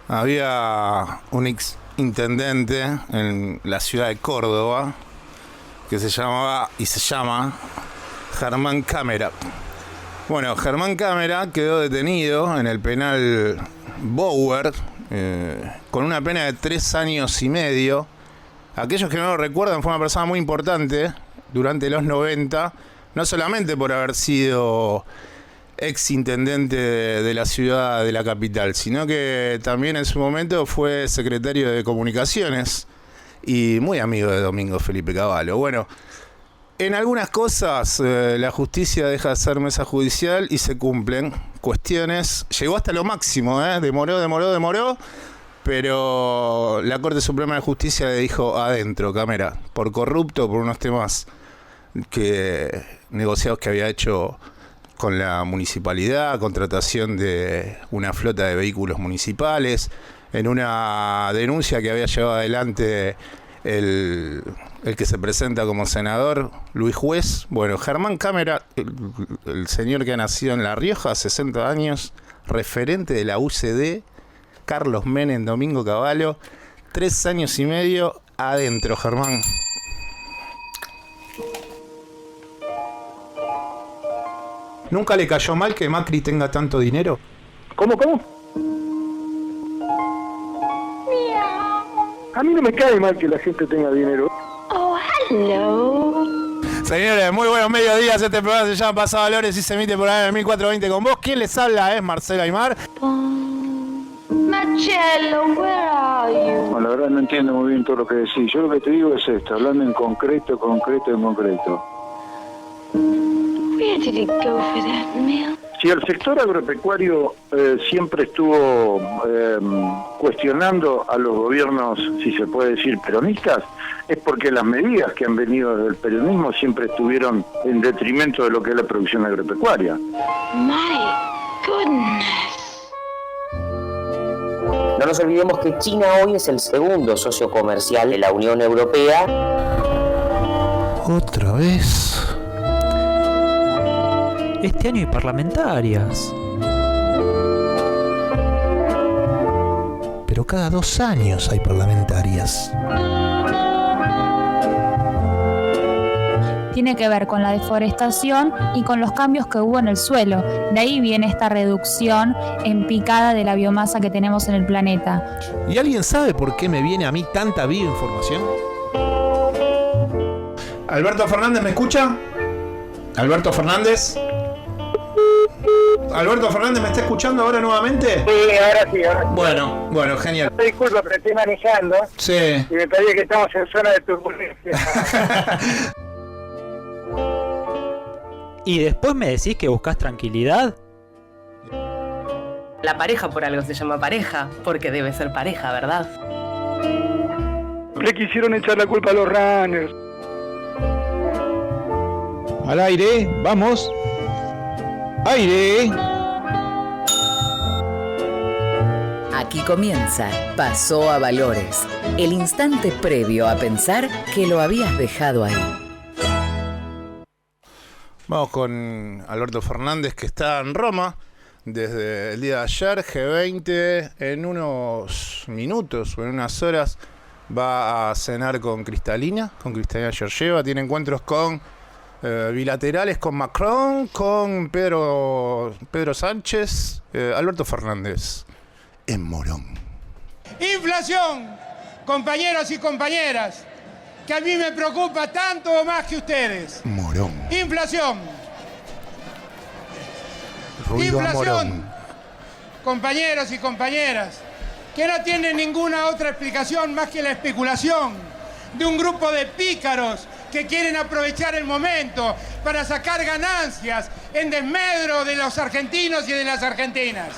Había un ex intendente en la ciudad de Córdoba que se llamaba y se llama Germán Cámara. Bueno, Germán Cámara quedó detenido en el penal Bower con una pena de 3 años y medio. Aquellos que no lo recuerdan, fue una persona muy importante durante los 90, no solamente por haber sido ex intendente de la ciudad de la capital, sino que también en su momento fue secretario de Comunicaciones y muy amigo de Domingo Felipe Cavallo. Bueno, en algunas cosas la justicia deja de ser mesa judicial y se cumplen cuestiones. Llegó hasta lo máximo, demoró, pero la Corte Suprema de Justicia le dijo adentro, Cámara, por corrupto, por unos temas negociados que había hecho con la municipalidad, contratación de una flota de vehículos municipales, en una denuncia que había llevado adelante el que se presenta como senador, Luis Juez. Bueno, Germán Cámara, el señor que ha nacido en La Rioja, 60 años, referente de la UCD, Carlos Menem, Domingo Cavallo, 3 años y medio adentro, Germán. ¿Nunca le cayó mal que Macri tenga tanto dinero? ¿Cómo? A mí no me cae mal que la gente tenga dinero. Oh, hello. Señores, muy buenos mediodías. Este programa se llama Pasado Valores y se emite por AM 1420 con vos. ¿Quién les habla? Es Marcelo Aymar. Marcello, where are you? Bueno, la verdad no entiendo muy bien todo lo que decís. Yo lo que te digo es esto, hablando en concreto. Where did it go for that milk? Si el sector agropecuario siempre estuvo cuestionando a los gobiernos, si se puede decir, peronistas, es porque las medidas que han venido desde el peronismo siempre estuvieron en detrimento de lo que es la producción agropecuaria. My goodness. No nos olvidemos que China hoy es el segundo socio comercial de la Unión Europea. Otra vez. Este año hay parlamentarias. Pero cada 2 años hay parlamentarias. Tiene que ver con la deforestación y con los cambios que hubo en el suelo. De ahí viene esta reducción en picada de la biomasa que tenemos en el planeta. ¿Y alguien sabe por qué me viene a mí tanta bioinformación? ¿Alberto Fernández me escucha? ¿Alberto Fernández? ¿Alberto Fernández me está escuchando ahora nuevamente? Sí, ahora sí. Bueno, genial. Disculpa, pero estoy manejando. Sí. Y me parece que estamos en zona de turbulencia. ¿Y después me decís que buscas tranquilidad? La pareja por algo se llama pareja, porque debe ser pareja, ¿verdad? Le quisieron echar la culpa a los runners. Al aire, vamos. Aire. Aquí comienza Pasó a Valores, el instante previo a pensar que lo habías dejado ahí. Vamos con Alberto Fernández, que está en Roma desde el día de ayer, G20. En unos minutos o en unas horas va a cenar con Cristalina Georgieva. Tiene encuentros con bilaterales con Macron, con Pedro Sánchez. Alberto Fernández en Morón. Inflación, compañeros y compañeras, que a mí me preocupa tanto o más que ustedes. Morón. Inflación. Ruido Inflación, Morón. compañeros y compañeras, que no tiene ninguna otra explicación más que la especulación de un grupo de pícaros que quieren aprovechar el momento para sacar ganancias en desmedro de los argentinos y de las argentinas.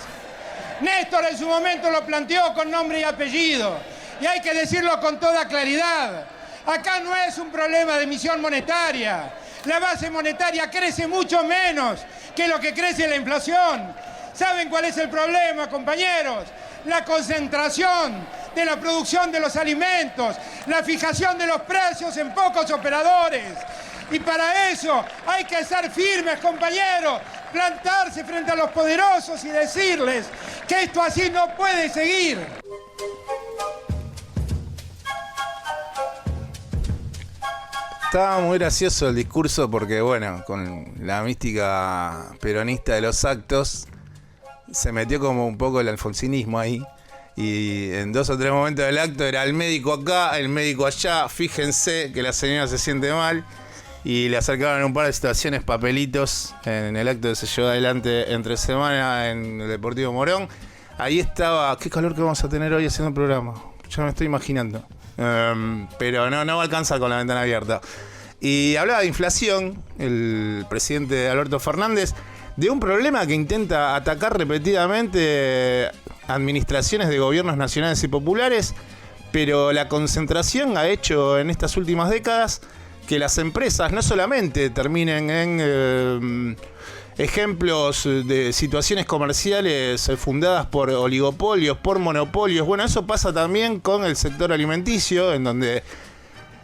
Néstor en su momento lo planteó con nombre y apellido, y hay que decirlo con toda claridad. Acá no es un problema de emisión monetaria. La base monetaria crece mucho menos que lo que crece la inflación. ¿Saben cuál es el problema, compañeros? La concentración de la producción de los alimentos, la fijación de los precios en pocos operadores. Y para eso hay que ser firmes, compañeros, plantarse frente a los poderosos y decirles que esto así no puede seguir. Estaba muy gracioso el discurso porque, bueno, con la mística peronista de los actos, se metió como un poco el alfonsinismo ahí. Y en 2 o 3 momentos del acto era el médico acá, el médico allá. Fíjense que la señora se siente mal. Y le acercaron un par de situaciones, papelitos, en el acto que se llevó adelante entre semana en el Deportivo Morón. Ahí estaba, qué calor que vamos a tener hoy haciendo el programa. Ya me estoy imaginando. Pero no va a alcanzar con la ventana abierta. Y hablaba de inflación, el presidente Alberto Fernández, de un problema que intenta atacar repetidamente administraciones de gobiernos nacionales y populares, pero la concentración ha hecho en estas últimas décadas que las empresas no solamente terminen en ejemplos de situaciones comerciales fundadas por oligopolios, por monopolios. Bueno, eso pasa también con el sector alimenticio, en donde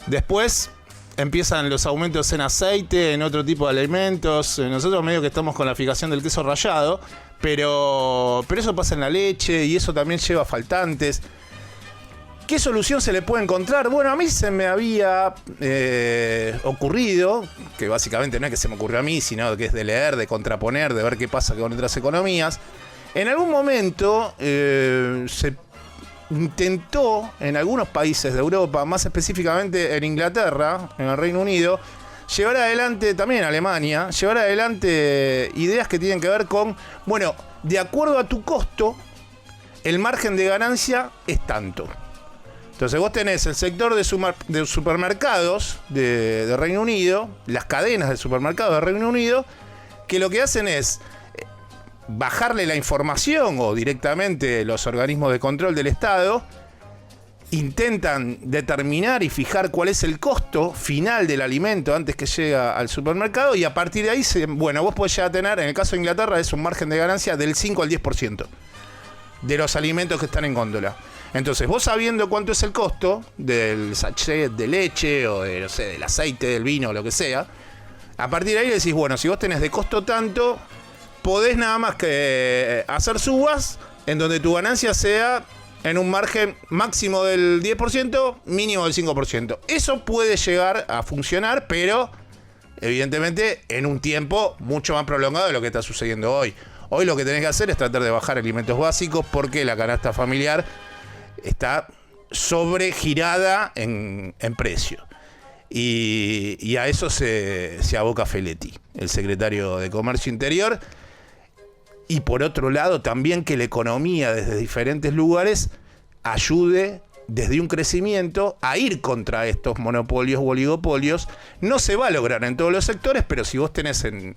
después empiezan los aumentos en aceite, en otro tipo de alimentos. Nosotros medio que estamos con la fijación del queso rallado, pero eso pasa en la leche y eso también lleva a faltantes. ¿Qué solución se le puede encontrar? Bueno, a mí se me había ocurrido, que básicamente no es que se me ocurrió a mí, sino que es de leer, de contraponer, de ver qué pasa con otras economías. En algún momento se intentó en algunos países de Europa, más específicamente en Inglaterra, en el Reino Unido, llevar adelante, también en Alemania, llevar adelante ideas que tienen que ver con, bueno, de acuerdo a tu costo, el margen de ganancia es tanto. Entonces vos tenés el sector de supermercados de Reino Unido, las cadenas de supermercados de Reino Unido, que lo que hacen es bajarle la información, o directamente los organismos de control del Estado intentan determinar y fijar cuál es el costo final del alimento antes que llega al supermercado, y a partir de ahí, bueno, vos podés llegar a tener, en el caso de Inglaterra, es un margen de ganancia del 5 al 10% de los alimentos que están en góndola. Entonces, vos sabiendo cuánto es el costo del sachet de leche o de, no sé, del aceite, del vino, lo que sea, a partir de ahí decís, bueno, si vos tenés de costo tanto, podés nada más que hacer subas en donde tu ganancia sea en un margen máximo del 10%, mínimo del 5%. Eso puede llegar a funcionar, pero evidentemente en un tiempo mucho más prolongado de lo que está sucediendo hoy. Hoy lo que tenés que hacer es tratar de bajar alimentos básicos porque la canasta familiar está sobregirada en precio. Y a eso se aboca Feletti, el secretario de Comercio Interior. Y por otro lado, también que la economía desde diferentes lugares ayude desde un crecimiento a ir contra estos monopolios u oligopolios. No se va a lograr en todos los sectores, pero si vos tenés en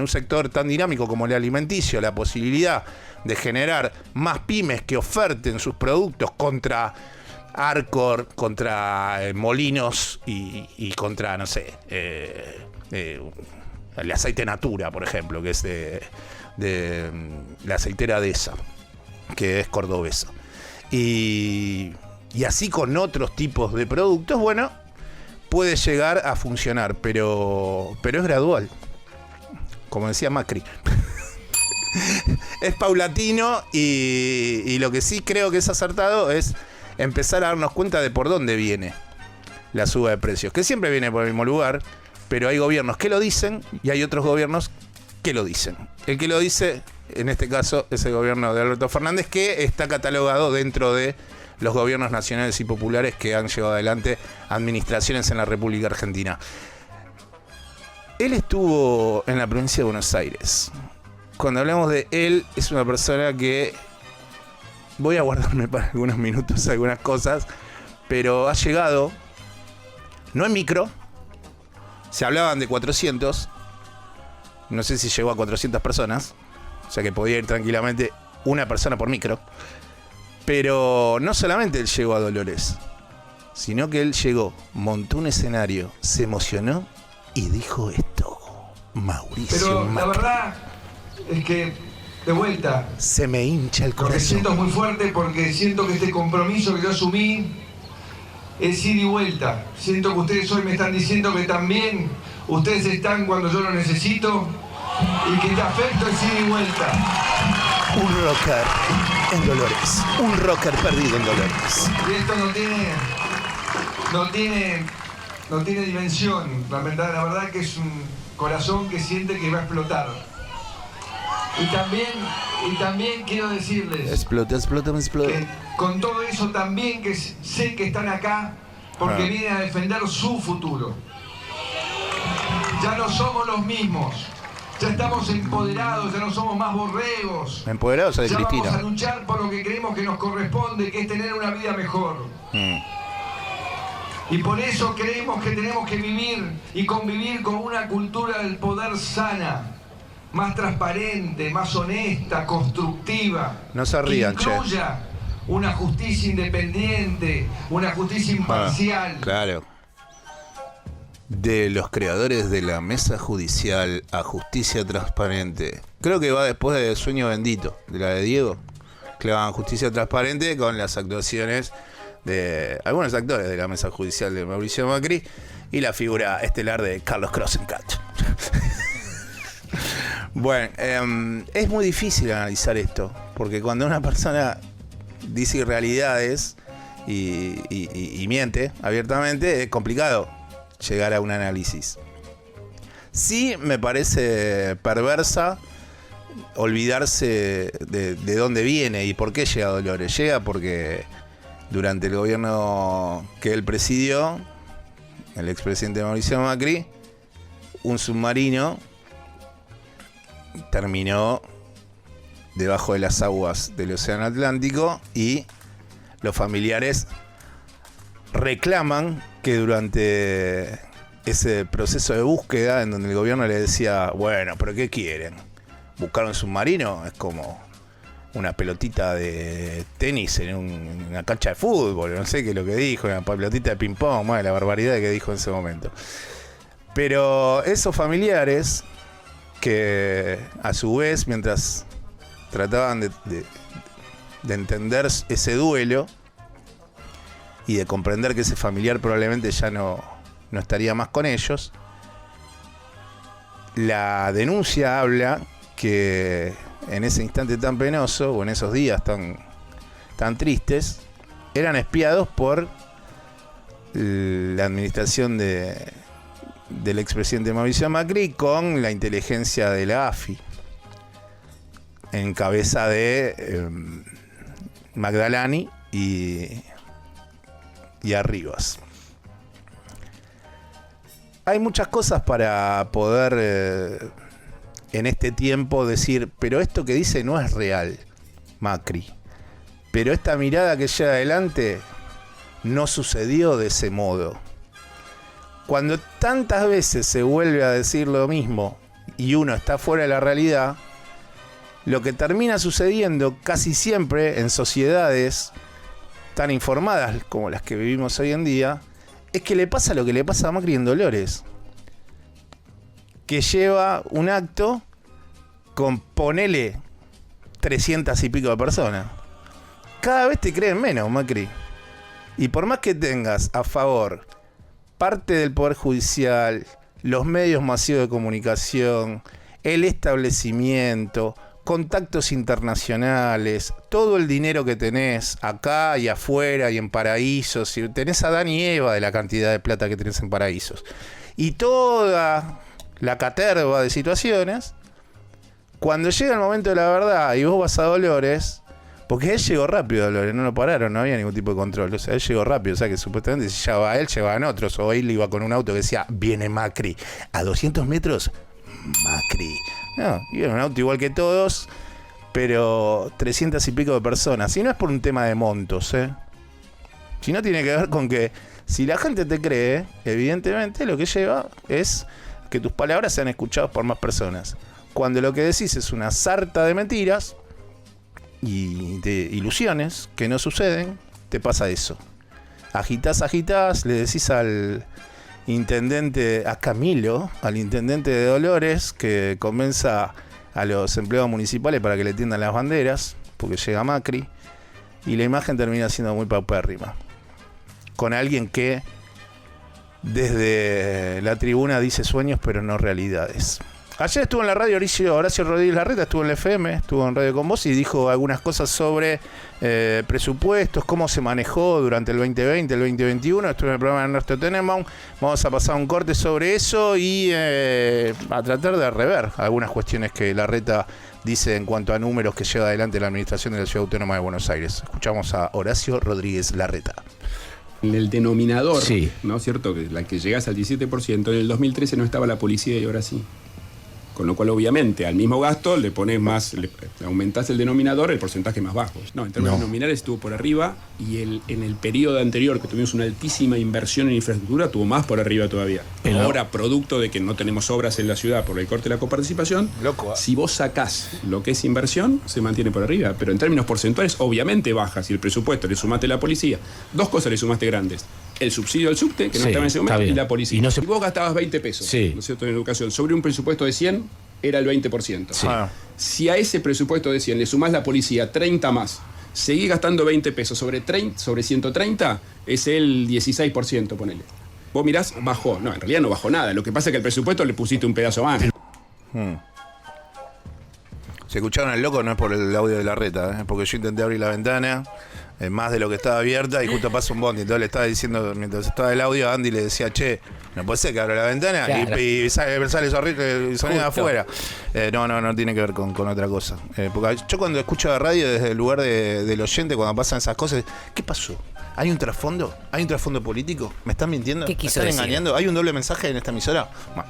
un sector tan dinámico como el alimenticio la posibilidad de generar más pymes que oferten sus productos contra Arcor, contra Molinos y contra, no sé, el aceite Natura, por ejemplo, que es de la aceitera Deza, que es cordobesa. Y así con otros tipos de productos, bueno, puede llegar a funcionar, pero es gradual. Como decía Macri. Es paulatino y lo que sí creo que es acertado es empezar a darnos cuenta de por dónde viene la suba de precios, que siempre viene por el mismo lugar, pero hay gobiernos que lo dicen y hay otros gobiernos que lo dicen. El que lo dice, en este caso, es el gobierno de Alberto Fernández, que está catalogado dentro de los gobiernos nacionales y populares que han llevado adelante administraciones en la República Argentina. Él estuvo en la provincia de Buenos Aires. Cuando hablamos de él, es una persona que voy a guardarme para algunos minutos algunas cosas, pero ha llegado, no en micro, se hablaban de 400, no sé si llegó a 400 personas, o sea que podía ir tranquilamente una persona por micro, pero no solamente él llegó a Dolores, sino que él llegó, montó un escenario, se emocionó y dijo esto: Mauricio Pero Macri. la verdad es que, de vuelta, se me hincha el corazón. Lo que siento es muy fuerte porque siento que este compromiso que yo asumí es ida y vuelta. Siento que ustedes hoy me están diciendo que también ustedes están cuando yo lo necesito y que te afecto es ida y vuelta. Un rocker en Dolores. Un rocker perdido en Dolores. Y esto no tiene dimensión. La verdad que es un corazón que siente que va a explotar. Y también quiero decirles explota. que con todo eso también que sé que están acá porque vienen a defender su futuro. Ya no somos los mismos. Ya estamos empoderados, ya no somos más borregos. Empoderados de Cristina. Vamos a luchar por lo que creemos que nos corresponde, que es tener una vida mejor. Y por eso creemos que tenemos que vivir y convivir con una cultura del poder sana, más transparente, más honesta, constructiva. No se rían, que incluya una justicia independiente, una justicia imparcial. Claro. De los creadores de la mesa judicial a justicia transparente. Creo que va después de Sueño Bendito, de la de Diego. Clavan justicia transparente con las actuaciones de algunos actores de la mesa judicial de Mauricio Macri y la figura estelar de Carlos Crossencat. Bueno, es muy difícil analizar esto, porque cuando una persona dice irrealidades y miente abiertamente, es complicado llegar a un análisis. Sí me parece perversa olvidarse de dónde viene y por qué llega Dolores. Llega porque durante el gobierno que él presidió, el expresidente Mauricio Macri, un submarino terminó debajo de las aguas del Océano Atlántico y los familiares reclaman que durante ese proceso de búsqueda, en donde el gobierno le decía, bueno, pero ¿qué quieren? ¿Buscar un submarino? Es como una pelotita de tenis en una cancha de fútbol, no sé qué es lo que dijo, una pelotita de ping-pong, bueno, la barbaridad que dijo en ese momento. Pero esos familiares, que a su vez, mientras trataban de entender ese duelo, y de comprender que ese familiar probablemente ya no estaría más con ellos, la denuncia habla que en ese instante tan penoso, o en esos días tan tristes, eran espiados por la administración del expresidente Mauricio Macri con la inteligencia de la AFI, en cabeza de Magdalani y Arribas. Hay muchas cosas para poder en este tiempo decir, pero esto que dice no es real, Macri. Pero esta mirada que lleva adelante no sucedió de ese modo. Cuando tantas veces se vuelve a decir lo mismo y uno está fuera de la realidad, lo que termina sucediendo casi siempre en sociedades tan informadas como las que vivimos hoy en día, es que le pasa lo que le pasa a Macri en Dolores, que lleva un acto con, ponele, 300 y pico de personas. Cada vez te creen menos, Macri. Y por más que tengas a favor parte del Poder Judicial, los medios masivos de comunicación, el establecimiento, contactos internacionales, todo el dinero que tenés acá y afuera y en paraísos, y tenés a Adán y Eva de la cantidad de plata que tenés en paraísos, y toda la caterva de situaciones, cuando llega el momento de la verdad y vos vas a Dolores, porque él llegó rápido a Dolores, no lo pararon, no había ningún tipo de control, o sea, él llegó rápido, o sea que supuestamente si ya va él, llevaban otros, o él iba con un auto que decía, viene Macri, a 200 metros, Macri. No, iba en un auto igual que todos, pero 300 y pico de personas. Y no es por un tema de montos, Si no tiene que ver con que si la gente te cree, evidentemente lo que lleva es que tus palabras sean escuchadas por más personas. Cuando lo que decís es una sarta de mentiras y de ilusiones que no suceden, te pasa eso. Agitás, le decís al intendente, a Camilo, al intendente de Dolores, que convenza a los empleados municipales para que le tiendan las banderas, porque llega Macri, y la imagen termina siendo muy paupérrima. Con alguien que desde la tribuna dice sueños pero no realidades. Ayer estuvo en la radio Horacio Rodríguez Larreta, estuvo en la FM, estuvo en Radio Con Vos y dijo algunas cosas sobre presupuestos, cómo se manejó durante el 2020, el 2021. Estuvo en el programa de Ernesto Tenenbaum. Vamos a pasar un corte sobre eso y a tratar de rever algunas cuestiones que Larreta dice en cuanto a números que lleva adelante la administración de la Ciudad Autónoma de Buenos Aires. Escuchamos a Horacio Rodríguez Larreta. En el denominador, sí, ¿no es cierto? Que la que llegás al 17%, en el 2013 no estaba la policía y ahora sí. Con lo cual, obviamente, al mismo gasto le pones más, le aumentás el denominador, el porcentaje más bajo. No, en términos nominales estuvo por arriba y en el periodo anterior, que tuvimos una altísima inversión en infraestructura, tuvo más por arriba todavía. Pero ahora, producto de que no tenemos obras en la ciudad por el corte de la coparticipación, si vos sacás lo que es inversión, se mantiene por arriba. Pero en términos porcentuales, obviamente baja. Si el presupuesto le sumaste la policía, dos cosas le sumaste grandes. El subsidio al subte, que no estaba en ese momento, y la policía. Y vos gastabas 20 pesos, ¿no es cierto?, en educación. Sobre un presupuesto de 100, era el 20%. Sí. Si a ese presupuesto de 100 le sumás la policía 30 más, seguís gastando 20 pesos sobre 130, es el 16%, ponele. Vos mirás, bajó. No, en realidad no bajó nada. Lo que pasa es que al presupuesto le pusiste un pedazo más. Se escucharon el loco, no es por el audio de Larreta, porque yo intenté abrir la ventana más de lo que estaba abierta y justo pasa un bondi. Entonces le estaba diciendo, mientras estaba el audio, a Andy le decía, che, no puede ser que abra la ventana, claro, y sale sonido de afuera. No tiene que ver con otra cosa. Porque yo cuando escucho la radio desde el lugar del oyente, cuando pasan esas cosas, ¿qué pasó? ¿Hay un trasfondo? ¿Hay un trasfondo político? ¿Me están mintiendo? ¿Qué quiso decir? ¿Me están engañando? ¿Hay un doble mensaje en esta emisora? Bueno.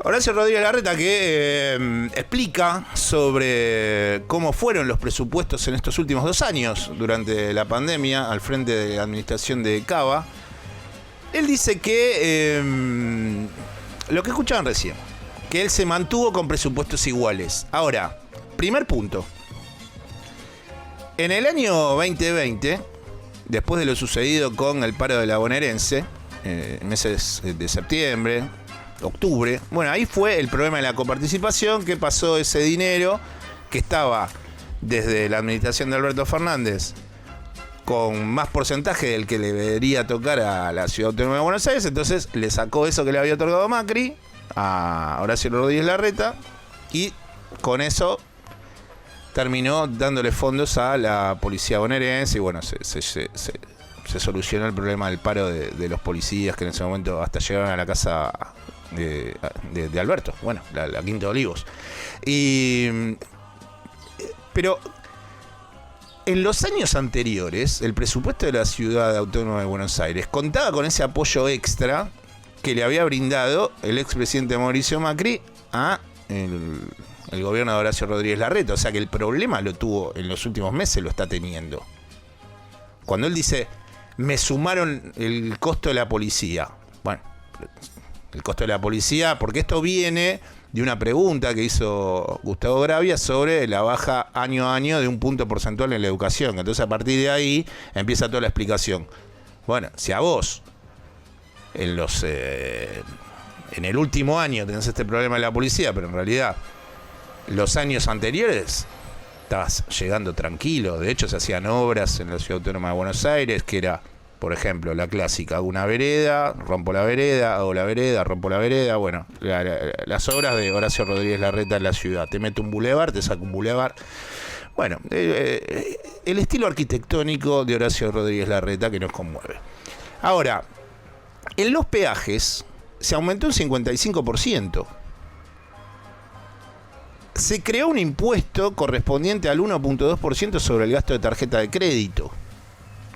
Horacio Rodríguez Larreta que explica sobre cómo fueron los presupuestos en estos últimos 2 años durante la pandemia al frente de la administración de Cava. Él dice que lo que escuchaban recién, que él se mantuvo con presupuestos iguales. Ahora, primer punto. En el año 2020, después de lo sucedido con el paro de la bonaerense, meses de septiembre, octubre, bueno, ahí fue el problema de la coparticipación, que pasó ese dinero que estaba desde la administración de Alberto Fernández con más porcentaje del que le debería tocar a la Ciudad Autónoma de Buenos Aires, entonces le sacó eso que le había otorgado Macri a Horacio Rodríguez Larreta y con eso terminó dándole fondos a la policía bonaerense y bueno, se solucionó el problema del paro de los policías que en ese momento hasta llegaron a la casa de Alberto, bueno, la Quinta de Olivos. Pero en los años anteriores, el presupuesto de la Ciudad Autónoma de Buenos Aires contaba con ese apoyo extra que le había brindado el expresidente Mauricio Macri a el gobierno de Horacio Rodríguez Larreta. O sea que el problema lo tuvo en los últimos meses, lo está teniendo. Cuando él dice, me sumaron el costo de la policía. Bueno, el costo de la policía, porque esto viene de una pregunta que hizo Gustavo Gravia sobre la baja año a año de un punto porcentual en la educación. Entonces a partir de ahí empieza toda la explicación. Bueno, si a vos en el último año tenés este problema de la policía, pero en realidad los años anteriores estabas llegando tranquilo. De hecho se hacían obras en la Ciudad Autónoma de Buenos Aires, que era, por ejemplo, la clásica, hago una vereda, rompo la vereda, hago la vereda, rompo la vereda. Bueno, las obras de Horacio Rodríguez Larreta en la ciudad. Te mete un bulevar, te saca un bulevar. Bueno, el estilo arquitectónico de Horacio Rodríguez Larreta que nos conmueve. Ahora, en los peajes se aumentó un 55%. Se creó un impuesto correspondiente al 1.2% sobre el gasto de tarjeta de crédito.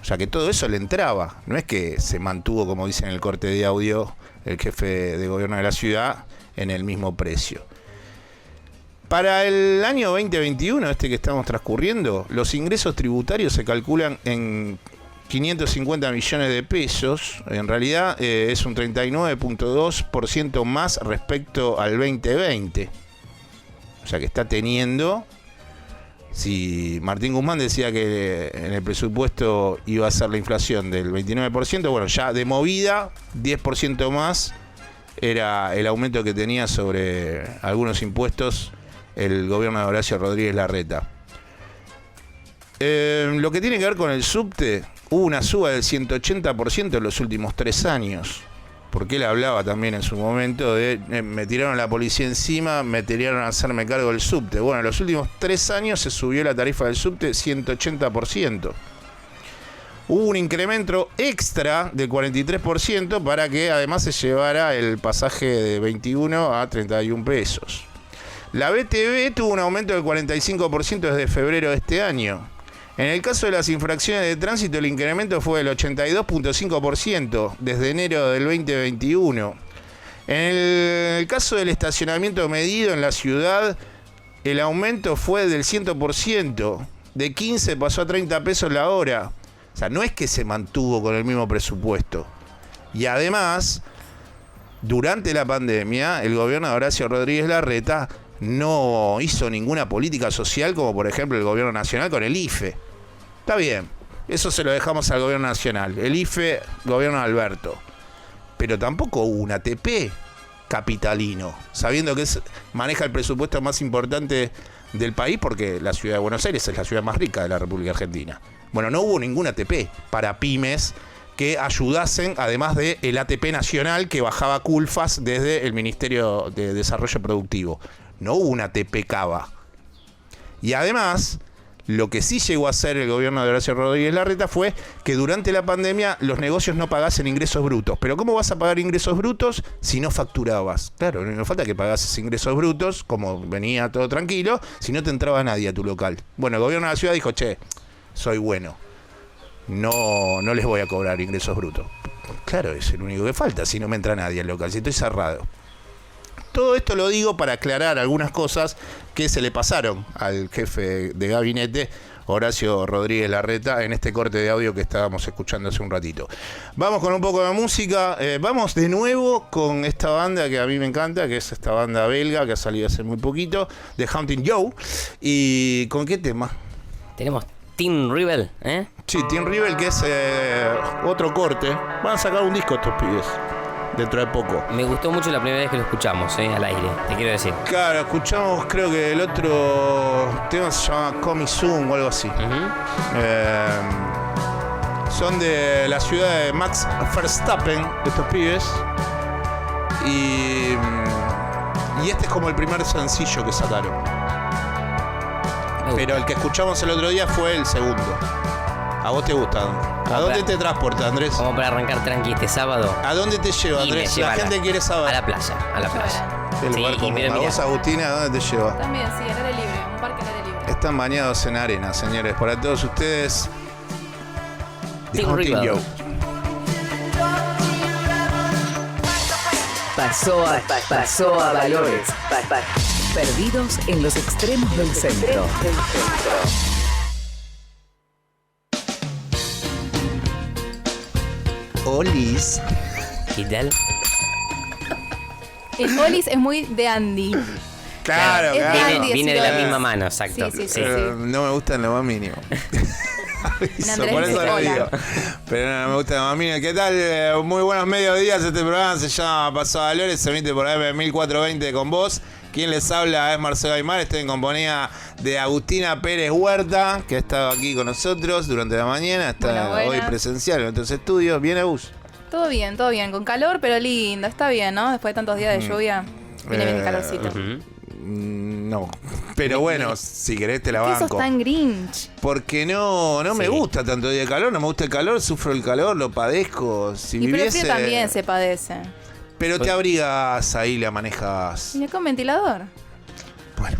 O sea que todo eso le entraba. No es que se mantuvo, como dice en el corte de audio el jefe de gobierno de la ciudad, en el mismo precio. Para el año 2021, que estamos transcurriendo, los ingresos tributarios se calculan en 550 millones de pesos. En realidad es un 39.2% más respecto al 2020. O sea que está teniendo... Si Martín Guzmán decía que en el presupuesto iba a ser la inflación del 29%, bueno, ya de movida, 10% más era el aumento que tenía sobre algunos impuestos el gobierno de Horacio Rodríguez Larreta. Lo que tiene que ver con el subte, hubo una suba del 180% en los últimos 3 años. porque él hablaba también en su momento de me tiraron la policía encima, me tiraron a hacerme cargo del subte. Bueno, en los últimos 3 años se subió la tarifa del subte 180%. Hubo un incremento extra del 43% para que además se llevara el pasaje de 21 a 31 pesos. La BTV tuvo un aumento del 45% desde febrero de este año. En el caso de las infracciones de tránsito, el incremento fue del 82.5% desde enero del 2021. En el caso del estacionamiento medido en la ciudad, el aumento fue del 100%. De 15 pasó a 30 pesos la hora. O sea, no es que se mantuvo con el mismo presupuesto. Y además, durante la pandemia, el gobierno de Horacio Rodríguez Larreta no hizo ninguna política social como por ejemplo el gobierno nacional con el IFE. Está bien, eso se lo dejamos al gobierno nacional. El IFE, gobierno de Alberto. Pero tampoco hubo un ATP capitalino, sabiendo que maneja el presupuesto más importante del país porque la ciudad de Buenos Aires es la ciudad más rica de la República Argentina. Bueno, no hubo ningún ATP para pymes que ayudasen, además del ATP nacional que bajaba culfas desde el Ministerio de Desarrollo Productivo. No hubo una ATP Cava. Y además, lo que sí llegó a hacer el gobierno de Horacio Rodríguez Larreta fue que durante la pandemia los negocios no pagasen ingresos brutos. Pero ¿cómo vas a pagar ingresos brutos si no facturabas? Claro, no falta que pagases ingresos brutos, como venía todo tranquilo, si no te entraba nadie a tu local. Bueno, el gobierno de la ciudad dijo, che, soy bueno, no les voy a cobrar ingresos brutos. Claro, es el único que falta, si no me entra nadie al local, si estoy cerrado. Todo esto lo digo para aclarar algunas cosas que se le pasaron al jefe de gabinete, Horacio Rodríguez Larreta, en este corte de audio que estábamos escuchando hace un ratito. Vamos con un poco de música. Vamos de nuevo con esta banda que a mí me encanta, que es esta banda belga que ha salido hace muy poquito, The Hunting Joe. ¿Y con qué tema? Tenemos Team Rebel, ¿eh? Sí, Team Rebel, que es otro corte. Van a sacar un disco estos pibes dentro de poco. Me gustó mucho la primera vez que lo escuchamos, al aire, te quiero decir. Claro, escuchamos, creo que el otro tema se llama Coming Soon o algo así. Son de la ciudad de Max Verstappen, estos pibes. Y este es como el primer sencillo que sacaron. Pero el que escuchamos el otro día fue el segundo. ¿A vos te gusta? ¿A dónde te transporta, Andrés? Como para arrancar tranqui este sábado. ¿A dónde te lleva, Andrés? La gente quiere saber. A la playa. El lugar común. ¿A vos, Agustina, a dónde te lleva? También, sí, al aire libre, un parque al aire libre. Están bañados en arena, señores. Para todos ustedes, The Hunting Joe. Pasó a Valores. Perdidos en los extremos del centro. Olis. ¿Y tal? El Olis es muy de Andy. Claro, Viene de la misma mano, exacto. Sí. No me gusta en lo más mínimo. Por eso lo digo. Pero no me gusta en lo más mínimo. ¿Qué tal? Muy buenos mediodías. Este programa se llama Pasó a Valores. Se emite por AM 1420 con vos. Quien les habla es Marcelo Aymar. Estoy en compañía de Agustina Pérez Huerta, que ha estado aquí con nosotros durante la mañana. Está hoy presencial en nuestros estudios. ¿Bien, Agus? Todo bien. Con calor, pero lindo. Está bien, ¿no? Después de tantos días de lluvia, viene bien el calorcito. No. Pero bueno, si querés te la banco. ¿Por qué sos tan Grinch? Porque no me gusta tanto día de calor. No me gusta el calor, sufro el calor, lo padezco. Si y viviese... pero el frío también se padece. Pero te abrigas ahí, la manejas. ¿Y con ventilador? Bueno,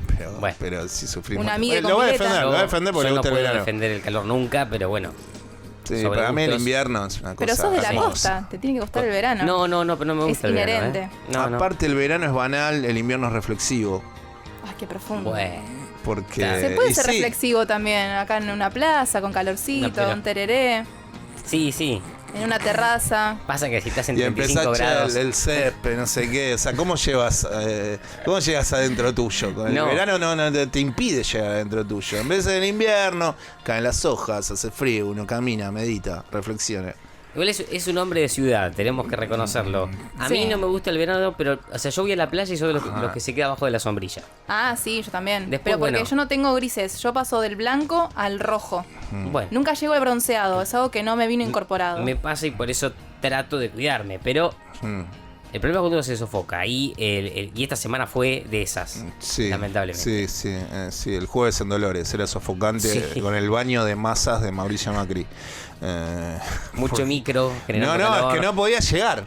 pero si sufrimos. Una amiga lo voy a defender porque yo me gusta no el puedo verano. defender el calor nunca, pero bueno. Sí, para mí el invierno es una cosa. Pero sos de la costa, te tiene que gustar el verano. No, pero no me gusta es el inherente. verano. No, Aparte el verano es banal, el invierno es reflexivo. Ay, qué profundo. Bueno. Porque se puede ser reflexivo también, acá en una plaza, con calorcito, un tereré. Sí. En una terraza. Pasa que si estás en y 35 grados. el césped, no sé qué. O sea, ¿cómo llegas adentro tuyo? Con el verano no te impide llegar adentro tuyo. En vez del invierno, caen las hojas, hace frío, uno camina, medita, reflexiona. Igual es un hombre de ciudad, tenemos que reconocerlo. A mí no me gusta el verano, pero yo voy a la playa y soy de los que se queda abajo de la sombrilla. Ah, sí, yo también. Después, pero porque yo no tengo grises, yo paso del blanco al rojo. Bueno. Nunca llego al bronceado, es algo que no me vino incorporado. Me pasa y por eso trato de cuidarme, pero el problema es cuando uno se sofoca. Y esta semana fue de esas, lamentablemente. Sí, el jueves en Dolores era sofocante con el baño de masas de Mauricio Macri. Mucho micro. Es que no podía llegar.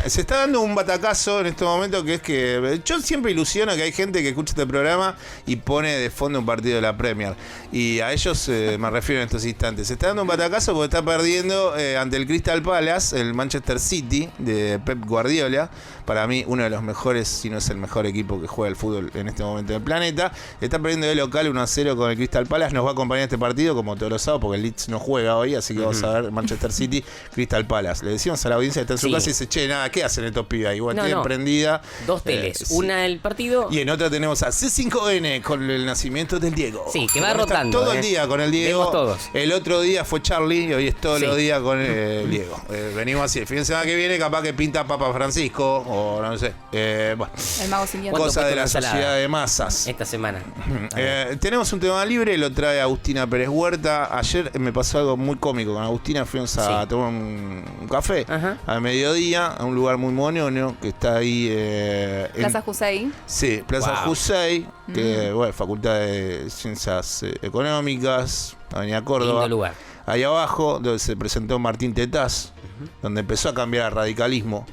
Se está dando un batacazo en este momento, que es que yo siempre ilusiono que hay gente que escucha este programa y pone de fondo un partido de la Premier, y a ellos me refiero en estos instantes. Se está dando un batacazo porque está perdiendo ante el Crystal Palace, el Manchester City de Pep Guardiola, para mí uno de los mejores, si no es el mejor equipo que juega el fútbol en este momento del planeta. Está perdiendo de local 1-0 con el Crystal Palace. Nos va a acompañar este partido como todos los sábados, porque el Leeds no juega hoy, así que vamos a ver Manchester City, Crystal Palace. Le decimos a la audiencia que está en su casa y dice, che, nada, ¿qué hacen estos pibes ahí? Bueno, estoy emprendida. 2 teles, una el partido. Y en otra tenemos a C5N con el nacimiento del Diego. Sí, que va rotando. Todo el día con el Diego. Vemos todos. El otro día fue Charlie y hoy es todos los días con el Diego. Venimos así. El fin de semana que viene capaz que pinta Papa Francisco o no sé. Bueno, el mago sin dientes. Cosa de la sociedad de masas. Esta semana. Tenemos un tema libre, lo trae Agustina Pérez Huerta. Ayer me pasó algo muy cómico. Con Agustina fuimos a tomar un café al mediodía a un lugar muy monono que está ahí. Plaza Jusey. Sí, Plaza Jusey, que bueno, Facultad de Ciencias Económicas, Avenida Córdoba. Lindo lugar. Ahí abajo, donde se presentó Martín Tetaz, donde empezó a cambiar al radicalismo.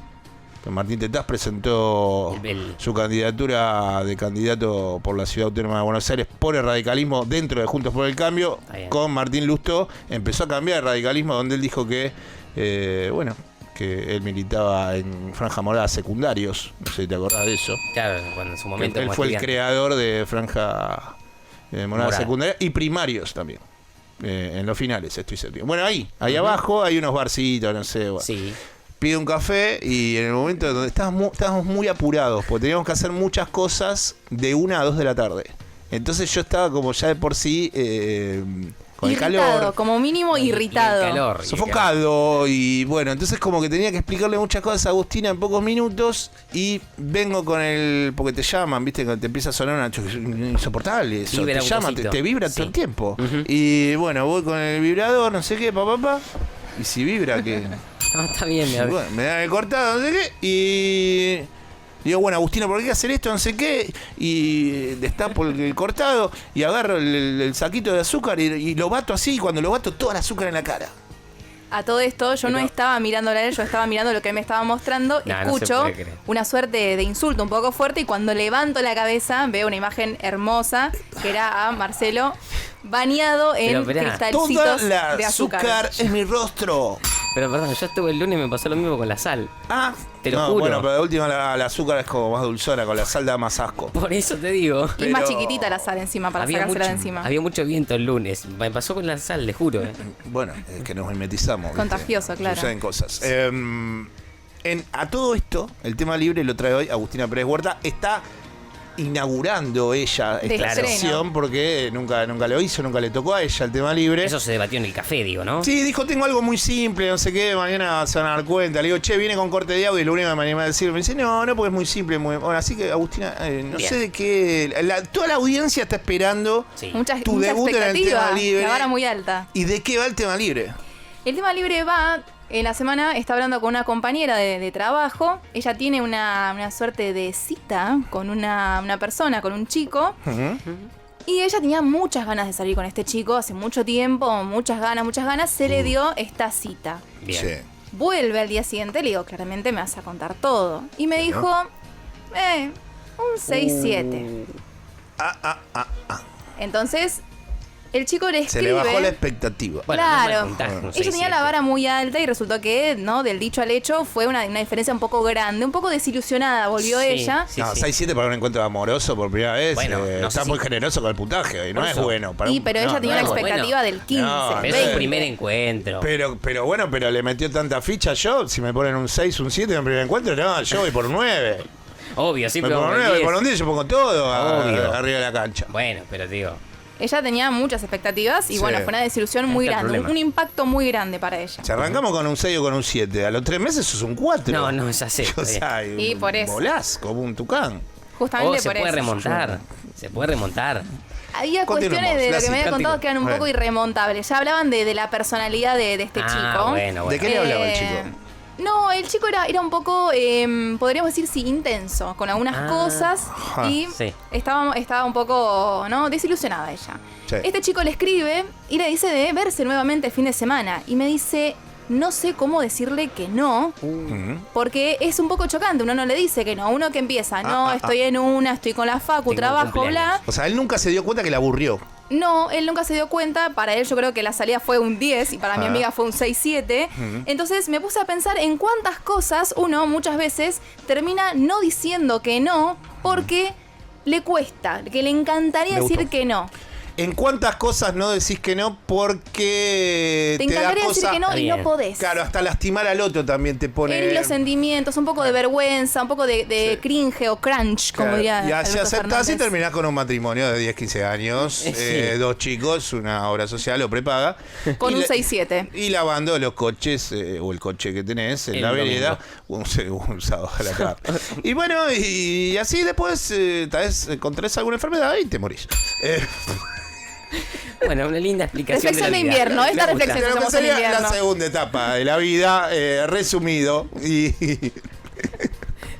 Martín Tetaz presentó su candidatura de candidato por la Ciudad Autónoma de Buenos Aires por el radicalismo dentro de Juntos por el Cambio. Con Martín Lustó empezó a cambiar el radicalismo, donde él dijo que que él militaba en Franja Morada secundarios. No sé si te acordás de eso. Claro, cuando en su momento. Él fue el creador de Franja Morada secundaria y primarios también. En los finales, estoy seguro. Bueno, ahí abajo hay unos barcitos, no sé. Bueno. Sí. Pide un café y en el momento donde estábamos muy apurados, porque teníamos que hacer muchas cosas de 1 a 2 de la tarde. Entonces yo estaba como ya de por sí con irritado, el calor. Como mínimo irritado. El calor, sofocado. Y bueno, entonces como que tenía que explicarle muchas cosas a Agustina en pocos minutos. Y vengo con el... Porque te llaman, viste, que te empieza a sonar una insoportable. Eso, te llaman, te vibra todo el tiempo. Y bueno, voy con el vibrador, no sé qué, papá. Y si vibra, que... No, está bien, bueno, me dan el cortado, no sé qué, y digo, bueno, Agustina, ¿por qué hay que hacer esto? No sé qué, y destapo el cortado y agarro el saquito de azúcar y lo bato así, y cuando lo bato, toda el azúcar en la cara. A todo esto, yo no estaba mirando a él, yo estaba mirando lo que él me estaba mostrando. Escucho una suerte de insulto un poco fuerte y cuando levanto la cabeza veo una imagen hermosa que era a Marcelo bañado en cristalcitos de azúcar. Es mi rostro. Pero perdón, yo estuve el lunes y me pasó lo mismo con la sal. Te lo juro. Bueno, pero de última la azúcar es como más dulzona, con la sal da más asco. Por eso te digo. Y más chiquitita la sal encima, para sacársela de encima. Había mucho viento el lunes. Me pasó con la sal, le juro. Bueno, es que nos mimetizamos. Contagioso, claro. Suceden cosas. A todo esto, el tema libre lo trae hoy Agustina Pérez Huerta. Está inaugurando ella esta sesión porque nunca lo hizo, nunca le tocó a ella el tema libre. Eso se debatió en el café, digo, ¿no? Sí, dijo, tengo algo muy simple, no sé qué, mañana se van a dar cuenta. Le digo, che, viene con corte de audio y lo único que me anima a decir. Me dice, no, porque es muy simple. Bueno, así que, Agustina, no sé de qué... toda la audiencia está esperando tu debut en el tema libre. La vara muy alta. ¿Y de qué va el tema libre? El tema libre va... En la semana está hablando con una compañera de trabajo. Ella tiene una suerte de cita con una persona, con un chico. Y ella tenía muchas ganas de salir con este chico hace mucho tiempo, muchas ganas. Se le dio esta cita. Bien. Sí. Vuelve al día siguiente, le digo, claramente me vas a contar todo. Y me dijo, un 6-7. Entonces... El chico le escribe... Se le bajó la expectativa. Claro. Ella tenía la vara muy alta y resultó que, ¿no? Del dicho al hecho fue una diferencia un poco grande, un poco desilusionada volvió ella. 6-7 para un encuentro amoroso por primera vez. Bueno, está muy generoso con el puntaje hoy, no es bueno. Pero ella tenía una expectativa del 15. Pero es el primer encuentro. Pero bueno, le metió tanta ficha yo. Si me ponen un 6, un 7 en el primer encuentro, no, yo voy por un 9. Obvio, sí, pero por un 9, por un 10 yo pongo todo arriba de la cancha. Bueno, pero digo... Ella tenía muchas expectativas y bueno, fue una desilusión muy grande, un impacto muy grande para ella. Si arrancamos con un 6 o con un 7, a los 3 meses sos un 4. No, ya sé. Y por eso. Volás como un tucán. Justamente se por puede eso. remontar. Se puede remontar. Había cuestiones de lo que me había contado que eran un poco irremontables. Ya hablaban de la personalidad de este chico. Bueno. ¿De qué le hablaba el chico? No, el chico era un poco, podríamos decir, sí, intenso con algunas cosas y estaba un poco, ¿no? Desilusionada ella. Sí. Este chico le escribe y le dice de verse nuevamente el fin de semana y me dice, no sé cómo decirle que no, porque es un poco chocante. Uno no le dice que no, uno que empieza, estoy estoy con la facu, trabajo, bla. O sea, él nunca se dio cuenta que la aburrió. No, él nunca se dio cuenta. Para él yo creo que la salida fue un 10 y para mi amiga fue un 6-7. Entonces me puse a pensar en cuántas cosas uno muchas veces termina no diciendo que no porque le cuesta, que le encantaría decir que no. ¿En cuántas cosas no decís que no porque te encantaría decir que no y no podés? Claro, hasta lastimar al otro también te pone... Herir los sentimientos, un poco de vergüenza, un poco de cringe o crunch, como diría y así aceptás y terminás con un matrimonio de 10, 15 años, 2 chicos, una obra social o prepaga. Con un 6-7. Y lavando los coches, o el coche que tenés en la vereda, un sábado a la tarde. Y bueno, y así después tal vez contraes alguna enfermedad y te morís. Bueno, una linda explicación. Reflexión de invierno, esta reflexión de que sería la segunda etapa de la vida, resumido.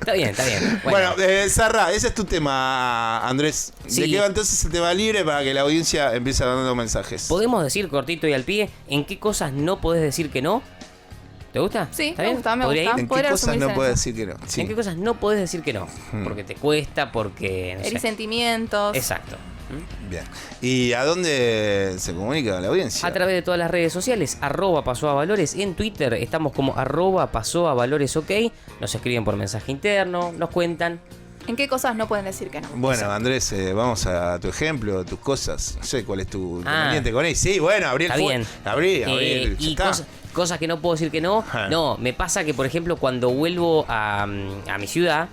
Está bien. Bueno, Sarra, ese es tu tema, Andrés. Sí. ¿De qué va entonces el tema libre para que la audiencia empiece dando mensajes? ¿Podemos decir cortito y al pie en qué cosas no podés decir que no? ¿Te gusta? Sí, me gusta. ¿En qué cosas no podés decir que no? Sí. ¿En qué cosas no podés decir que no? Porque te cuesta, porque... Herir sentimientos. Exacto. Bien. ¿Y a dónde se comunica la audiencia? A través de todas las redes sociales, @pasoavalores. En Twitter estamos como @pasoavalores, ok. Nos escriben por mensaje interno, nos cuentan. ¿En qué cosas no pueden decir que no? Bueno, exacto. Andrés, vamos a tu ejemplo, tus cosas. No sé cuál es tu inconveniente con él. Sí, bueno, abrí el fuego. Abrí. Y cosas que no puedo decir que no. No, me pasa que, por ejemplo, cuando vuelvo a mi ciudad,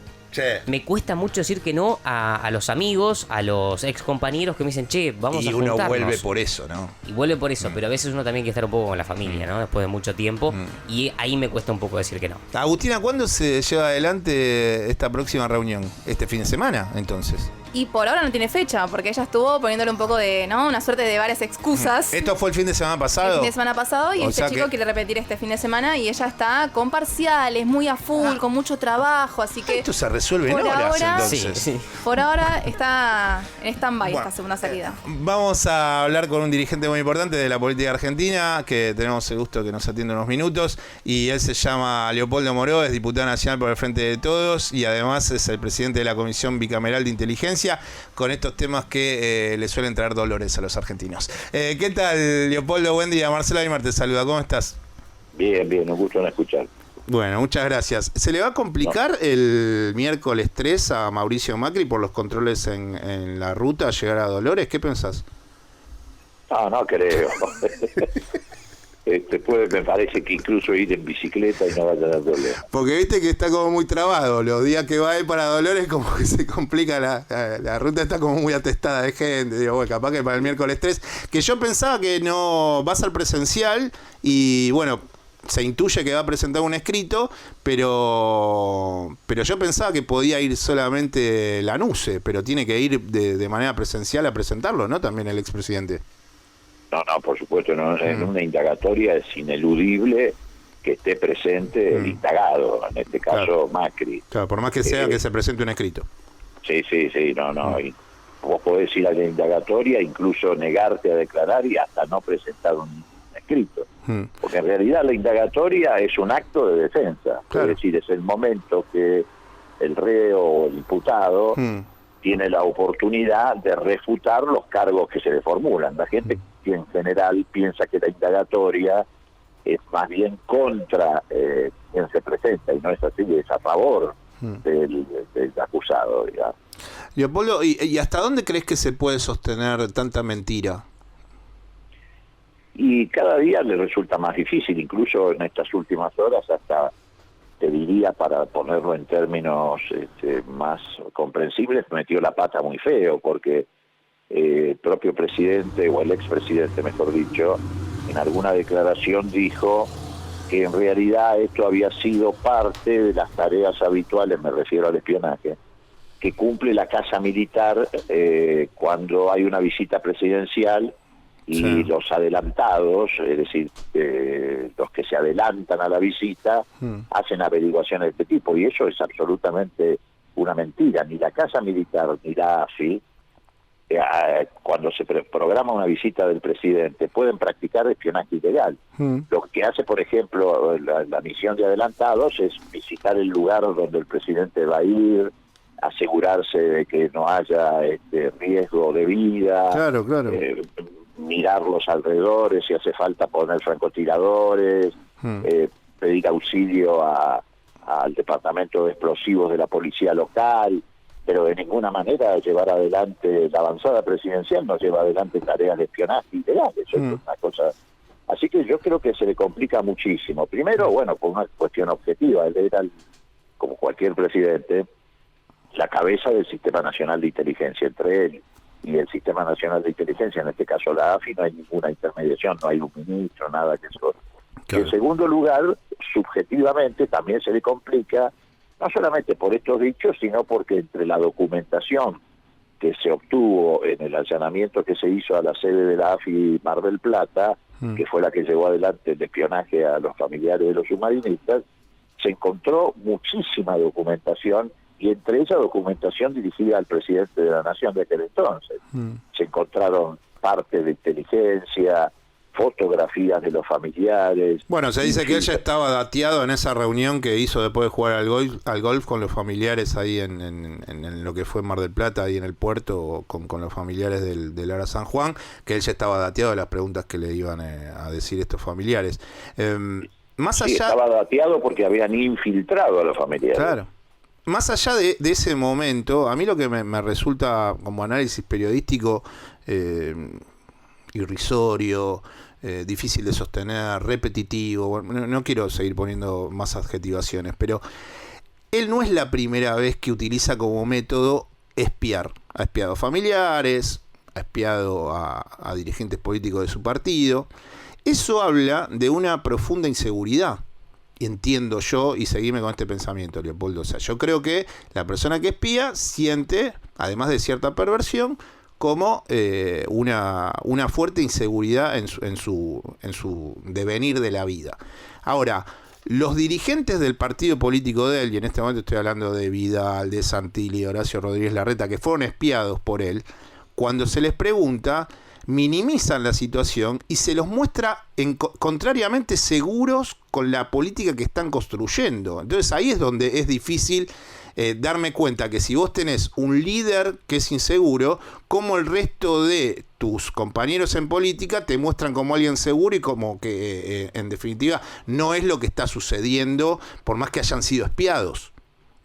me cuesta mucho decir que no a los amigos, a los ex compañeros que me dicen, che, vamos a juntarnos. Y uno vuelve por eso, ¿no? Y vuelve por eso, pero a veces uno también quiere estar un poco con la familia, ¿no? Después de mucho tiempo, y ahí me cuesta un poco decir que no. Agustina, ¿cuándo se lleva adelante esta próxima reunión? ¿Este fin de semana, entonces? Y por ahora no tiene fecha, porque ella estuvo poniéndole un poco de, ¿no? Una suerte de varias excusas. ¿Esto fue el fin de semana pasado? El fin de semana pasado, y este chico quiere repetir este fin de semana, y ella está con parciales, muy a full, con mucho trabajo, así que... Esto se resuelve en horas, entonces. Sí. Por ahora está en stand-by esta segunda salida. Vamos a hablar con un dirigente muy importante de la política argentina, que tenemos el gusto que nos atiende unos minutos, y él se llama Leopoldo Moró, es diputado nacional por el Frente de Todos, y además es el presidente de la Comisión Bicameral de Inteligencia, con estos temas que le suelen traer dolores a los argentinos. ¿Qué tal, Leopoldo? Buen día. Marcela Aymar te saluda. ¿Cómo estás? Bien, un gusto en escuchar. Bueno, muchas gracias. ¿Se le va a complicar el miércoles 3 a Mauricio Macri por los controles en la ruta, llegar a Dolores? ¿Qué pensás? No creo. Me parece que incluso ir en bicicleta y no va a tener problema. Porque viste que está como muy trabado. Los días que va a ir para Dolores como que se complica la ruta, está como muy atestada de gente. Digo, bueno, capaz que para el miércoles 3, que yo pensaba que no va a ser presencial y bueno, se intuye que va a presentar un escrito, pero yo pensaba que podía ir solamente Lanuse, pero tiene que ir de manera presencial a presentarlo, ¿no? También el expresidente. No, por supuesto, no. En una indagatoria es ineludible que esté presente el indagado, en este caso Macri. Claro, por más que sea que se presente un escrito. Sí, no. Y vos podés ir a la indagatoria, incluso negarte a declarar y hasta no presentar un escrito. Porque en realidad la indagatoria es un acto de defensa. Claro. Es decir, es el momento que el reo o el imputado tiene la oportunidad de refutar los cargos que se le formulan. La gente que en general piensa que la indagatoria es más bien contra quien se presenta, y no es así, es a favor del acusado, digamos. Leopoldo, ¿y hasta dónde crees que se puede sostener tanta mentira? Y cada día le resulta más difícil, incluso en estas últimas horas, hasta te diría, para ponerlo en términos más comprensibles, metió la pata muy feo, porque el propio presidente, o el expresidente mejor dicho, en alguna declaración dijo que en realidad esto había sido parte de las tareas habituales, me refiero al espionaje, que cumple la Casa Militar cuando hay una visita presidencial y los adelantados, es decir, los que se adelantan a la visita, hacen averiguaciones de este tipo, y eso es absolutamente una mentira. Ni la Casa Militar ni la AFI, cuando se programa una visita del presidente, pueden practicar espionaje ilegal. Lo que hace, por ejemplo, la misión de adelantados es visitar el lugar donde el presidente va a ir, asegurarse de que no haya riesgo de vida, Claro. mirar los alrededores, si hace falta poner francotiradores, pedir auxilio al departamento de explosivos de la policía local, pero de ninguna manera llevar adelante la avanzada presidencial, no lleva adelante tareas de espionaje ilegal. Eso es una cosa. Así que yo creo que se le complica muchísimo. Primero, bueno, por una cuestión objetiva, él era, como cualquier presidente, la cabeza del Sistema Nacional de Inteligencia. Entre él y el Sistema Nacional de Inteligencia, en este caso la AFI, no hay ninguna intermediación, no hay un ministro, nada que eso. Claro. En segundo lugar, subjetivamente también se le complica, no solamente por estos dichos, sino porque entre la documentación que se obtuvo en el allanamiento que se hizo a la sede de la AFI Mar del Plata, que fue la que llevó adelante el espionaje a los familiares de los submarinistas, se encontró muchísima documentación, y entre esa documentación dirigida al presidente de la Nación de aquel entonces. Se encontraron partes de inteligencia, fotografías de los familiares. Bueno, se dice que él ya estaba dateado en esa reunión que hizo después de jugar al golf con los familiares ahí en lo que fue Mar del Plata, ahí en el puerto, con los familiares del Ara San Juan, que él ya estaba dateado de las preguntas que le iban a decir estos familiares. Más allá, estaba dateado porque habían infiltrado a los familiares. Claro. Más allá de ese momento, a mí lo que me resulta como análisis periodístico irrisorio, difícil de sostener, repetitivo, bueno, no quiero seguir poniendo más adjetivaciones, pero él no es la primera vez que utiliza como método espiar. Ha espiado familiares, ha espiado a dirigentes políticos de su partido. Eso habla de una profunda inseguridad. Entiendo yo, y seguime con este pensamiento, Leopoldo. O sea, yo creo que la persona que espía siente, además de cierta perversión, como una fuerte inseguridad en su devenir de la vida. Ahora, los dirigentes del partido político de él, y en este momento estoy hablando de Vidal, de Santilli, de Horacio Rodríguez Larreta, que fueron espiados por él, cuando se les pregunta, minimizan la situación y se los muestra contrariamente seguros con la política que están construyendo. Entonces ahí es donde es difícil darme cuenta que si vos tenés un líder que es inseguro, como el resto de tus compañeros en política te muestran como alguien seguro y como que en definitiva no es lo que está sucediendo por más que hayan sido espiados.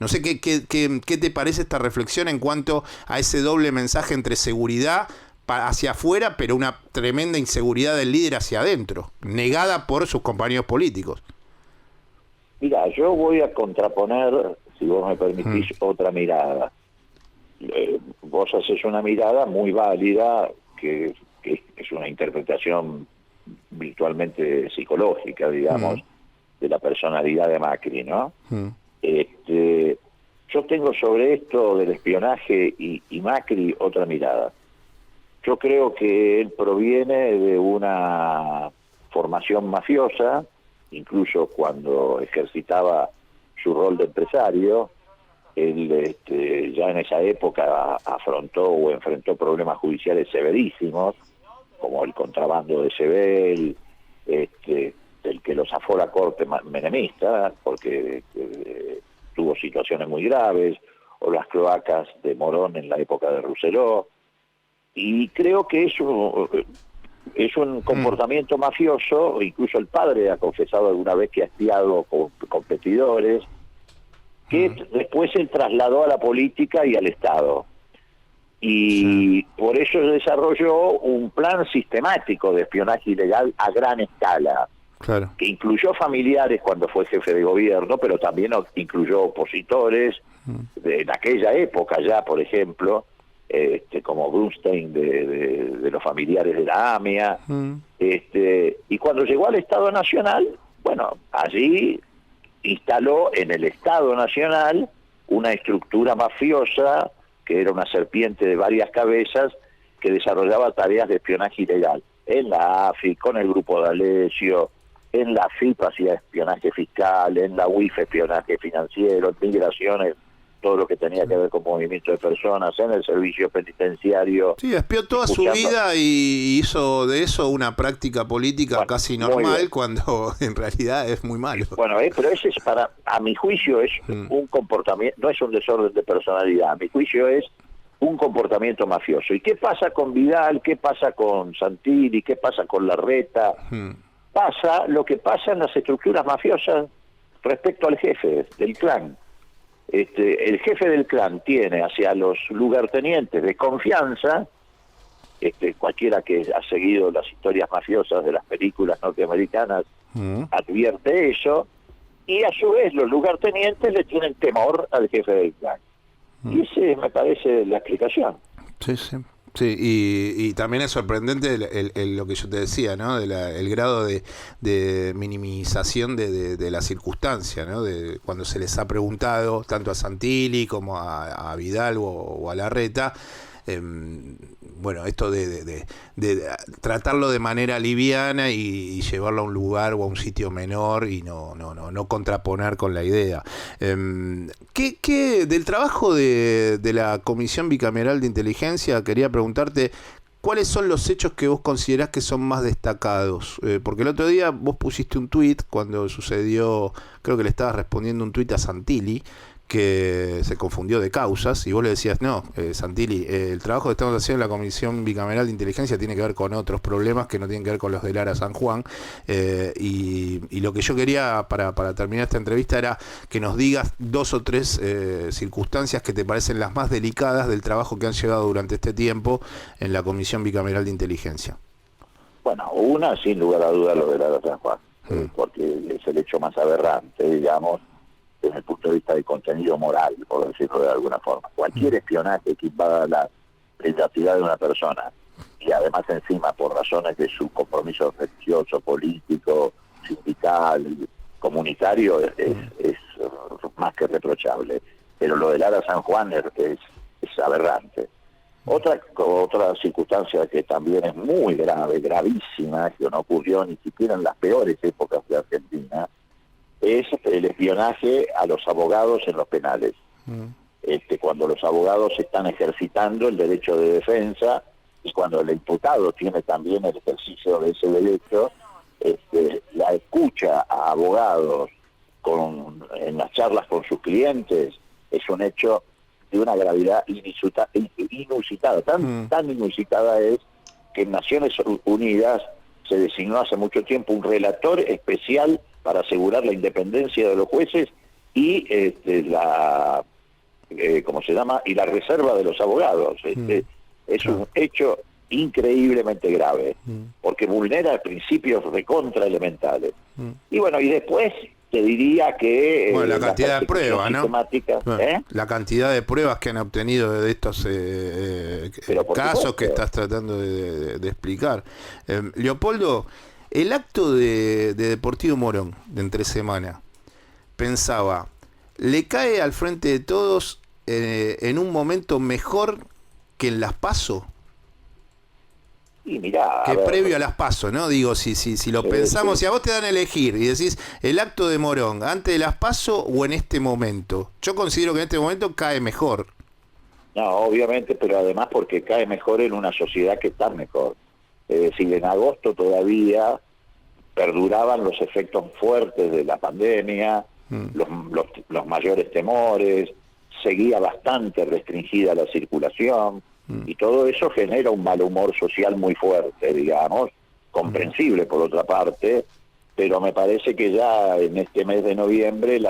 No sé qué te parece esta reflexión en cuanto a ese doble mensaje entre seguridad hacia afuera, pero una tremenda inseguridad del líder hacia adentro, negada por sus compañeros políticos. Mira, yo voy a contraponer, si vos me permitís, otra mirada. Vos haces una mirada muy válida, que es una interpretación virtualmente psicológica, digamos, de la personalidad de Macri, ¿no? Yo tengo sobre esto del espionaje y Macri otra mirada. Yo creo que él proviene de una formación mafiosa, incluso cuando ejercitaba su rol de empresario. Él ya en esa época afrontó o enfrentó problemas judiciales severísimos, como el contrabando de Sebel, del que lo zafó la corte menemista, porque tuvo situaciones muy graves, o las cloacas de Morón en la época de Rousselot. Y creo que es un comportamiento mafioso. Incluso el padre ha confesado alguna vez que ha espiado con competidores, que después él trasladó a la política y al Estado. Y por eso desarrolló un plan sistemático de espionaje ilegal a gran escala, que incluyó familiares cuando fue jefe de gobierno, pero también incluyó opositores de aquella época ya, por ejemplo, como Brunstein de los familiares de la AMIA. Y cuando llegó al Estado Nacional, bueno, allí instaló en el Estado Nacional una estructura mafiosa que era una serpiente de varias cabezas que desarrollaba tareas de espionaje ilegal. En la AFI, con el grupo D'Alessio, en la FIP hacía espionaje fiscal, en la UIF espionaje financiero, en migraciones, todo lo que tenía que ver con movimiento de personas, en el servicio penitenciario. Sí, espió toda su vida y hizo de eso una práctica política casi normal, cuando en realidad es muy malo. Bueno, pero ese es a mi juicio es un comportamiento, no es un desorden de personalidad, a mi juicio es un comportamiento mafioso. ¿Y qué pasa con Vidal? ¿Qué pasa con Santilli? ¿Qué pasa con Larreta? Pasa lo que pasa en las estructuras mafiosas respecto al jefe del clan. El jefe del clan tiene hacia los lugartenientes de confianza, cualquiera que ha seguido las historias mafiosas de las películas norteamericanas advierte eso, y a su vez los lugartenientes le tienen temor al jefe del clan. Y ese me parece la explicación. Sí, sí. Sí, y también es sorprendente lo que yo te decía, ¿no? El grado de minimización de la circunstancia, ¿no? De cuando se les ha preguntado tanto a Santilli como a Vidal o a Larreta, bueno, esto de tratarlo de manera liviana y llevarlo a un lugar o a un sitio menor y no contraponer con la idea. ¿Qué del trabajo de la Comisión Bicameral de Inteligencia, quería preguntarte, ¿cuáles son los hechos que vos considerás que son más destacados? Porque el otro día vos pusiste un tuit cuando sucedió, creo que le estabas respondiendo un tuit a Santilli, que se confundió de causas, y vos le decías, no, Santilli, el trabajo que estamos haciendo en la Comisión Bicameral de Inteligencia tiene que ver con otros problemas que no tienen que ver con los de Lara San Juan, y lo que yo quería para terminar esta entrevista era que nos digas 2 o 3 circunstancias que te parecen las más delicadas del trabajo que han llevado durante este tiempo en la Comisión Bicameral de Inteligencia. Bueno, una, sin lugar a dudas, lo de Lara San Juan, porque es el hecho más aberrante, digamos, desde el punto de vista del contenido moral, por decirlo de alguna forma. Cualquier espionaje que invada la privacidad de una persona, y además encima por razones de su compromiso religioso, político, sindical, comunitario, es más que reprochable. Pero lo de Lara San Juan es aberrante. Otra circunstancia que también es muy grave, gravísima, que no ocurrió ni siquiera en las peores épocas de Argentina, es el espionaje a los abogados en los penales. Cuando los abogados están ejercitando el derecho de defensa y cuando el imputado tiene también el ejercicio de ese derecho, la escucha a abogados en las charlas con sus clientes es un hecho de una gravedad inusitada. Tan inusitada es que en Naciones Unidas se designó hace mucho tiempo un relator especial para asegurar la independencia de los jueces y ¿cómo se llama? Y la reserva de los abogados. Es un hecho increíblemente grave, porque vulnera principios recontra elementales. Y bueno, y después te diría que... bueno, la cantidad de pruebas, ¿no? La cantidad de pruebas que han obtenido de estos casos que estás tratando de explicar. Leopoldo, el acto de Deportivo Morón de entre semana, pensaba, ¿le cae al Frente de Todos en un momento mejor que en las PASO? Y mirá, que previo a las PASO, ¿no? Digo, si lo pensamos, si a vos te dan a elegir y decís el acto de Morón, ¿antes de las PASO o en este momento? Yo considero que en este momento cae mejor. No, obviamente, pero además porque cae mejor en una sociedad que está mejor. Es decir, en agosto todavía perduraban los efectos fuertes de la pandemia, los mayores temores, seguía bastante restringida la circulación, y todo eso genera un mal humor social muy fuerte, digamos, comprensible por otra parte, pero me parece que ya en este mes de noviembre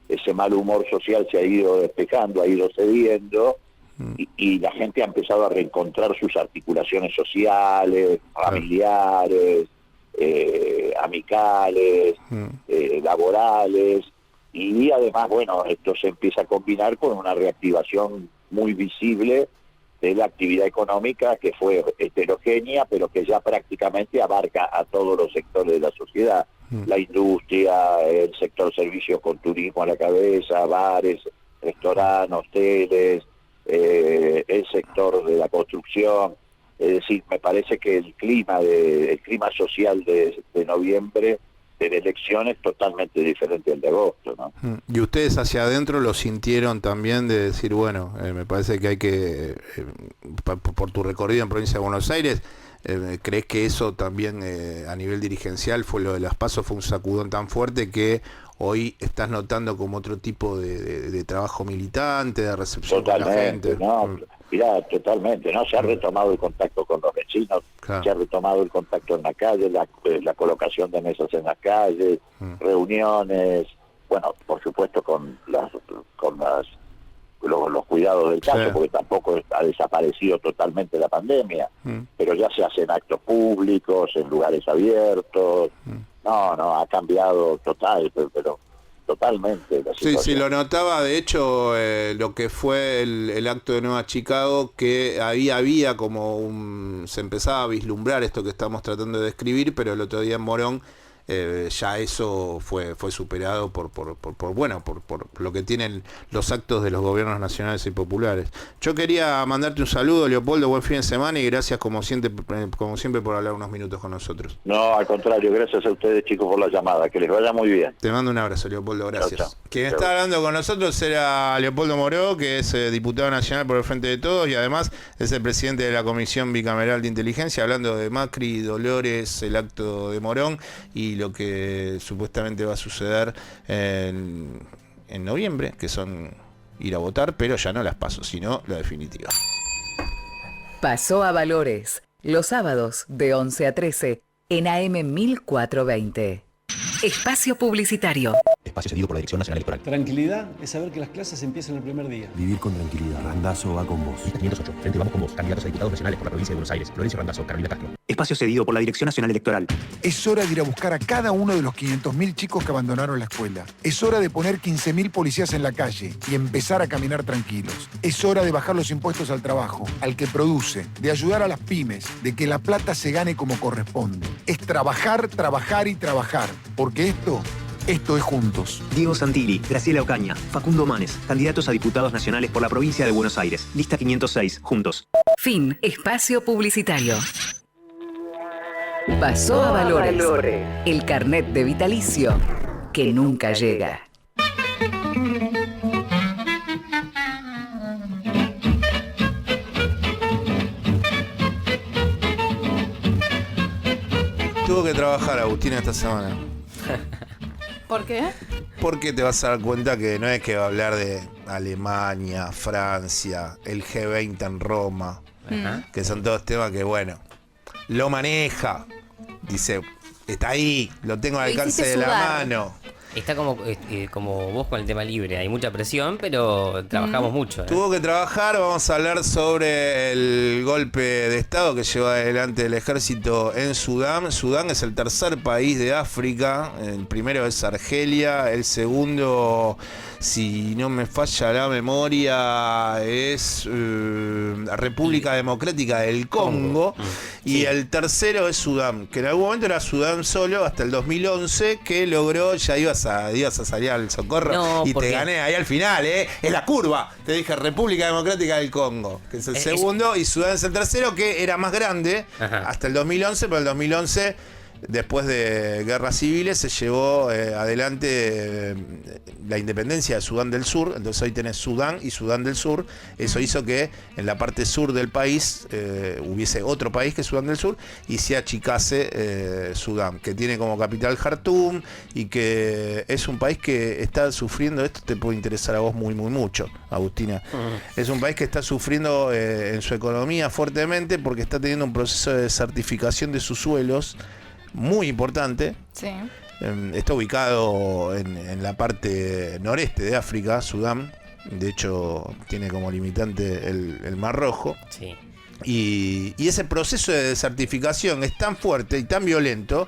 ese mal humor social se ha ido despejando, ha ido cediendo, y la gente ha empezado a reencontrar sus articulaciones sociales, familiares, amicales, laborales, y además, bueno, esto se empieza a combinar con una reactivación muy visible de la actividad económica que fue heterogénea, pero que ya prácticamente abarca a todos los sectores de la sociedad. La industria, el sector servicios con turismo a la cabeza, bares, restaurantes, hoteles, el sector de la construcción. Es decir, me parece que el clima social de noviembre de la elección es totalmente diferente al de agosto, ¿no? Y ustedes hacia adentro lo sintieron también de decir, bueno, me parece que hay que, por tu recorrido en provincia de Buenos Aires, ¿crees que eso también a nivel dirigencial fue lo de las PASO, fue un sacudón tan fuerte que hoy estás notando como otro tipo de trabajo militante, de recepción de la gente? ¿No? Mirá, totalmente, ¿no? Se ha retomado el contacto con los vecinos, claro. Se ha retomado el contacto en la calle, la colocación de mesas en las calles, reuniones, bueno, por supuesto con los cuidados del caso, sí. Porque tampoco ha desaparecido totalmente la pandemia, pero ya se hacen actos públicos, en lugares abiertos, no, ha cambiado pero totalmente la situación. Sí, lo notaba, de hecho, lo que fue el acto de Nueva Chicago, que ahí había como se empezaba a vislumbrar esto que estamos tratando de describir, pero el otro día en Morón ya eso fue superado por lo que tienen los actos de los gobiernos nacionales y populares. Yo quería mandarte un saludo, Leopoldo, buen fin de semana y gracias como siempre por hablar unos minutos con nosotros. No, al contrario, gracias a ustedes, chicos, por la llamada, que les vaya muy bien. Te mando un abrazo, Leopoldo, gracias. Chau, chau. Quien está hablando con nosotros era Leopoldo Moró, que es diputado nacional por el Frente de Todos y además es el presidente de la Comisión Bicameral de Inteligencia, hablando de Macri, Dolores, el acto de Morón y lo que supuestamente va a suceder en noviembre, que son ir a votar, pero ya no las PASO, sino la definitiva. Pasó a Valores, los sábados de 11 a 13 en AM 1420. Espacio publicitario. Espacio cedido por la Dirección Nacional Electoral. Tranquilidad es saber que las clases empiezan el primer día. Vivir con tranquilidad. Randazzo va con vos. Lista 508. Frente Vamos con Vos. Candidatos a diputados nacionales por la provincia de Buenos Aires. Florencio Randazzo, Carolina Castro. Espacio cedido por la Dirección Nacional Electoral. Es hora de ir a buscar a cada uno de los 500.000 chicos que abandonaron la escuela. Es hora de poner 15.000 policías en la calle y empezar a caminar tranquilos. Es hora de bajar los impuestos al trabajo, al que produce, de ayudar a las pymes, de que la plata se gane como corresponde. Es trabajar, trabajar y trabajar. Porque esto es juntos. Diego Santilli, Graciela Ocaña, Facundo Manes, candidatos a diputados nacionales por la provincia de Buenos Aires. Lista 506, juntos. Fin. Espacio publicitario. Pasó a Valores. El carnet de vitalicio que nunca llega. Tuvo que trabajar Agustina esta semana. ¿Por qué? Porque te vas a dar cuenta que no es que va a hablar de Alemania, Francia, el G20 en Roma, que son todos temas que, bueno, lo maneja. Dice, está ahí, lo tengo al alcance de la mano. Está como vos con el tema libre, hay mucha presión, pero trabajamos mucho. Tuvo que trabajar, vamos a hablar sobre el golpe de Estado que lleva adelante el ejército en Sudán. Sudán es el tercer país de África, el primero es Argelia, el segundo, si no me falla la memoria, es la República Democrática del Congo. Y el tercero es Sudán, que en algún momento era Sudán solo hasta el 2011, que logró, ya ibas a salir al socorro y te gané ahí al final, es la curva. Te dije República Democrática del Congo, que es el segundo, y Sudán es el tercero, que era más grande hasta el 2011, pero el 2011, después de guerras civiles, se llevó adelante la independencia de Sudán del Sur. Entonces hoy tenés Sudán y Sudán del Sur. Eso hizo que en la parte sur del país hubiese otro país que Sudán del Sur y se achicase Sudán, que tiene como capital Jartum y que es un país que está sufriendo, esto te puede interesar a vos mucho, Agustina. Es un país que está sufriendo en su economía fuertemente porque está teniendo un proceso de desertificación de sus suelos muy importante. Sí. Está ubicado en la parte noreste de África, Sudán. De hecho, tiene como limitante el Mar Rojo. Sí. Y ese proceso de desertificación es tan fuerte y tan violento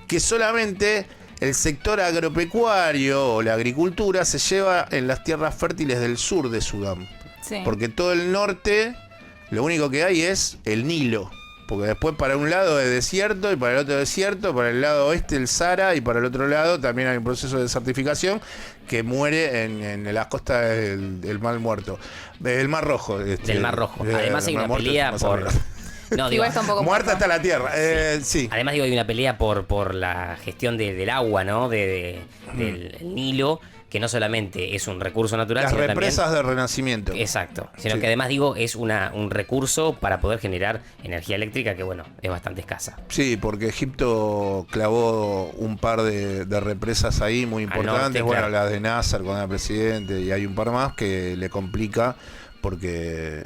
que solamente el sector agropecuario o la agricultura se lleva en las tierras fértiles del sur de Sudán. Sí. Porque todo el norte, lo único que hay es el Nilo. Porque después para un lado es desierto y para el otro desierto, para el lado oeste el Sahara y para el otro lado también hay un proceso de desertificación que muere en las costas del Mar Muerto. El Mar Rojo. Del Mar Rojo. Además hay una pelea por... No, digo, está un poco muerta está la tierra. Sí. Además digo, hay una pelea por la gestión del agua, ¿no? Del Nilo, que no solamente es un recurso natural, las sino represas también, de renacimiento. Exacto. Sino Sí. que además digo, es un recurso para poder generar energía eléctrica que, bueno, es bastante escasa. Sí, porque Egipto clavó un par de represas ahí muy importantes. norte, Bueno, claro. las de Nasser cuando era presidente, y hay un par más que le complica porque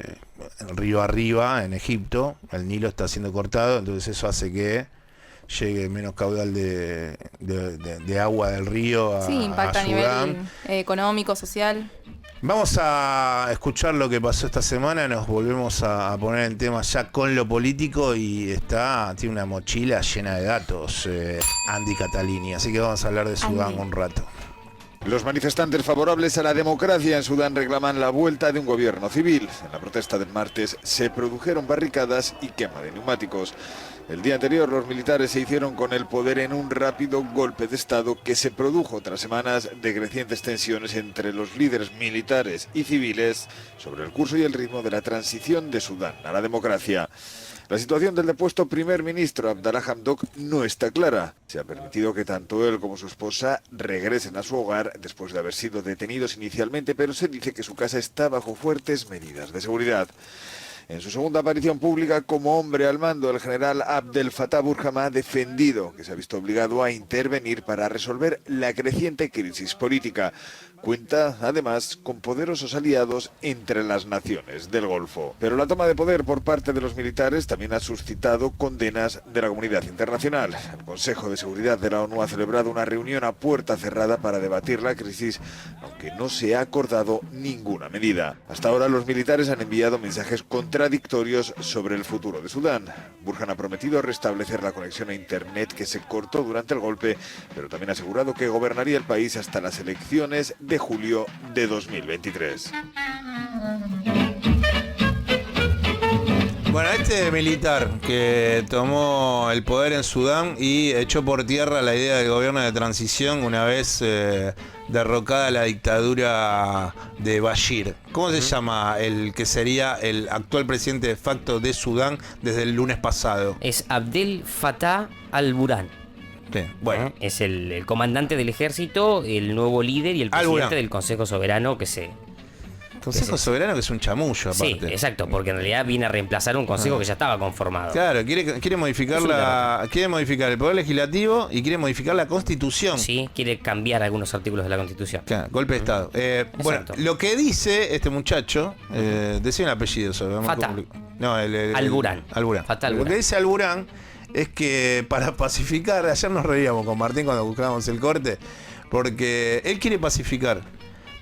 río arriba en Egipto el Nilo está siendo cortado, entonces eso hace que llegue menos caudal de agua del río a, Sí, impacta a nivel Sudán. económico, social. Vamos a escuchar lo que pasó esta semana, nos volvemos a poner en tema ya con lo político y tiene una mochila llena de datos, Andy Catalini, así que vamos a hablar de Sudán un rato. Los manifestantes favorables a la democracia en Sudán reclaman la vuelta de un gobierno civil. En la protesta del martes se produjeron barricadas y quema de neumáticos. El día anterior los militares se hicieron con el poder en un rápido golpe de Estado que se produjo tras semanas de crecientes tensiones entre los líderes militares y civiles sobre el curso y el ritmo de la transición de Sudán a la democracia. La situación del depuesto primer ministro Abdallah Hamdok no está clara. Se ha permitido que tanto él como su esposa regresen a su hogar después de haber sido detenidos inicialmente, pero se dice que su casa está bajo fuertes medidas de seguridad. En su segunda aparición pública como hombre al mando, el general Abdel Fattah Burhan ha defendido que se ha visto obligado a intervenir para resolver la creciente crisis política. Cuenta, además, con poderosos aliados entre las naciones del Golfo. Pero la toma de poder por parte de los militares también ha suscitado condenas de la comunidad internacional. El Consejo de Seguridad de la ONU ha celebrado una reunión a puerta cerrada para debatir la crisis, aunque no se ha acordado ninguna medida. Hasta ahora los militares han enviado mensajes contradictorios sobre el futuro de Sudán. Burhan ha prometido restablecer la conexión a Internet que se cortó durante el golpe, pero también ha asegurado que gobernaría el país hasta las elecciones de julio de 2023. Bueno, este militar que tomó el poder en Sudán y echó por tierra la idea del gobierno de transición una vez derrocada la dictadura de Bashir. ¿Cómo se llama el que sería el actual presidente de facto de Sudán desde el lunes pasado? Es Abdel Fattah al-Burhan. Sí, bueno. Es el comandante del ejército, el nuevo líder y el presidente del Consejo Soberano que se... Consejo Soberano que es un chamullo, aparte. Sí, exacto, porque en realidad viene a reemplazar un consejo que ya estaba conformado. Claro, quiere modificar quiere modificar el poder legislativo y quiere modificar la Constitución. Sí, quiere cambiar algunos artículos de la Constitución. Claro, golpe de Estado. Bueno, lo que dice este muchacho, decía un apellido sobre Fattah. No, Al-Burhan. Al-Burhan. Lo que dice Al-Burhan es que para pacificar, ayer nos reíamos con Martín cuando buscábamos el corte, porque él quiere pacificar,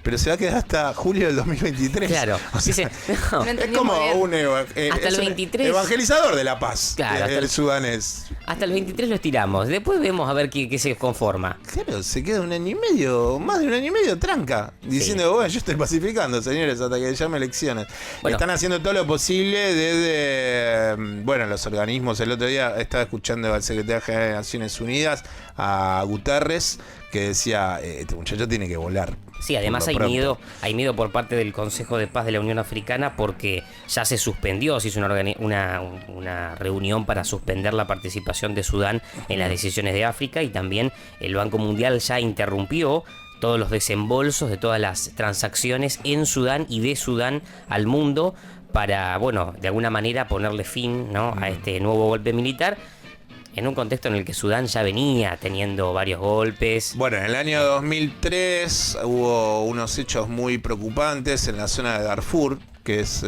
pero se va a quedar hasta julio del 2023. Claro. O sea, no. Es como un hasta el 23. Evangelizador de la paz. Claro, el sudanés. Hasta el 23 lo estiramos. Después vemos a ver qué se conforma. Claro, se queda un año y medio, más de un año y medio tranca, diciendo, bueno, yo estoy pacificando, señores, hasta que llame elecciones. Bueno, están haciendo todo lo posible desde, los organismos. El otro día estaba escuchando al secretario general de Naciones Unidas, a Guterres, que decía, este muchacho tiene que volar. Sí, además hay miedo por parte del Consejo de Paz de la Unión Africana porque ya se suspendió, se hizo una reunión para suspender la participación de Sudán en las decisiones de África, y también el Banco Mundial ya interrumpió todos los desembolsos de todas las transacciones en Sudán y de Sudán al mundo para, de alguna manera ponerle fin, ¿no?, a este nuevo golpe militar, en un contexto en el que Sudán ya venía teniendo varios golpes. Bueno, en el año 2003 hubo unos hechos muy preocupantes en la zona de Darfur, que es...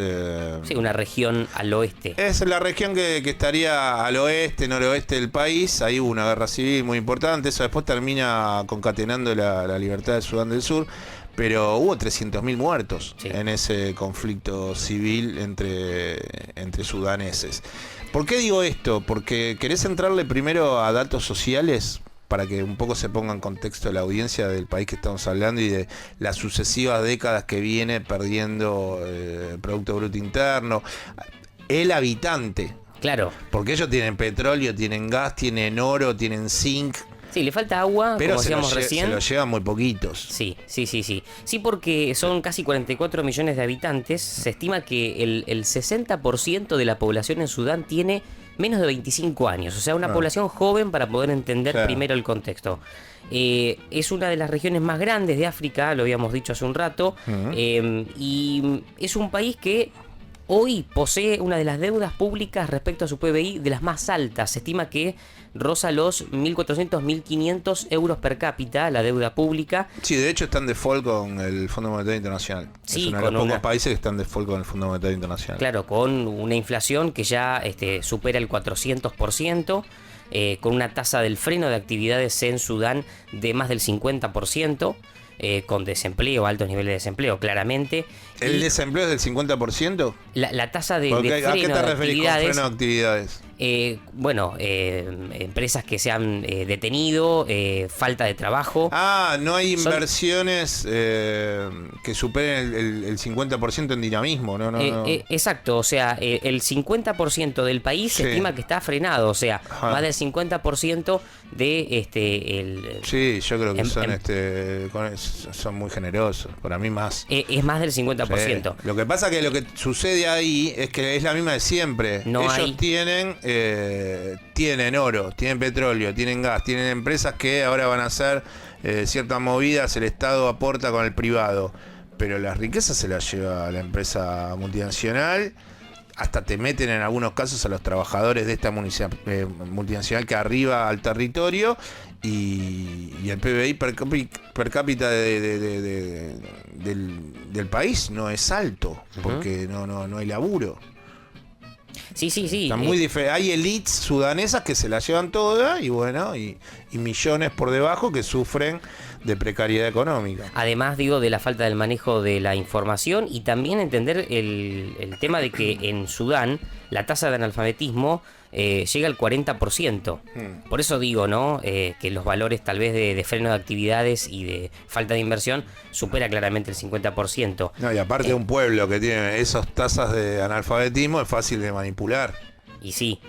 sí, una región al oeste. Es la región que estaría al oeste, noroeste del país. Ahí hubo una guerra civil muy importante. Eso después termina concatenando la libertad de Sudán del Sur. Pero hubo 300.000 muertos en ese conflicto civil entre sudaneses. ¿Por qué digo esto? Porque querés entrarle primero a datos sociales para que un poco se ponga en contexto la audiencia del país que estamos hablando y de las sucesivas décadas que viene perdiendo Producto Bruto Interno. El habitante Claro. Porque ellos tienen petróleo, tienen gas, tienen oro, tienen zinc. Sí, le falta agua, pero como decíamos recién. Se lo llevan muy poquitos. Sí. Sí, porque son casi 44 millones de habitantes. Se estima que el 60% de la población en Sudán tiene menos de 25 años. O sea, una población joven para poder entender primero el contexto. Es una de las regiones más grandes de África, lo habíamos dicho hace un rato. Y es un país que hoy posee una de las deudas públicas respecto a su PBI de las más altas. Se estima que roza los 1.400, 1.500 euros per cápita la deuda pública. Sí, de hecho está en default con el Fondo Monetario Internacional. Sí, es uno de los pocos países que están en default con el Fondo Monetario Internacional. Claro, con una inflación que ya supera el 400%. Con una tasa del freno de actividades en Sudán de más del 50%. Con desempleo, altos niveles de desempleo, claramente. ¿El desempleo es del 50%? La tasa de ¿A qué freno te de referís con freno de actividades? Empresas que se han detenido, falta de trabajo. No hay inversiones que superen el 50% en dinamismo, ¿no? Exacto, o sea, el 50% del país se estima que está frenado, o sea, más del 50% de Sí, yo creo que son muy generosos, para mí más. Es más del 50%. Sí. Lo que pasa que lo que sucede ahí es que es la misma de siempre. Ellos tienen oro, tienen petróleo, tienen gas, tienen empresas que ahora van a hacer ciertas movidas, el Estado aporta con el privado, pero las riquezas se las lleva la empresa multinacional. Hasta te meten en algunos casos a los trabajadores de esta multinacional que arriba al territorio, y el PBI per cápita del país no es alto, porque no hay laburo. Sí. Está muy diferente. Hay elites sudanesas que se la llevan todas y millones por debajo que sufren de precariedad económica. Además, de la falta del manejo de la información y también entender el tema de que en Sudán la tasa de analfabetismo llega al 40%. Por eso digo, ¿no? Que los valores tal vez de freno de actividades y de falta de inversión supera claramente el 50%. No, y aparte un pueblo que tiene esas tasas de analfabetismo es fácil de manipular. Y sí,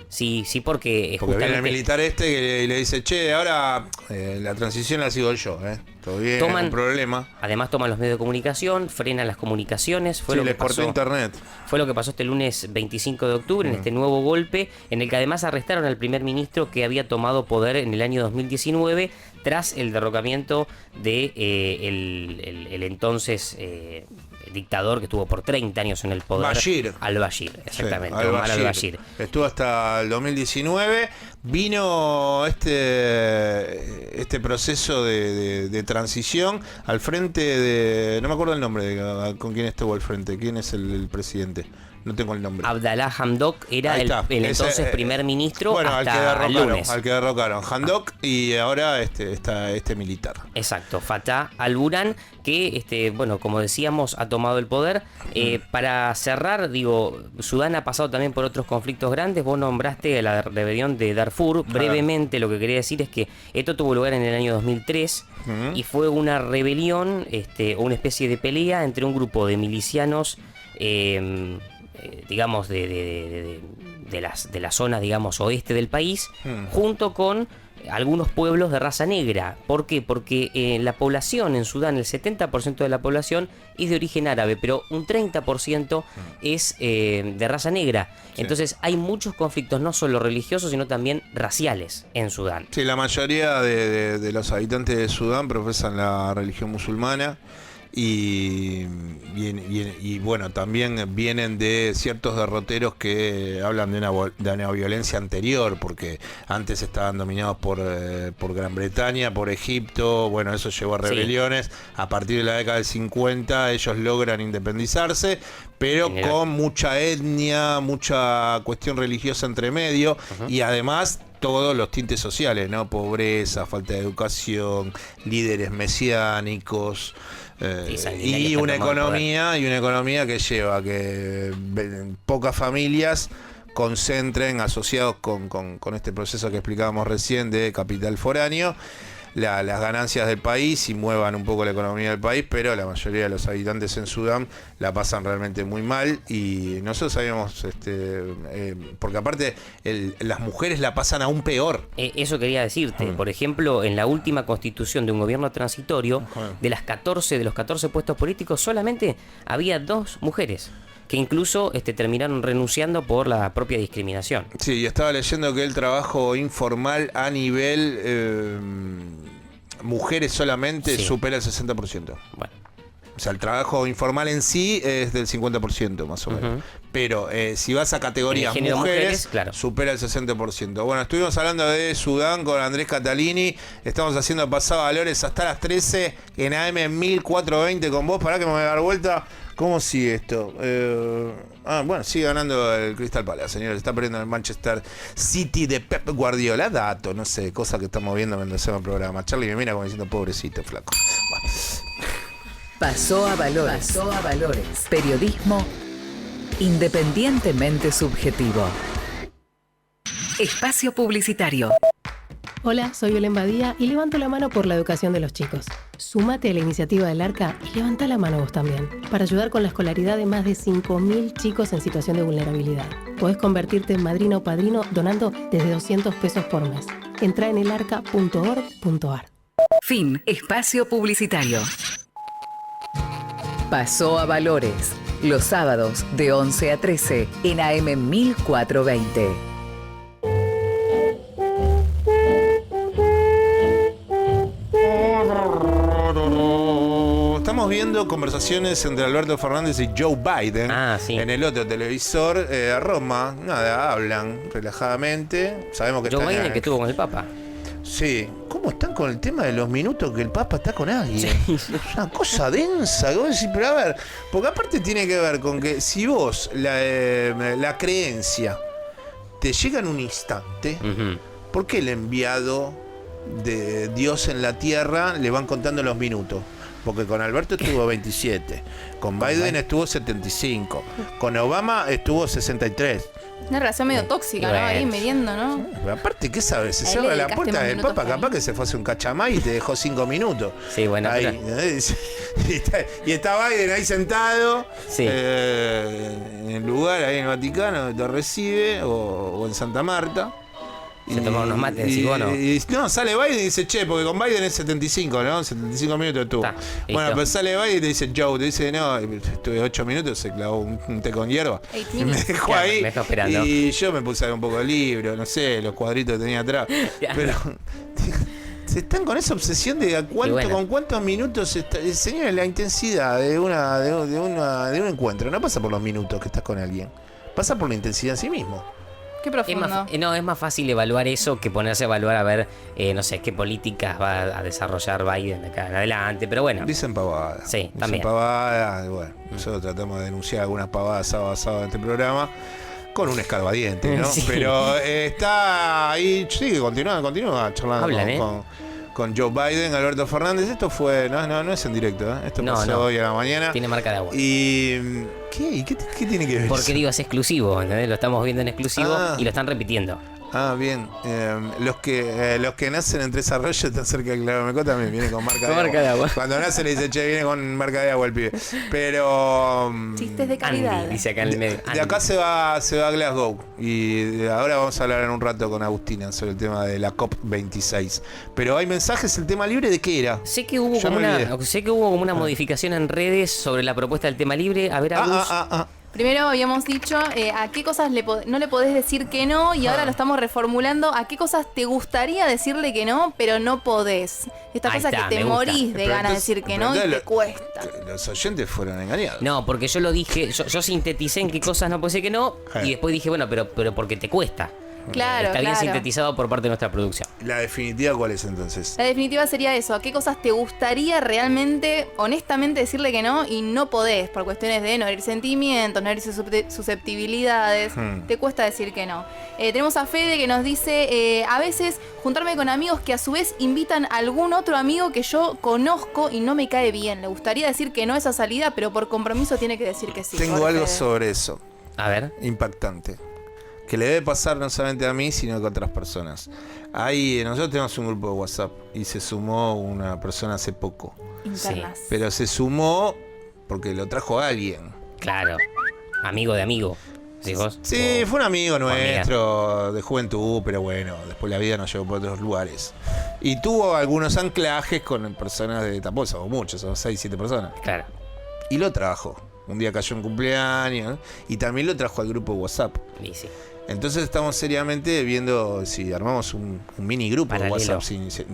porque justamente viene el militar que le dice, che, ahora la transición la sigo yo, todo bien, no hay un problema. Además toman los medios de comunicación, frenan las comunicaciones. Les cortó internet. Fue lo que pasó este lunes 25 de octubre en este nuevo golpe, en el que además arrestaron al primer ministro que había tomado poder en el año 2019 tras el derrocamiento de el entonces dictador que estuvo por 30 años en el poder. Al-Bashir, exactamente. Sí, Al-Bashir. Estuvo hasta el 2019. Vino este proceso de transición al frente de... No me acuerdo el nombre con quién estuvo al frente. ¿Quién es el presidente? No tengo el nombre. Abdallah Hamdok era el entonces primer ministro hasta el lunes. Al que derrocaron. Hamdok y ahora está este militar. Exacto, Fatah al-Burhan, que como decíamos, ha tomado el poder. Para cerrar, Sudán ha pasado también por otros conflictos grandes. Vos nombraste la rebelión de Darfur. Brevemente, lo que quería decir es que esto tuvo lugar en el año 2003 y fue una rebelión, o una especie de pelea entre un grupo de milicianos digamos de la zona, digamos, oeste del país, junto con algunos pueblos de raza negra. ¿Por qué? Porque la población en Sudán, el 70% de la población es de origen árabe, pero un 30% es de raza negra. Sí. Entonces hay muchos conflictos, no solo religiosos, sino también raciales en Sudán. Sí, la mayoría de los habitantes de Sudán profesan la religión musulmana. Y bueno, también vienen de ciertos derroteros que hablan de una violencia anterior, porque antes estaban dominados por Gran Bretaña, por Egipto. Bueno, eso llevó a rebeliones. Sí. A partir de la década del 50 ellos logran independizarse, pero con mucha etnia, mucha cuestión religiosa entre medio, y además todos los tintes sociales, ¿no? Pobreza, falta de educación, líderes mesiánicos. Y una economía que lleva a que pocas familias concentren, asociados con este proceso que explicábamos recién de capital foráneo, las ganancias del país y muevan un poco la economía del país, pero la mayoría de los habitantes en Sudán la pasan realmente muy mal y nosotros sabíamos, porque aparte las mujeres la pasan aún peor. Eso quería decirte. Por ejemplo, en la última constitución de un gobierno transitorio, de los 14 puestos políticos, solamente había 2 mujeres, que incluso terminaron renunciando por la propia discriminación. Sí, y estaba leyendo que el trabajo informal a nivel mujeres solamente supera el 60%. Bueno. O sea, el trabajo informal en sí es del 50% más o menos. Pero si vas a categorías mujeres, claro, supera el 60%. Bueno, estuvimos hablando de Sudán con Andrés Catalini. Estamos haciendo Pasado Valores hasta las 13 en AM 1420 con vos. Pará que me voy a dar vuelta. ¿Cómo sigue esto? Bueno, sigue ganando el Crystal Palace, señores. Está perdiendo el Manchester City de Pep Guardiola. Dato, no sé, cosa que estamos viendo mientras hacemos el programa. Charlie me mira como diciendo, pobrecito, flaco. Bueno. Pasó a Valores. Pasó a Valores. Periodismo independientemente subjetivo. Espacio publicitario. Hola, soy Belén Badía y levanto la mano por la educación de los chicos. Súmate a la iniciativa del Arca y levanta la mano vos también, para ayudar con la escolaridad de más de 5.000 chicos en situación de vulnerabilidad. Podés convertirte en madrina o padrino donando desde 200 pesos por mes. Entrá en elarca.org.ar. Fin. Espacio publicitario. Pasó a Valores, los sábados de 11 a 13 en AM 1420. Estamos viendo conversaciones entre Alberto Fernández y Joe Biden en el otro televisor. Roma, nada, hablan relajadamente. Sabemos que Joe Biden que estuvo con el Papa. Sí. ¿Cómo están con el tema de los minutos que el Papa está con alguien? Sí. Es una cosa densa. Pero a ver, porque aparte tiene que ver con que si vos, la creencia, te llega en un instante, ¿por qué el enviado de Dios en la tierra le van contando los minutos? Porque con Alberto estuvo 27, con Biden estuvo 75, con Obama estuvo 63. Una relación medio tóxica, ¿no? Ahí midiendo, ¿no? Pero aparte, ¿qué sabes? Se cierra la puerta del Papa, capaz que se fue a hacer un cachamay y te dejó 5 minutos. Sí, bueno. Ahí, y está Biden ahí sentado, en el lugar ahí en el Vaticano, te recibe, o en Santa Marta. Se tomó unos mates de cigono. No, sale Biden y dice, che, porque con Biden es 75, ¿no? 75 minutos tú. Bueno, pero sale Biden y te dice, Joe, te dice, no, estuve 8 minutos, se clavó un té con hierba. Y me dejó ahí. Me esperando. Y yo me puse a ver un poco de libro, no sé, los cuadritos que tenía atrás. Pero se están con esa obsesión de con cuántos minutos está. Señores, la intensidad de un encuentro no pasa por los minutos que estás con alguien, pasa por la intensidad en sí mismo. Qué profundo. Es más fácil evaluar eso que ponerse a evaluar a ver, no sé, qué políticas va a desarrollar Biden de acá en adelante, pero bueno. Dicen pavadas. Sí, también. Dicen pavadas, bueno, nosotros tratamos de denunciar algunas pavadas sábado en este programa, con un escarbadiente, ¿no? Sí. Pero está ahí, sí, continúa charlando con Joe Biden, Alberto Fernández. Esto fue, no es en directo, ¿eh? Esto pasó hoy a la mañana. Tiene marca de agua. ¿Y qué tiene que ver? Porque digo, es exclusivo, ¿entendés? Lo estamos viendo en exclusivo y lo están repitiendo. Bien. Los que nacen en Tres Arroyos están cerca de Claro también viene con marca de agua. Cuando nace le dice, che, viene con marca de agua el pibe. Pero chistes de calidad. Andy, dice acá en el medio. De acá se va a Glasgow. Y ahora vamos a hablar en un rato con Agustina sobre el tema de la COP26. Pero hay mensajes, el tema libre, ¿de qué era? Sé que hubo como una modificación en redes sobre la propuesta del tema libre. A ver, Agus. Primero habíamos dicho a qué cosas no le podés decir que no, y ahora lo estamos reformulando. ¿A qué cosas te gustaría decirle que no, pero no podés? Estas cosas que te morís de ganas de decir que no y te cuesta. Los oyentes fueron engañados. No, porque yo lo dije, yo sinteticé en qué cosas no puedo decir que no, y después dije, bueno, pero porque te cuesta. Claro, está bien sintetizado por parte de nuestra producción. ¿La definitiva cuál es entonces? La definitiva sería eso. ¿A qué cosas te gustaría realmente, honestamente decirle que no y no podés? Por cuestiones de no herir sentimientos, no herir susceptibilidades. Te cuesta decir que no. Tenemos a Fede que nos dice, a veces juntarme con amigos que a su vez invitan a algún otro amigo que yo conozco y no me cae bien. Le gustaría decir que no a esa salida, pero por compromiso tiene que decir que sí. Tengo algo sobre eso. A ver. Impactante. que le debe pasar no solamente a mí, sino que a otras personas. Nosotros tenemos un grupo de WhatsApp y se sumó una persona hace poco. Internas. Pero se sumó porque lo trajo alguien. Claro. Amigo de amigo. ¿Sí, vos? Sí, fue un amigo nuestro de juventud, pero bueno, después la vida nos llevó por otros lugares. Y tuvo algunos anclajes con personas de tampoco somos muchos, somos 6, 7 personas. Claro. Y lo trajo. Un día cayó en cumpleaños, ¿no? Y también lo trajo al grupo de WhatsApp. Y sí. Entonces estamos seriamente viendo si armamos un mini grupo de WhatsApp.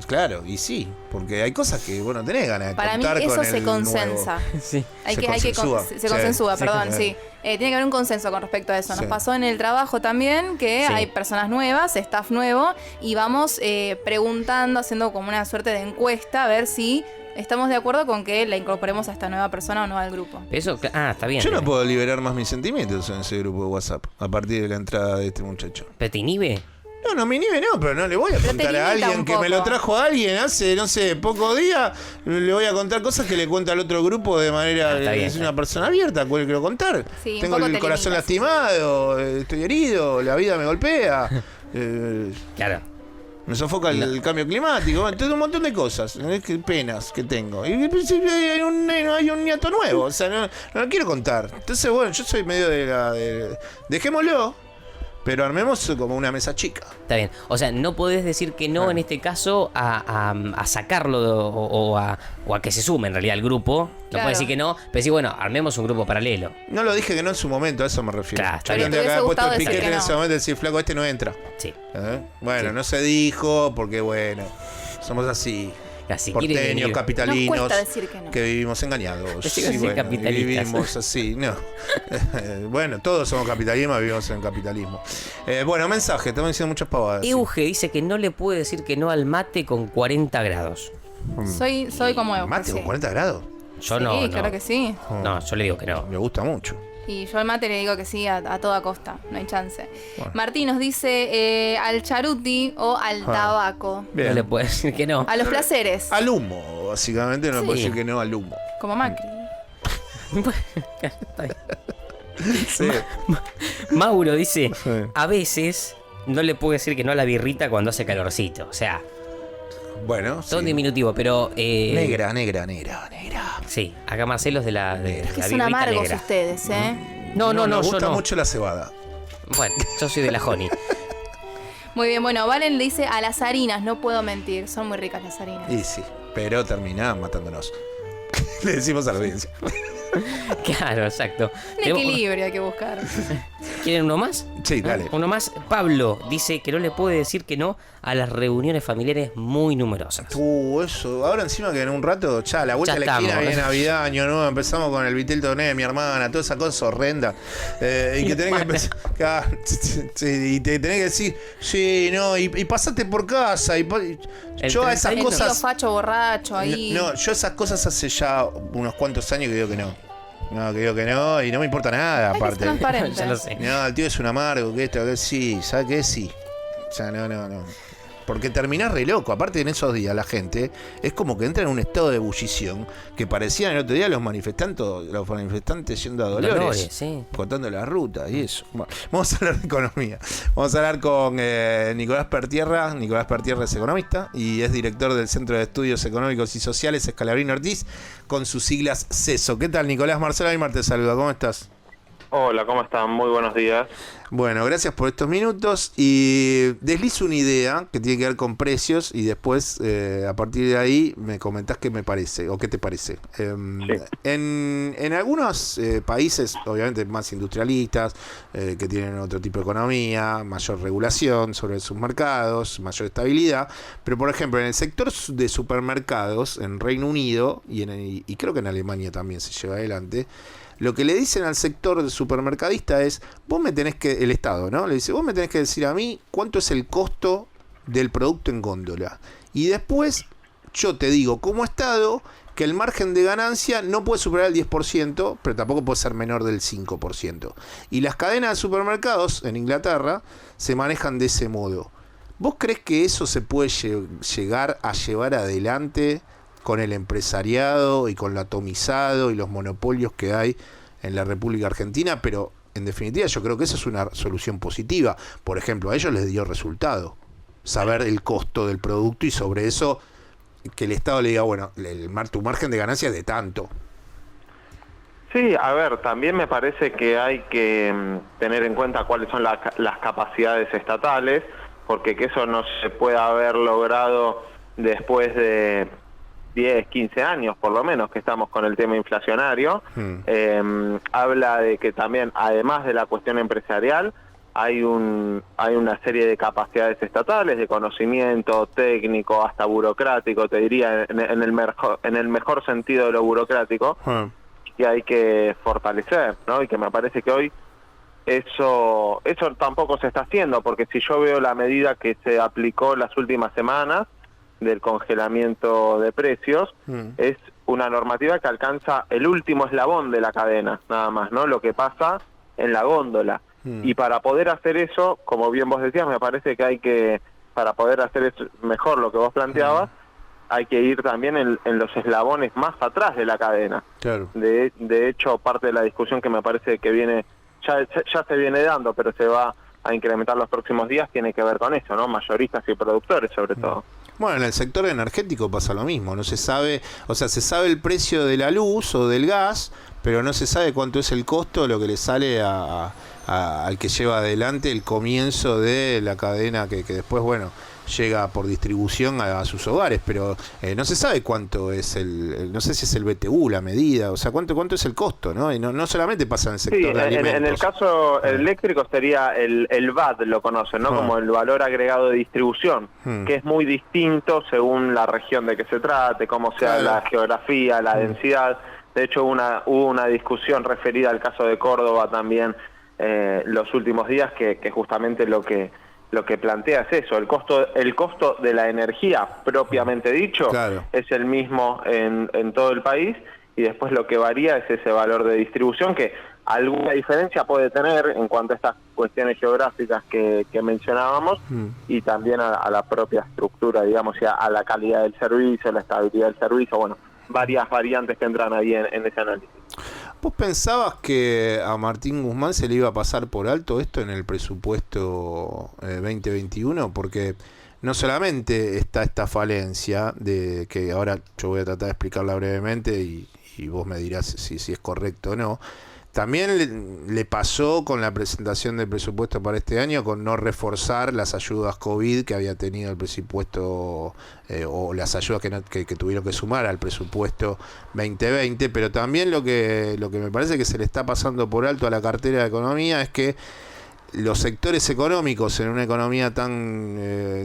Claro, y sí, porque hay cosas que vos no tenés ganas de Para contar mí eso con se el consensa. Sí. Se consensúa, perdón, sí. Tiene que haber un consenso con respecto a eso. Nos pasó en el trabajo también que hay personas nuevas, staff nuevo, y vamos preguntando, haciendo como una suerte de encuesta, a ver si estamos de acuerdo con que la incorporemos a esta nueva persona o no al grupo. Eso, está bien. Yo no puedo liberar más mis sentimientos en ese grupo de WhatsApp a partir de la entrada de este muchacho. ¿Pero te inhibe? No me inhibe, no, pero no le voy a contar a alguien que me lo trajo a alguien hace, no sé, pocos días. Le voy a contar cosas que le cuento al otro grupo de manera de ser una persona abierta. ¿Cuál quiero contar? Sí, tengo el corazón lastimado, estoy herido, la vida me golpea. Claro. Me sofoca el cambio climático, entonces un montón de cosas, penas que tengo. Y al principio hay un nieto nuevo, o sea, no lo quiero contar. Entonces, bueno, yo soy medio de dejémoslo, pero armemos como una mesa chica. Está bien. O sea, no podés decir que no en este caso a sacarlo o a que se sume en realidad al grupo. No podés decir que no, pero sí, bueno, armemos un grupo paralelo. No lo dije que no en su momento, a eso me refiero. Claro, alguien de acá ha puesto el piquete en ese momento y decir, flaco, este no entra. Sí. Bueno, no se dijo porque, bueno, somos así. Porteños, capitalinos, no decir que vivimos engañados. Vivimos así, no. Bueno, todos somos capitalismo, vivimos en capitalismo. Bueno, mensaje, estamos diciendo muchas pavadas. Euge dice que no le puede decir que no al mate con 40 grados. Soy como Euge. ¿Mate con 40 grados? Yo no. Sí, claro que sí. No, yo le digo que no. Me gusta mucho. Y yo al mate le digo que sí a toda costa, no hay chance. Bueno. Martín nos dice al charuti o al tabaco. Bien. No le puede decir que no. A los placeres. Al humo, básicamente no le puede decir que no al humo. Como Macri. Sí. Mauro dice, a veces no le puedo decir que no a la birrita cuando hace calorcito. O sea, bueno, todo diminutivo, pero negra. Sí, acá Marcelo es de la que son amargos negra. Ustedes, No, me gusta yo no. mucho la cebada. Bueno, yo soy de la honey. Muy bien, bueno, Valen le dice a las harinas, no puedo mentir, son muy ricas las harinas. Y sí, pero terminás matándonos. Le decimos a la audiencia. Claro, exacto. Un equilibrio hay que buscar. ¿Quieren uno más? Sí, dale. Uno más. Pablo dice que no le puede decir que no a las reuniones familiares muy numerosas. Eso. Ahora encima que en un rato, la vuelta a la esquina viene Navidad, Año Nuevo, empezamos con el Vitel Toné de mi hermana, toda esa cosa horrenda. Y que tenés que empezar. Y te tenés que decir, sí, no, y pasate por casa. Yo a esas cosas. Tío facho borracho ahí. No, yo esas cosas hace ya unos cuantos años que digo que no. Que digo que no, y no me importa nada, aparte. Ya lo sé. No, el tío es un amargo, que esto, que sí, ¿sabes qué? Sí. O sea, no. Porque terminás re loco. Aparte, en esos días la gente es como que entra en un estado de ebullición que parecían el otro día los manifestantes yendo a Dolores, sí, cortando la ruta y eso. Bueno, vamos a hablar de economía. Vamos a hablar con Nicolás Pertierra. Nicolás Pertierra es economista y es director del Centro de Estudios Económicos y Sociales Scalabrini Ortiz, con sus siglas CESO. ¿Qué tal, Nicolás? Marcelo Aymar te saluda. ¿Cómo estás? Hola, ¿cómo están? Muy buenos días. Bueno, gracias por estos minutos y deslizo una idea que tiene que ver con precios y después a partir de ahí me comentás qué me parece o qué te parece. Sí. En algunos países, obviamente más industrialistas, que tienen otro tipo de economía, mayor regulación sobre sus mercados, mayor estabilidad, pero por ejemplo en el sector de supermercados en Reino Unido y creo que en Alemania también se lleva adelante, lo que le dicen al sector de supermercadista es, el Estado, ¿no? Le dice, vos me tenés que decir a mí cuánto es el costo del producto en góndola. Y después yo te digo, como Estado, que el margen de ganancia no puede superar el 10%, pero tampoco puede ser menor del 5%. Y las cadenas de supermercados en Inglaterra se manejan de ese modo. ¿Vos crees que eso se puede llegar a llevar adelante con el empresariado y con lo atomizado y los monopolios que hay en la República Argentina, pero en definitiva yo creo que esa es una solución positiva. Por ejemplo, a ellos les dio resultado saber el costo del producto y sobre eso que el Estado le diga, bueno, tu margen de ganancia es de tanto. Sí, a ver, también me parece que hay que tener en cuenta cuáles son las capacidades estatales, porque que eso no se puede haber logrado después de 10, 15 años por lo menos que estamos con el tema inflacionario. Habla de que también, además de la cuestión empresarial, hay una serie de capacidades estatales, de conocimiento técnico, hasta burocrático, te diría, en el mejor sentido de lo burocrático, que hay que fortalecer, ¿no? Y que me parece que hoy eso tampoco se está haciendo, porque si yo veo la medida que se aplicó las últimas semanas del congelamiento de precios, es una normativa que alcanza el último eslabón de la cadena, nada más, ¿no? Lo que pasa en la góndola. Y para poder hacer eso, como bien vos decías, me parece que para poder hacer eso mejor lo que vos planteabas, hay que ir también en los eslabones más atrás de la cadena. Claro. De hecho, parte de la discusión que me parece que viene, ya se viene dando, pero se va a incrementar los próximos días, tiene que ver con eso, ¿no? Mayoristas y productores, sobre todo. Bueno, en el sector energético pasa lo mismo, no se sabe, o sea, se sabe el precio de la luz o del gas, pero no se sabe cuánto es el costo, lo que le sale al que lleva adelante el comienzo de la cadena que después, bueno, llega por distribución a sus hogares, pero no se sabe cuánto es no sé si es el BTU, la medida, o sea, cuánto es el costo, ¿no? Y no solamente pasa en el sector de alimentos. En el caso eléctrico sería el VAT, lo conocen, ¿no? Como el valor agregado de distribución, que es muy distinto según la región de que se trate, cómo sea la geografía, la densidad. De hecho, hubo una discusión referida al caso de Córdoba también los últimos días, que justamente lo que plantea es eso, el costo de la energía propiamente dicho, es el mismo en todo el país, y después lo que varía es ese valor de distribución, que alguna diferencia puede tener en cuanto a estas cuestiones geográficas que mencionábamos, y también a la propia estructura, digamos, y a la calidad del servicio, la estabilidad del servicio, bueno, varias variantes que entran ahí en ese análisis. ¿Vos pensabas que a Martín Guzmán se le iba a pasar por alto esto en el presupuesto 2021? Porque no solamente está esta falencia, de que ahora yo voy a tratar de explicarla brevemente y vos me dirás si es correcto o no. También le pasó con la presentación del presupuesto para este año, con no reforzar las ayudas COVID que había tenido el presupuesto, o las ayudas que tuvieron que sumar al presupuesto 2020, pero también lo que me parece que se le está pasando por alto a la cartera de Economía es que los sectores económicos en una economía tan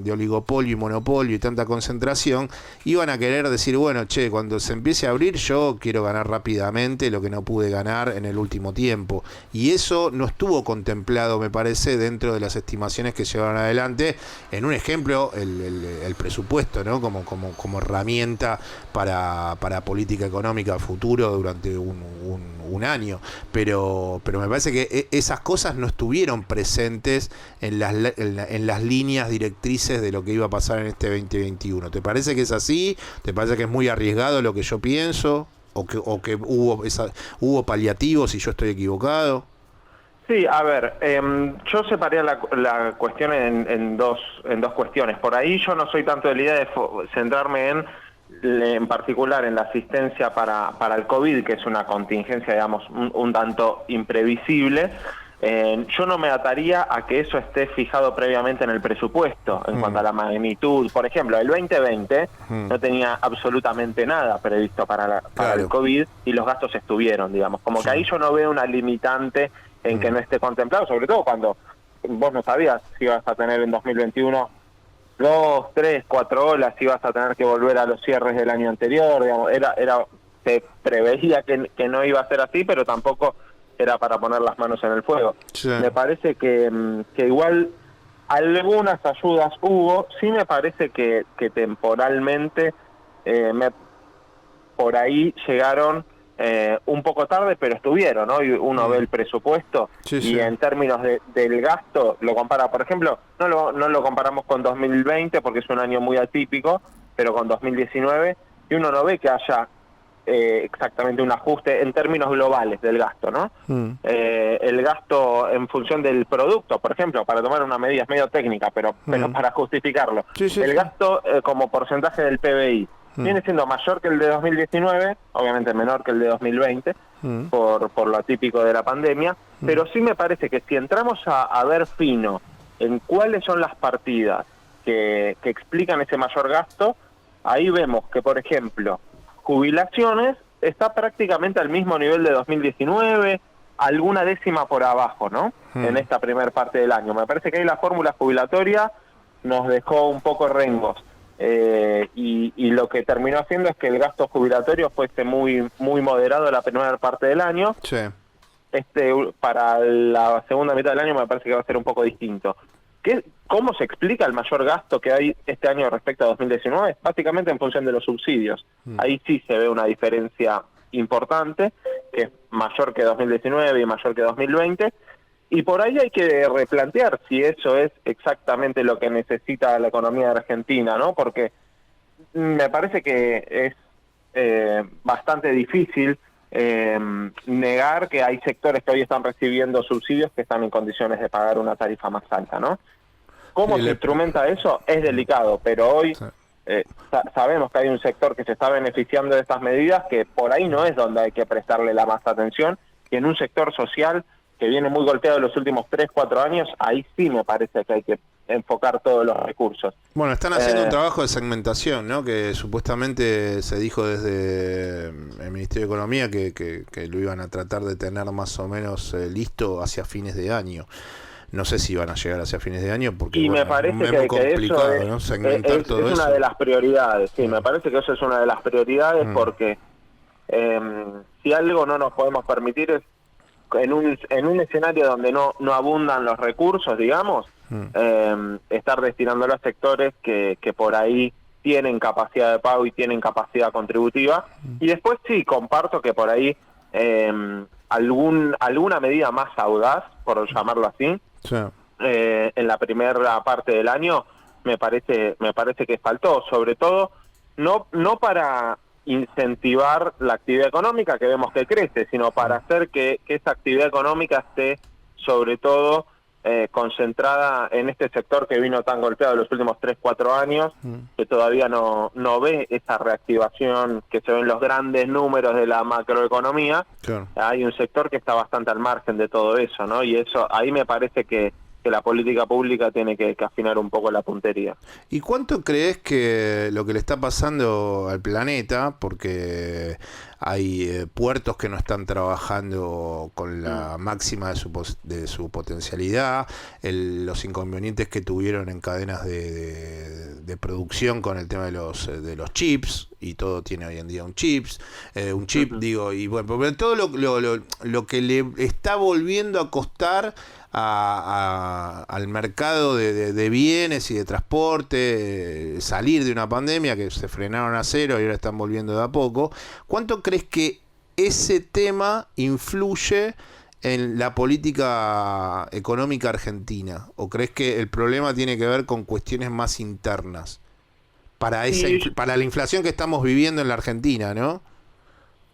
de oligopolio y monopolio y tanta concentración iban a querer decir, bueno, che, cuando se empiece a abrir yo quiero ganar rápidamente lo que no pude ganar en el último tiempo, y eso no estuvo contemplado, me parece, dentro de las estimaciones que llevaron adelante en un ejemplo el presupuesto, ¿no? como herramienta para política económica a futuro durante un año, pero me parece que esas cosas no estuvieron presentes en las líneas directrices de lo que iba a pasar en este 2021. ¿Te parece que es así? ¿Te parece que es muy arriesgado lo que yo pienso? ¿O que hubo paliativos y yo estoy equivocado? Sí, a ver, yo separaría la cuestión en dos cuestiones. Por ahí yo no soy tanto de la idea de centrarme en particular en la asistencia para el COVID, que es una contingencia, digamos, un tanto imprevisible. Yo no me ataría a que eso esté fijado previamente en el presupuesto, en cuanto a la magnitud. Por ejemplo, el 2020 no tenía absolutamente nada previsto para el COVID, y los gastos estuvieron, digamos. Como que ahí yo no veo una limitante en que no esté contemplado, sobre todo cuando vos no sabías si ibas a tener en 2021 2, 3, 4 olas, si ibas a tener que volver a los cierres del año anterior, digamos, se preveía que no iba a ser así, pero tampoco era para poner las manos en el fuego. Sí. Me parece que igual algunas ayudas hubo, sí me parece que temporalmente por ahí llegaron un poco tarde, pero estuvieron, ¿no? Y uno ve el presupuesto y en términos del gasto lo compara, por ejemplo, no lo comparamos con 2020 porque es un año muy atípico, pero con 2019, y uno no ve que haya exactamente un ajuste en términos globales del gasto, ¿no? El gasto en función del producto, por ejemplo, para tomar una medida, es medio técnica, pero para justificarlo. El gasto como porcentaje del PBI viene siendo mayor que el de 2019, obviamente menor que el de 2020, por lo atípico de la pandemia, pero sí me parece que si entramos a ver fino en cuáles son las partidas que explican ese mayor gasto, ahí vemos que, por ejemplo, jubilaciones está prácticamente al mismo nivel de 2019, alguna décima por abajo, ¿no? En esta primera parte del año. Me parece que ahí la fórmula jubilatoria nos dejó un poco rengos. Y lo que terminó haciendo es que el gasto jubilatorio fuese muy moderado la primera parte del año. Sí. Para la segunda mitad del año me parece que va a ser un poco distinto. ¿Cómo se explica el mayor gasto que hay este año respecto a 2019? Básicamente en función de los subsidios. Ahí sí se ve una diferencia importante, que es mayor que 2019 y mayor que 2020. Y por ahí hay que replantear si eso es exactamente lo que necesita la economía de Argentina, ¿no? Porque me parece que es bastante difícil negar que hay sectores que hoy están recibiendo subsidios que están en condiciones de pagar una tarifa más alta, ¿no? ¿Cómo se instrumenta eso? Es delicado, pero hoy sabemos que hay un sector que se está beneficiando de estas medidas, que por ahí no es donde hay que prestarle la más atención, y en un sector social que viene muy golpeado en los últimos 3-4 años, ahí sí me parece que hay que enfocar todos los recursos. Bueno, están haciendo un trabajo de segmentación, ¿no? Que supuestamente se dijo desde el Ministerio de Economía que lo iban a tratar de tener más o menos listo hacia fines de año. No sé si van a llegar hacia fines de año porque me parece que complicado, eso ¿no? Segmentar todo es eso. Una de las prioridades, sí, me parece que eso es una de las prioridades porque si algo no nos podemos permitir es en un escenario donde no abundan los recursos, digamos, estar destinándolo a sectores que por ahí tienen capacidad de pago y tienen capacidad contributiva. Y después sí, comparto que por ahí alguna medida más audaz, por llamarlo así, en la primera parte del año me parece que faltó, sobre todo no para incentivar la actividad económica, que vemos que crece, sino para hacer que esa actividad económica esté sobre todo concentrada en este sector que vino tan golpeado en los últimos 3-4 años, que todavía no ve esa reactivación que se ve en los grandes números de la macroeconomía. Claro. Hay un sector que está bastante al margen de todo eso, ¿no? Y eso ahí me parece que la política pública tiene que afinar un poco la puntería. ¿Y cuánto crees que lo que le está pasando al planeta, porque hay puertos que no están trabajando con la máxima de su potencialidad, los inconvenientes que tuvieron en cadenas de producción con el tema de los chips, y todo tiene hoy en día un chip, digo, y bueno, pero todo lo que le está volviendo a costar al mercado de bienes y de transporte, salir de una pandemia que se frenaron a cero y ahora están volviendo de a poco? ¿Cuánto crees que ese tema influye en la política económica argentina? ¿O crees que el problema tiene que ver con cuestiones más internas para la inflación que estamos viviendo en la Argentina, ¿no?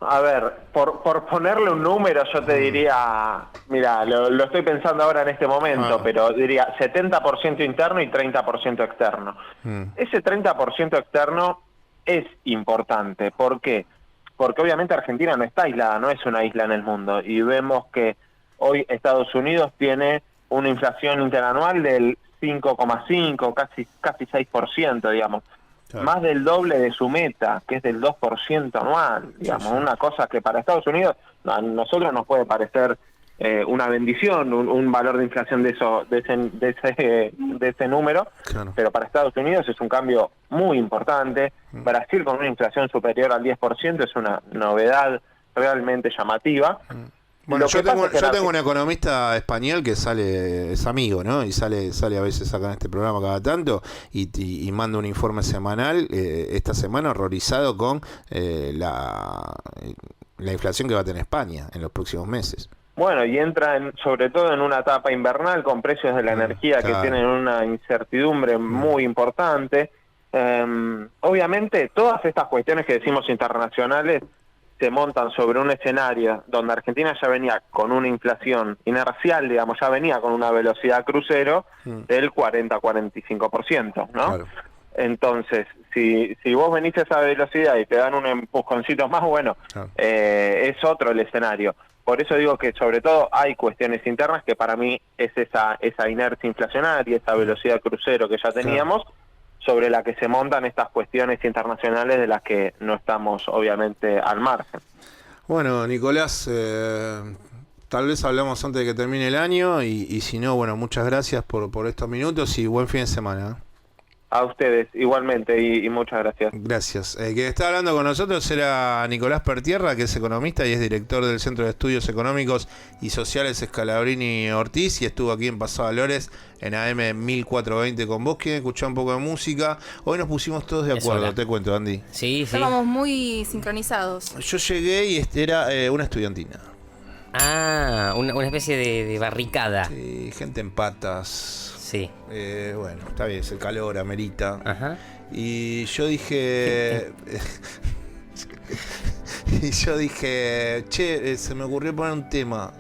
A ver, por ponerle un número, yo te diría, mira, lo estoy pensando ahora en este momento, pero diría 70% interno y 30% externo. Ese 30% externo es importante. ¿Por qué? Porque obviamente Argentina no está aislada, no es una isla en el mundo. Y vemos que hoy Estados Unidos tiene una inflación interanual del 5,5, casi 6%, digamos. Claro. Más del doble de su meta, que es del 2% anual, digamos, una cosa que para Estados Unidos a nosotros nos puede parecer una bendición, un valor de inflación de ese número, claro. Pero para Estados Unidos es un cambio muy importante. Brasil con una inflación superior al 10% es una novedad realmente llamativa. Bueno, yo tengo un economista español que es amigo, ¿no? Y sale a veces acá en este programa cada tanto y manda un informe semanal, esta semana horrorizado con la inflación que va a tener España en los próximos meses. Bueno, y entra sobre todo en una etapa invernal con precios de la energía que tienen una incertidumbre muy importante. Obviamente, todas estas cuestiones que decimos internacionales se montan sobre un escenario donde Argentina ya venía con una inflación inercial, digamos, ya venía con una velocidad crucero del 40-45%, ¿no? Claro. Entonces, si vos venís a esa velocidad y te dan un empujoncito más, bueno, claro, es otro el escenario. Por eso digo que sobre todo hay cuestiones internas que para mí es esa inercia inflacionaria, esa velocidad crucero que ya teníamos, claro, sobre la que se montan estas cuestiones internacionales de las que no estamos obviamente al margen. Bueno, Nicolás, tal vez hablamos antes de que termine el año y si no, bueno, muchas gracias por estos minutos y buen fin de semana. A ustedes, igualmente, y muchas gracias. Gracias. El que está hablando con nosotros era Nicolás Pertierra, que es economista y es director del Centro de Estudios Económicos y Sociales Scalabrini Ortiz, y estuvo aquí en Paso a Valores, en AM 1420 con vos. ¿Quieren escuchar un poco de música? Hoy nos pusimos todos de acuerdo, te cuento, Andy. Sí. Estábamos muy sincronizados. Yo llegué y era una estudiantina. Ah, una especie de barricada. Sí, gente en patas. Sí. Bueno, está bien, es el calor, amerita. Ajá. Y yo dije... che, se me ocurrió poner un tema.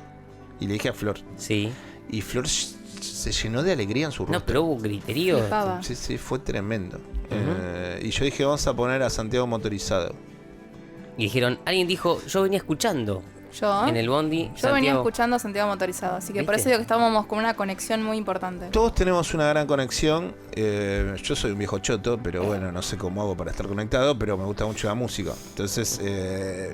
Y le dije a Flor. Sí. Y Flor se llenó de alegría en su rostro. No, pero hubo griterío. Sí, fue tremendo. Y yo dije, vamos a poner a Santiago Motorizado. Y dijeron, alguien dijo, yo venía escuchando. Yo. En el bondi. Yo venía escuchando a Santiago Motorizado, así que ¿viste? Por eso digo que estábamos con una conexión muy importante. Todos tenemos una gran conexión. Yo soy un viejo choto, pero bueno, no sé cómo hago para estar conectado, pero me gusta mucho la música. Entonces,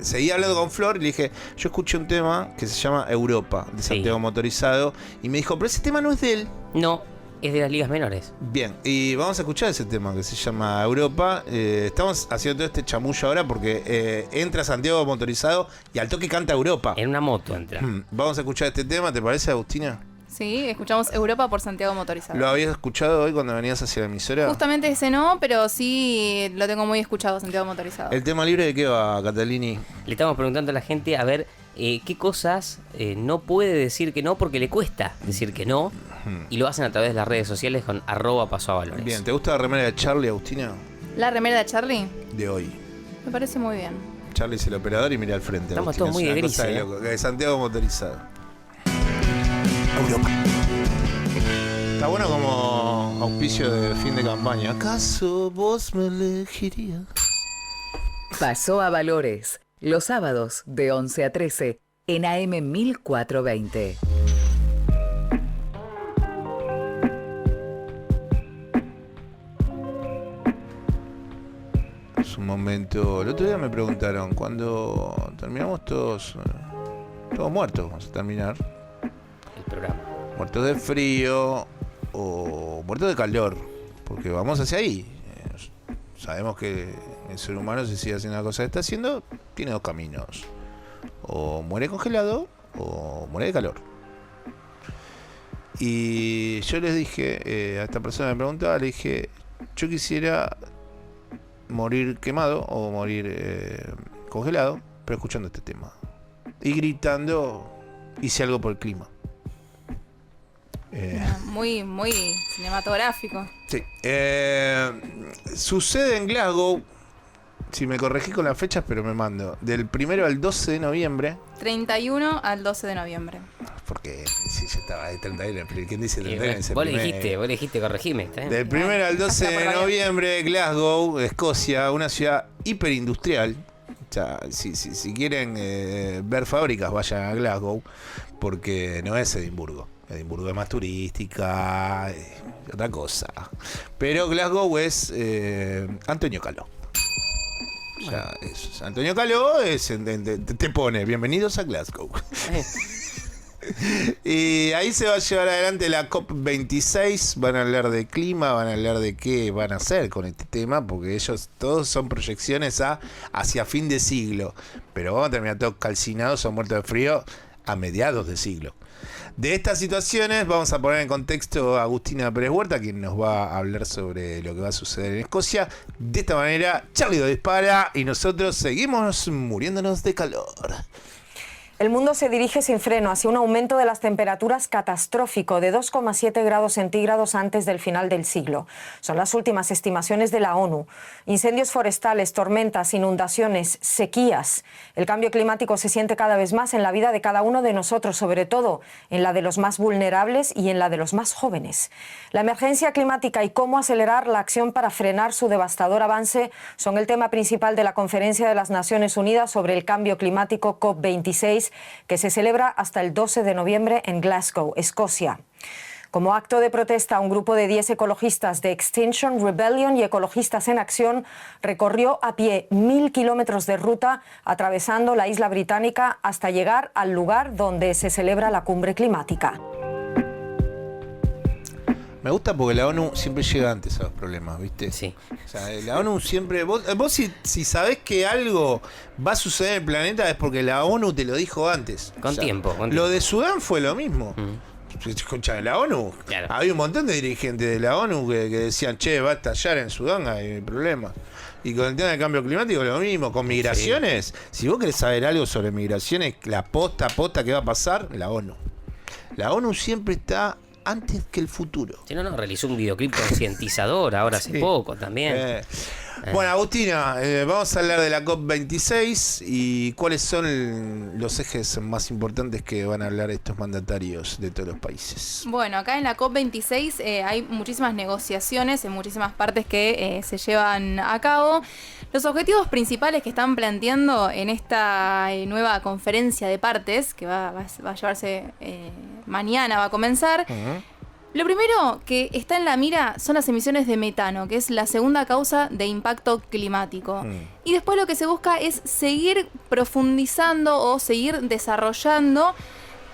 seguí hablando con Flor y le dije, yo escuché un tema que se llama Europa, de Santiago Motorizado, y me dijo, pero ese tema no es de él. No, es de las ligas menores. Bien, y vamos a escuchar ese tema que se llama Europa. Estamos haciendo todo este chamullo ahora porque entra Santiago Motorizado y al toque canta Europa. En una moto entra. Vamos a escuchar este tema, ¿te parece, Agustina? Sí, escuchamos Europa por Santiago Motorizado. ¿Lo habías escuchado hoy cuando venías hacia la emisora? Justamente ese no, pero sí lo tengo muy escuchado, Santiago Motorizado. ¿El tema libre de qué va, Catalini? Le estamos preguntando a la gente a ver qué cosas no puede decir que no porque le cuesta decir que no, y lo hacen a través de las redes sociales con @pasoavalores. Bien, ¿te gusta la remera de Charlie, Agustina? ¿La remera de Charlie? De hoy. Me parece muy bien. Charlie es el operador y mira al frente. Estamos Agustina, todos muy de gris. De Santiago Motorizado. Europa. Está bueno como auspicio de fin de campaña. ¿Acaso vos me elegirías? Pasó a Valores, los sábados de 11 a 13 en AM 1420. Es un momento... El otro día me preguntaron, cuando terminamos todos muertos, vamos a terminar el programa. Muertos de frío o muertos de calor, porque vamos hacia ahí. Sabemos que el ser humano, si sigue haciendo la cosa que está haciendo, tiene dos caminos: o muere congelado o muere de calor. Y yo les dije, a esta persona que me preguntaba, le dije, yo quisiera morir quemado o morir congelado, pero escuchando este tema y gritando, hice algo por el clima. Muy cinematográfico. Sí. Sucede en Glasgow, si me corregí con las fechas, pero me mando, del 1 al 12 de noviembre. 31 al 12 de noviembre. Porque si yo estaba de 31, pero ¿quién dice 31? Vos le dijiste, corregime. Del 1 al 12 de noviembre, Glasgow, Escocia, una ciudad hiperindustrial. O sea, si quieren ver fábricas, vayan a Glasgow, porque no es Edimburgo. Edimburgo es más turística, otra cosa. Pero Glasgow es Antonio Caló. O sea, Antonio Caló te pone, bienvenidos a Glasgow. Y ahí se va a llevar adelante la COP26. Van a hablar de clima, van a hablar de qué van a hacer con este tema, porque ellos todos son proyecciones hacia fin de siglo. Pero vamos a terminar todos calcinados o muertos de frío a mediados de siglo. De estas situaciones vamos a poner en contexto a Agustina Pérez Huerta, quien nos va a hablar sobre lo que va a suceder en Escocia. De esta manera, Charlie lo dispara y nosotros seguimos muriéndonos de calor. El mundo se dirige sin freno hacia un aumento de las temperaturas catastrófico de 2,7 grados centígrados antes del final del siglo. Son las últimas estimaciones de la ONU. Incendios forestales, tormentas, inundaciones, sequías. El cambio climático se siente cada vez más en la vida de cada uno de nosotros, sobre todo en la de los más vulnerables y en la de los más jóvenes. La emergencia climática y cómo acelerar la acción para frenar su devastador avance son el tema principal de la Conferencia de las Naciones Unidas sobre el Cambio Climático COP26, que se celebra hasta el 12 de noviembre en Glasgow, Escocia. Como acto de protesta, un grupo de 10 ecologistas de Extinction Rebellion y Ecologistas en Acción recorrió a pie 1000 kilómetros de ruta, atravesando la isla británica hasta llegar al lugar donde se celebra la cumbre climática. Me gusta porque la ONU siempre llega antes a los problemas, ¿viste? Sí. O sea, la ONU siempre... Vos si sabés que algo va a suceder en el planeta es porque la ONU te lo dijo antes. Con tiempo. Lo de Sudán fue lo mismo. Escuchá, la ONU, claro. Había un montón de dirigentes de la ONU que decían, che, va a estallar en Sudán, hay problemas. Y con el tema del cambio climático lo mismo, con migraciones. Sí. Si vos querés saber algo sobre migraciones, la posta que va a pasar, la ONU. La ONU siempre está antes que el futuro. Sí, no, realizó un videoclip concientizador ahora hace poco también. Bueno, Agustina, vamos a hablar de la COP26 y cuáles son los ejes más importantes que van a hablar estos mandatarios de todos los países. Bueno, acá en la COP26 hay muchísimas negociaciones en muchísimas partes que se llevan a cabo. Los objetivos principales que están planteando en esta nueva conferencia de partes, que va a llevarse mañana, va a comenzar. Lo primero que está en la mira son las emisiones de metano, que es la segunda causa de impacto climático. Y después lo que se busca es seguir profundizando o seguir desarrollando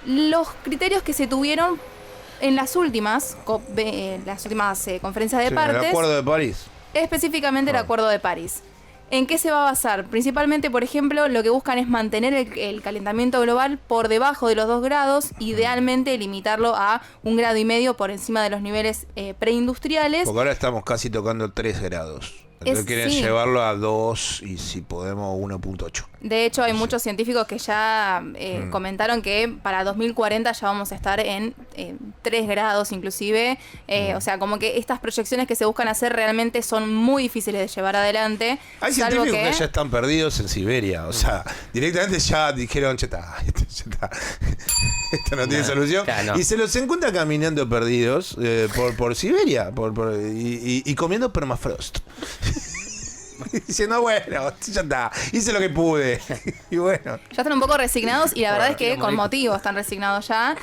los criterios que se tuvieron en las últimas conferencias de partes. El Acuerdo de París. Específicamente el Acuerdo de París. ¿En qué se va a basar? Principalmente, por ejemplo, lo que buscan es mantener el calentamiento global por debajo de los 2 grados, idealmente limitarlo a 1,5 grados por encima de los niveles preindustriales. Porque ahora estamos casi tocando 3 grados. Entonces quieren llevarlo a 2 y si podemos 1.8. De hecho, hay muchos científicos que ya comentaron que para 2040 ya vamos a estar en 3 grados inclusive. O sea, como que estas proyecciones que se buscan hacer realmente son muy difíciles de llevar adelante. Hay científicos que ya están perdidos en Siberia. O sea, directamente ya dijeron, ya está. Esto no tiene solución. Claro, no. Y se los encuentra caminando perdidos por Siberia y comiendo permafrost. Diciendo, bueno, ya está, hice lo que pude. Y bueno. Ya están un poco resignados y la verdad es que con motivo están resignados ya.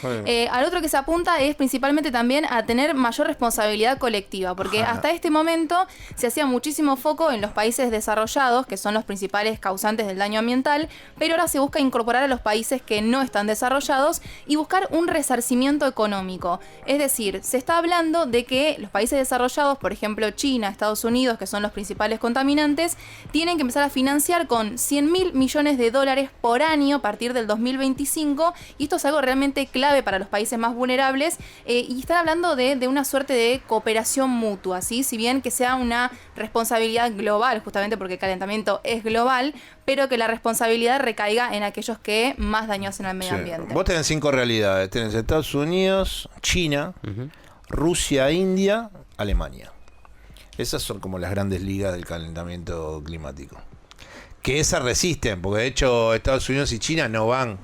Al otro que se apunta es principalmente también a tener mayor responsabilidad colectiva, porque hasta este momento se hacía muchísimo foco en los países desarrollados, que son los principales causantes del daño ambiental, pero ahora se busca incorporar a los países que no están desarrollados y buscar un resarcimiento económico. Es decir, se está hablando de que los países desarrollados, por ejemplo China, Estados Unidos, que son los principales contaminantes, tienen que empezar a financiar con $100.000 millones por año a partir del 2025, y esto es algo realmente clave para los países más vulnerables, y están hablando de una suerte de cooperación mutua, ¿sí? Si bien que sea una responsabilidad global, justamente porque el calentamiento es global, pero que la responsabilidad recaiga en aquellos que más daño hacen al medio ambiente. Vos tenés 5 realidades, tenés Estados Unidos, China, Rusia, India, Alemania. Esas son como las grandes ligas del calentamiento climático. Que esas resisten, porque de hecho Estados Unidos y China no van.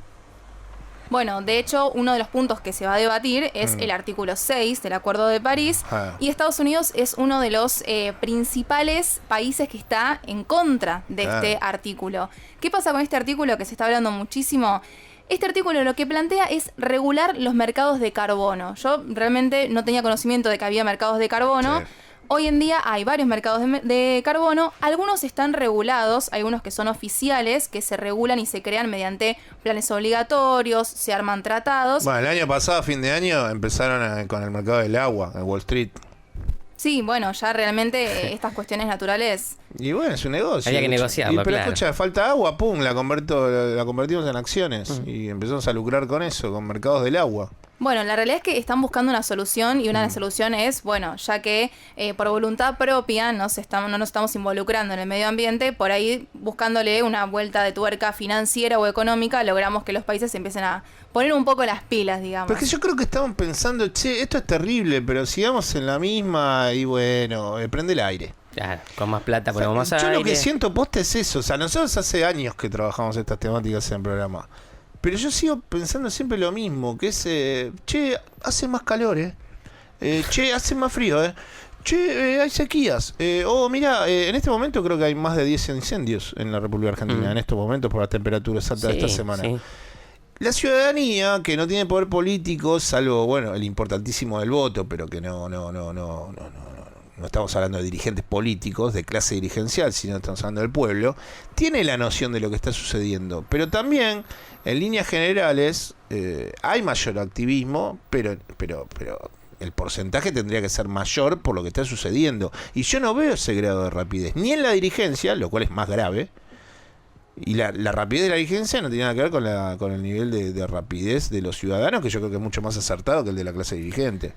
Bueno, de hecho, uno de los puntos que se va a debatir es el artículo 6 del Acuerdo de París. Y Estados Unidos es uno de los principales países que está en contra de este artículo. ¿Qué pasa con este artículo que se está hablando muchísimo? Este artículo lo que plantea es regular los mercados de carbono. Yo realmente no tenía conocimiento de que había mercados de carbono. Sí. Hoy en día hay varios mercados de carbono, algunos están regulados, hay unos que son oficiales, que se regulan y se crean mediante planes obligatorios, se arman tratados. Bueno, el año pasado, a fin de año, empezaron con el mercado del agua, en Wall Street. Sí, bueno, ya realmente estas cuestiones naturales... Y bueno, es un negocio. Había que negociarlo, pero escucha, falta agua, pum, la convertimos en acciones. Y empezamos a lucrar con eso, con mercados del agua. Bueno, la realidad es que están buscando una solución y una solución es, bueno, ya que por voluntad propia no nos estamos involucrando en el medio ambiente, por ahí buscándole una vuelta de tuerca financiera o económica, logramos que los países empiecen a poner un poco las pilas, digamos. Porque yo creo que estaban pensando, che, esto es terrible, pero sigamos en la misma y bueno, prende el aire. Claro, con más plata ponemos más aire. Yo lo que siento posta es eso, o sea, nosotros hace años que trabajamos estas temáticas en el programa. Pero yo sigo pensando siempre lo mismo, que es, che, hace más calor, che, hace más frío, che, hay sequías. Mira, en este momento creo que hay más de 10 incendios en la República Argentina, en estos momentos por las temperaturas altas de esta semana. Sí. La ciudadanía, que no tiene poder político, salvo, bueno, el importantísimo del voto, pero que no estamos hablando de dirigentes políticos, de clase dirigencial, sino estamos hablando del pueblo, tiene la noción de lo que está sucediendo. Pero también, en líneas generales, hay mayor activismo, pero el porcentaje tendría que ser mayor por lo que está sucediendo. Y yo no veo ese grado de rapidez, ni en la dirigencia, lo cual es más grave. Y la rapidez de la dirigencia no tiene nada que ver con el nivel de rapidez de los ciudadanos, que yo creo que es mucho más acertado que el de la clase dirigente.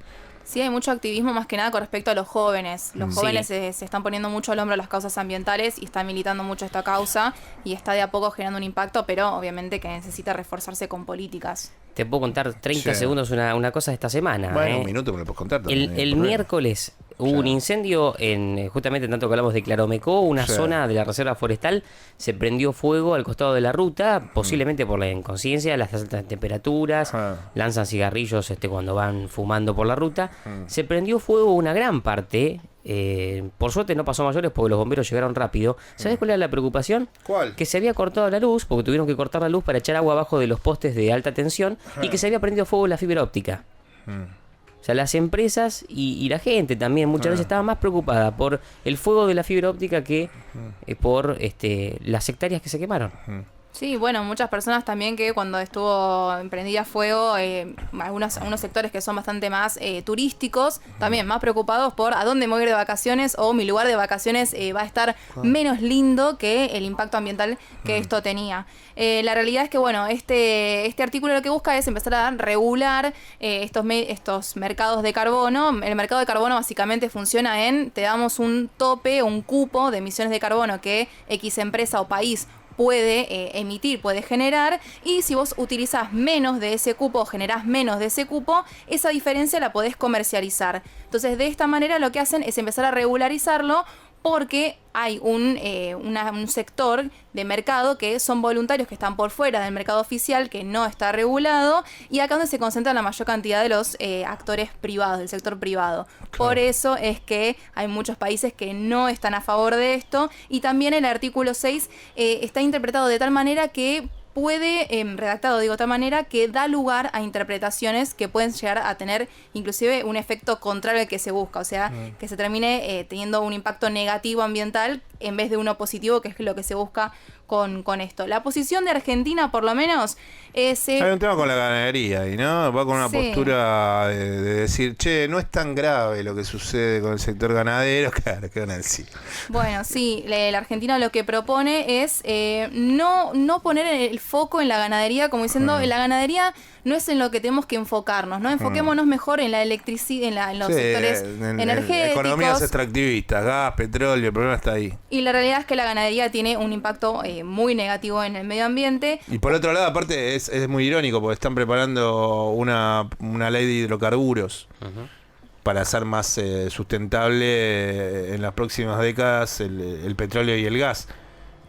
Sí, hay mucho activismo más que nada con respecto a los jóvenes. Los jóvenes se están poniendo mucho al hombro las causas ambientales y están militando mucho esta causa y está de a poco generando un impacto, pero obviamente que necesita reforzarse con políticas. Te puedo contar 30 segundos una cosa de esta semana. Bueno, un minuto me lo puedes contar también. El miércoles hubo un incendio justamente tanto que hablamos de Claromecó, una zona de la reserva forestal, se prendió fuego al costado de la ruta, posiblemente por la inconsciencia, las altas temperaturas, lanzan cigarrillos cuando van fumando por la ruta. Se prendió fuego una gran parte. Por suerte no pasó a mayores porque los bomberos llegaron rápido. ¿Sabes cuál era la preocupación? ¿Cuál? Que se había cortado la luz, porque tuvieron que cortar la luz para echar agua abajo de los postes de alta tensión, y que se había prendido fuego la fibra óptica. O sea, las empresas y la gente también muchas veces estaba más preocupada por el fuego de la fibra óptica que por las hectáreas que se quemaron. Sí, bueno, muchas personas también que cuando estuvo emprendida fuego, algunos sectores que son bastante más turísticos, también más preocupados por a dónde me voy a ir de vacaciones o mi lugar de vacaciones va a estar menos lindo que el impacto ambiental que esto tenía. La realidad es que, bueno, este artículo lo que busca es empezar a regular estos mercados de carbono. El mercado de carbono básicamente funciona te damos un tope, un cupo de emisiones de carbono que X empresa o país puede emitir, puede generar, y si vos utilizás menos de ese cupo o generás menos de ese cupo, esa diferencia la podés comercializar. Entonces, de esta manera lo que hacen es empezar a regularizarlo, porque hay un sector de mercado que son voluntarios que están por fuera del mercado oficial, que no está regulado, y acá donde se concentra la mayor cantidad de los actores privados, del sector privado. Claro. Por eso es que hay muchos países que no están a favor de esto, y también el artículo 6 está interpretado de tal manera que redactado de otra manera que da lugar a interpretaciones que pueden llegar a tener inclusive un efecto contrario al que se busca, o sea, que se termine teniendo un impacto negativo ambiental en vez de uno positivo, que es lo que se busca con esto. La posición de Argentina, por lo menos, hay un tema con la ganadería ahí, ¿no? Va con una postura de decir, che, no es tan grave lo que sucede con el sector ganadero. Claro, que van a decir. Bueno, sí, la Argentina lo que propone es no poner el foco en la ganadería, como diciendo, la ganadería no es en lo que tenemos que enfocarnos, ¿no? Enfoquémonos mejor en la electricidad, en los sectores energéticos. Economías extractivistas, gas, petróleo, el problema está ahí. Y la realidad es que la ganadería tiene un impacto muy negativo en el medio ambiente. Y por otro lado, aparte, es muy irónico, porque están preparando una ley de hidrocarburos para hacer más sustentable en las próximas décadas el petróleo y el gas.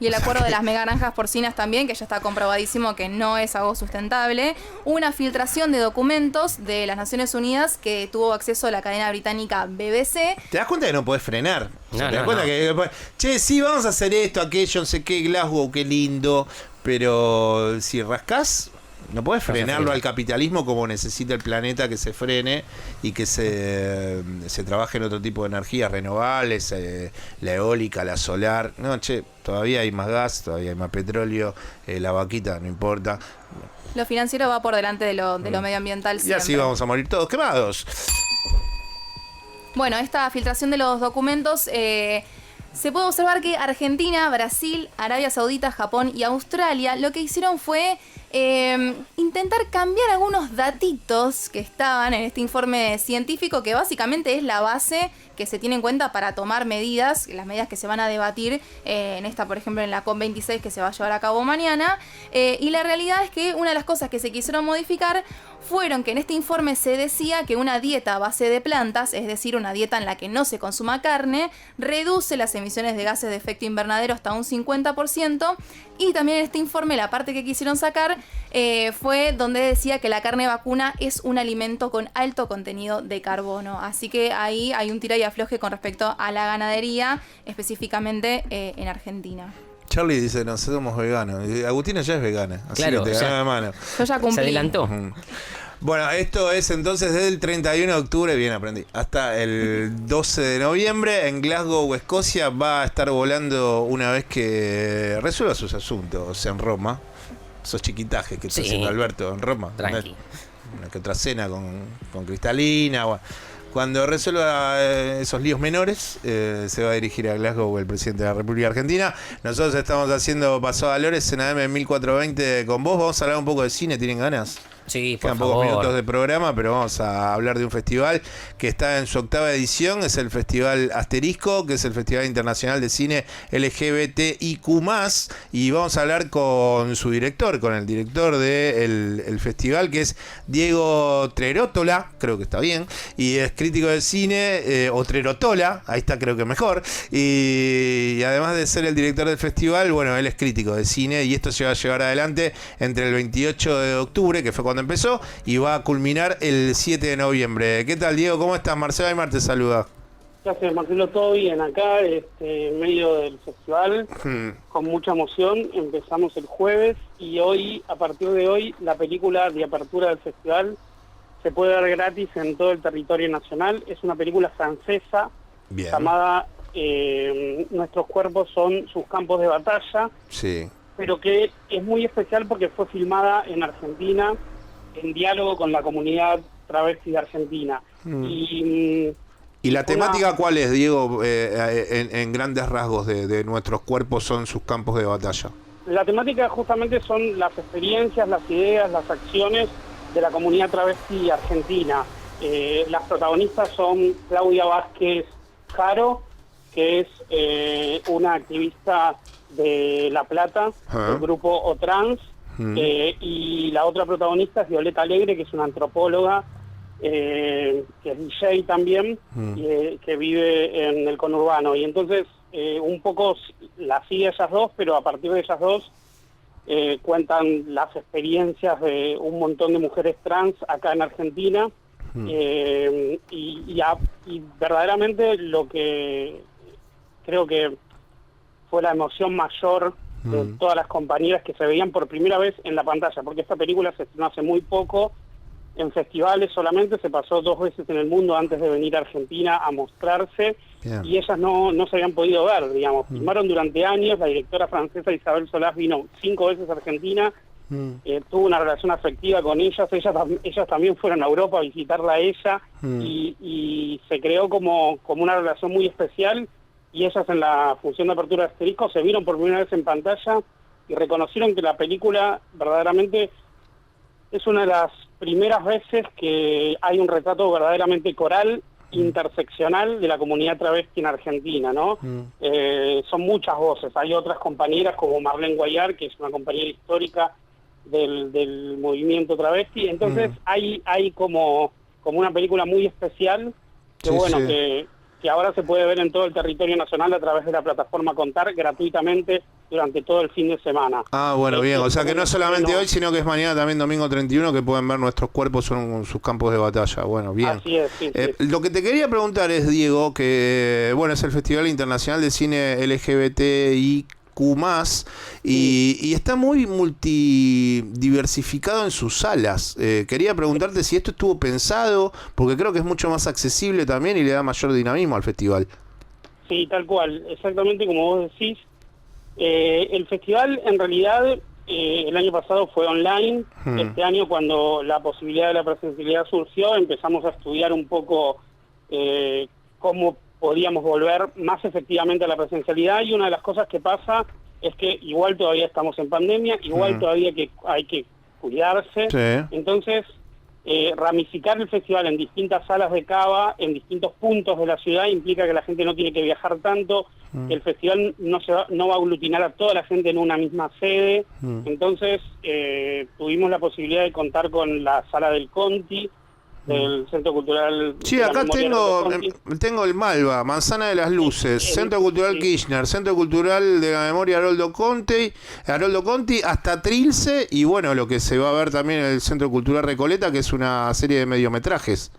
Y el acuerdo de las megaranjas porcinas también, que ya está comprobadísimo que no es algo sustentable. Una filtración de documentos de las Naciones Unidas que tuvo acceso a la cadena británica BBC. ¿Te das cuenta que no podés frenar? No, ¿te das cuenta que, che, sí, vamos a hacer esto, aquello, no sé qué, Glasgow, qué lindo, pero si rascás, no podés frenarlo al capitalismo como necesita el planeta que se frene y que se trabaje en otro tipo de energías renovables, la eólica, la solar. No, che, todavía hay más gas, todavía hay más petróleo, la vaquita no importa. Lo financiero va por delante de lo medioambiental siempre. Y así vamos a morir todos quemados. Bueno, esta filtración de los documentos... se puede observar que Argentina, Brasil, Arabia Saudita, Japón y Australia lo que hicieron fue intentar cambiar algunos datitos que estaban en este informe científico, que básicamente es la base que se tiene en cuenta para tomar medidas, las medidas que se van a debatir en esta, por ejemplo, en la COP26 que se va a llevar a cabo mañana. Y la realidad es que una de las cosas que se quisieron modificar fueron que en este informe se decía que una dieta a base de plantas, es decir, una dieta en la que no se consuma carne, reduce las emisiones de gases de efecto invernadero hasta un 50%. Y también en este informe la parte que quisieron sacar fue donde decía que la carne vacuna es un alimento con alto contenido de carbono. Así que ahí hay un tira y afloje con respecto a la ganadería, específicamente en Argentina. Charlie dice, no, somos veganos. Agustina ya es vegana, así claro, que te gana de mano. Yo ya cumplí. Se adelantó. Bueno, esto es entonces desde el 31 de octubre, bien aprendí, hasta el 12 de noviembre en Glasgow, Escocia. Va a estar volando una vez que resuelva sus asuntos en Roma. Esos chiquitajes que está haciendo Alberto en Roma. Tranqui. Una que otra cena con Cristalina. Bueno, cuando resuelva esos líos menores, se va a dirigir a Glasgow el presidente de la República Argentina. Nosotros estamos haciendo Paso a Valores en AM 1420 con vos. Vamos a hablar un poco de cine, ¿tienen ganas? Sí, por Quedan favor. pocos minutos de programa, pero vamos a hablar de un festival que está en su 8ª edición. Es el Festival Asterisco, que es el Festival Internacional de Cine LGBTIQ+. Y vamos a hablar con su director, con el director del festival, que es Diego Trerotola, creo que está bien, y es crítico de cine, o Trerotola, ahí está, creo que mejor. Y además de ser el director del festival, bueno, él es crítico de cine, y esto se va a llevar adelante entre el 28 de octubre, que fue cuando empezó, y va a culminar el 7 de noviembre. ¿Qué tal, Diego? ¿Cómo estás? Marcelo Aymar te saluda. Gracias, Marcelo. Todo bien acá, en medio del festival, con mucha emoción. Empezamos el jueves y hoy, a partir de hoy, la película de apertura del festival se puede ver gratis en todo el territorio nacional. Es una película francesa llamada Nuestros cuerpos son sus campos de batalla. Sí. Pero que es muy especial porque fue filmada en Argentina, en diálogo con la comunidad travesti de Argentina. ¿Y la temática cuál es, Diego, en grandes rasgos de Nuestros cuerpos son sus campos de batalla? La temática justamente son las experiencias, las ideas, las acciones de la comunidad travesti argentina. Las protagonistas son Claudia Vázquez Caro, que es una activista de La Plata, del grupo OTrans, y la otra protagonista es Violeta Alegre, que es una antropóloga, que es DJ también, que vive en el conurbano. Y entonces un poco la sigue ellas dos, pero a partir de ellas dos cuentan las experiencias de un montón de mujeres trans acá en Argentina, y verdaderamente lo que creo que fue la emoción mayor de todas las compañeras que se veían por primera vez en la pantalla, porque esta película se estrenó hace muy poco en festivales solamente, se pasó 2 veces en el mundo antes de venir a Argentina a mostrarse. Bien. Y ellas no se habían podido ver, digamos. Filmaron durante años, la directora francesa Isabel Solás vino 5 veces a Argentina, tuvo una relación afectiva con ellas también fueron a Europa a visitarla a ella, y se creó como una relación muy especial. Y ellas en la función de apertura de Asterisco se vieron por primera vez en pantalla y reconocieron que la película verdaderamente es una de las primeras veces que hay un retrato verdaderamente coral, interseccional de la comunidad travesti en Argentina, ¿no? Son muchas voces. Hay otras compañeras como Marlene Guayar, que es una compañera histórica del movimiento travesti. Entonces hay como una película muy especial que que ahora se puede ver en todo el territorio nacional a través de la plataforma Contar gratuitamente durante todo el fin de semana. Ah, bueno, bien. O sea que no solamente hoy, sino que es mañana también, domingo 31, que pueden ver Nuestros cuerpos son sus campos de batalla. Bueno, bien. Así es, sí. Lo que te quería preguntar es, Diego, que bueno, es el Festival Internacional de Cine LGBTIQ+, y está muy multidiversificado en sus salas. Quería preguntarte si esto estuvo pensado, porque creo que es mucho más accesible también y le da mayor dinamismo al festival. Sí, tal cual, exactamente como vos decís. El festival en realidad el año pasado fue online. Este año, cuando la posibilidad de la presencialidad surgió, empezamos a estudiar un poco cómo podíamos volver más efectivamente a la presencialidad, y una de las cosas que pasa es que igual todavía estamos en pandemia, igual todavía que hay que cuidarse. Sí. Entonces, ramificar el festival en distintas salas de cava, en distintos puntos de la ciudad, implica que la gente no tiene que viajar tanto, que el festival no va a aglutinar a toda la gente en una misma sede. Entonces, tuvimos la posibilidad de contar con la sala del Conti, del Centro Cultural. Sí, acá tengo el Malva, Manzana de las Luces, Centro Cultural Kirchner, Centro Cultural de la Memoria Haroldo Conti, hasta Trilce, y bueno, lo que se va a ver también en el Centro Cultural Recoleta, que es una serie de mediometrajes.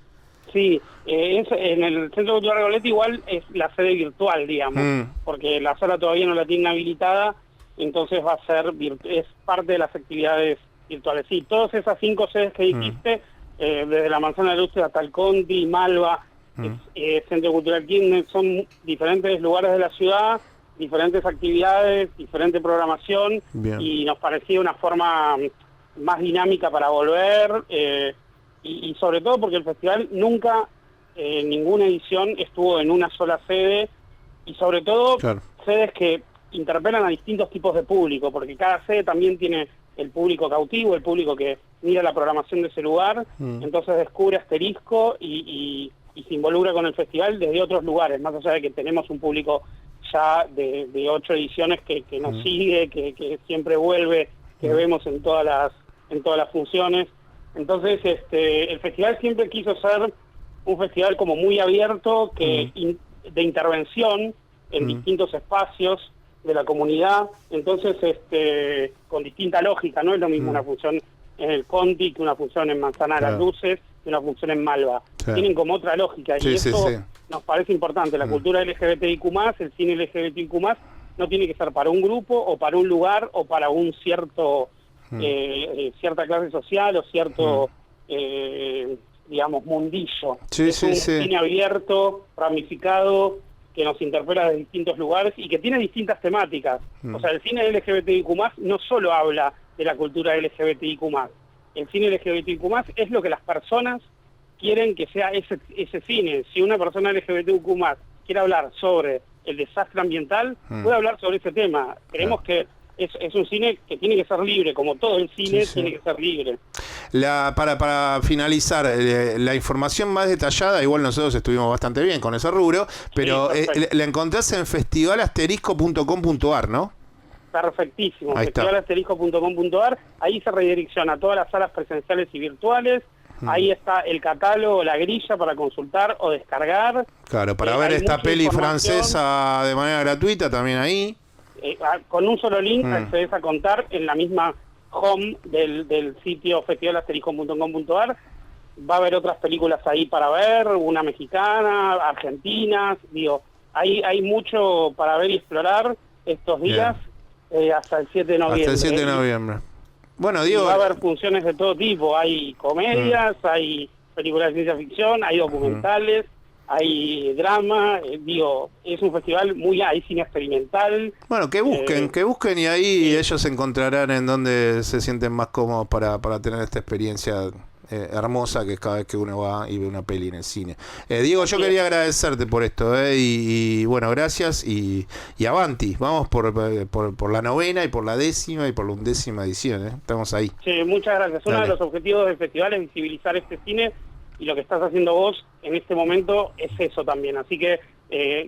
Sí, en el Centro Cultural Recoleta igual es la sede virtual, digamos, porque la sala todavía no la tienen habilitada, entonces va a ser es parte de las actividades virtuales. Sí, todas esas 5 sedes que dijiste, desde la Manzana de Luces hasta el Conti, Malva, Centro Cultural Kirchner, son diferentes lugares de la ciudad, diferentes actividades, diferente programación. Bien. Y nos parecía una forma más dinámica para volver, y sobre todo porque el festival nunca, en ninguna edición, estuvo en una sola sede, y sobre todo sedes que interpelan a distintos tipos de público, porque cada sede también tiene el público cautivo, el público que mira la programación de ese lugar, entonces descubre Asterisco y se involucra con el festival desde otros lugares, más allá de que tenemos un público ya de 8 ediciones que nos sigue, que siempre vuelve, que vemos en todas las funciones. Entonces el festival siempre quiso ser un festival como muy abierto, de intervención en distintos espacios de la comunidad, entonces con distinta lógica, no es lo mismo una función en el Conti que una función en Manzana de las Luces que una función en Malva. Tienen como otra lógica, y eso nos parece importante. La cultura LGBTIQ+, el cine LGBTIQ+, no tiene que ser para un grupo o para un lugar o para un cierta clase social o cierto digamos mundillo. Es un cine abierto, ramificado, que nos interpela de distintos lugares y que tiene distintas temáticas. O sea, el cine LGBTIQ+, no solo habla de la cultura LGBTIQ+. El cine LGBTIQ+, es lo que las personas quieren que sea ese cine. Si una persona LGBTIQ+, quiere hablar sobre el desastre ambiental, puede hablar sobre ese tema. Creemos que es un cine que tiene que ser libre, como todo el cine tiene que ser libre. Para finalizar, la información más detallada, igual nosotros estuvimos bastante bien con ese rubro, pero la encontrás en festivalasterisco.com.ar, ¿no? Perfectísimo, festivalasterisco.com.ar, ahí se redirecciona a todas las salas presenciales y virtuales, ahí está el catálogo, la grilla para consultar o descargar. Claro, para ver esta peli francesa de manera gratuita también ahí. Con un solo link accedes a contar en la misma home del sitio festivalasterisco.com.ar. Va a haber otras películas ahí para ver, una mexicana, argentinas, hay mucho para ver y explorar estos días, hasta el 7 de noviembre. Hasta el 7 de noviembre. Bueno, Diego, va a haber funciones de todo tipo, hay comedias, hay películas de ciencia ficción, hay documentales, hay drama, es un festival hay cine experimental. Bueno, que busquen y ahí ellos encontrarán en donde se sienten más cómodos para tener esta experiencia hermosa que es cada vez que uno va y ve una peli en el cine. Diego, yo quería agradecerte por esto, y bueno, gracias y avanti, vamos por la 9ª y por la 10ª y por la 11ª edición, estamos ahí. Sí, muchas gracias. Uno de los objetivos del festival es visibilizar este cine, y lo que estás haciendo vos en este momento es eso también, así que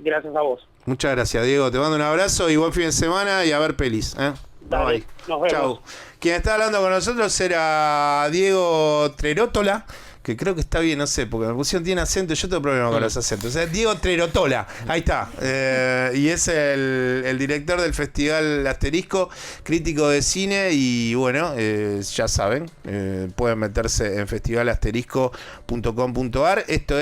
gracias a vos. Muchas gracias, Diego, te mando un abrazo y buen fin de semana y a ver pelis. Dale, nos vemos. Chau. Quien está hablando con nosotros era Diego Trerotola, que creo que está bien, no sé, porque me pusieron tiene acento, yo tengo problema con los acentos. Diego Trerotola, ahí está. Y es el director del Festival Asterisco, crítico de cine, y bueno, ya saben, pueden meterse en festivalasterisco.com.ar. Esto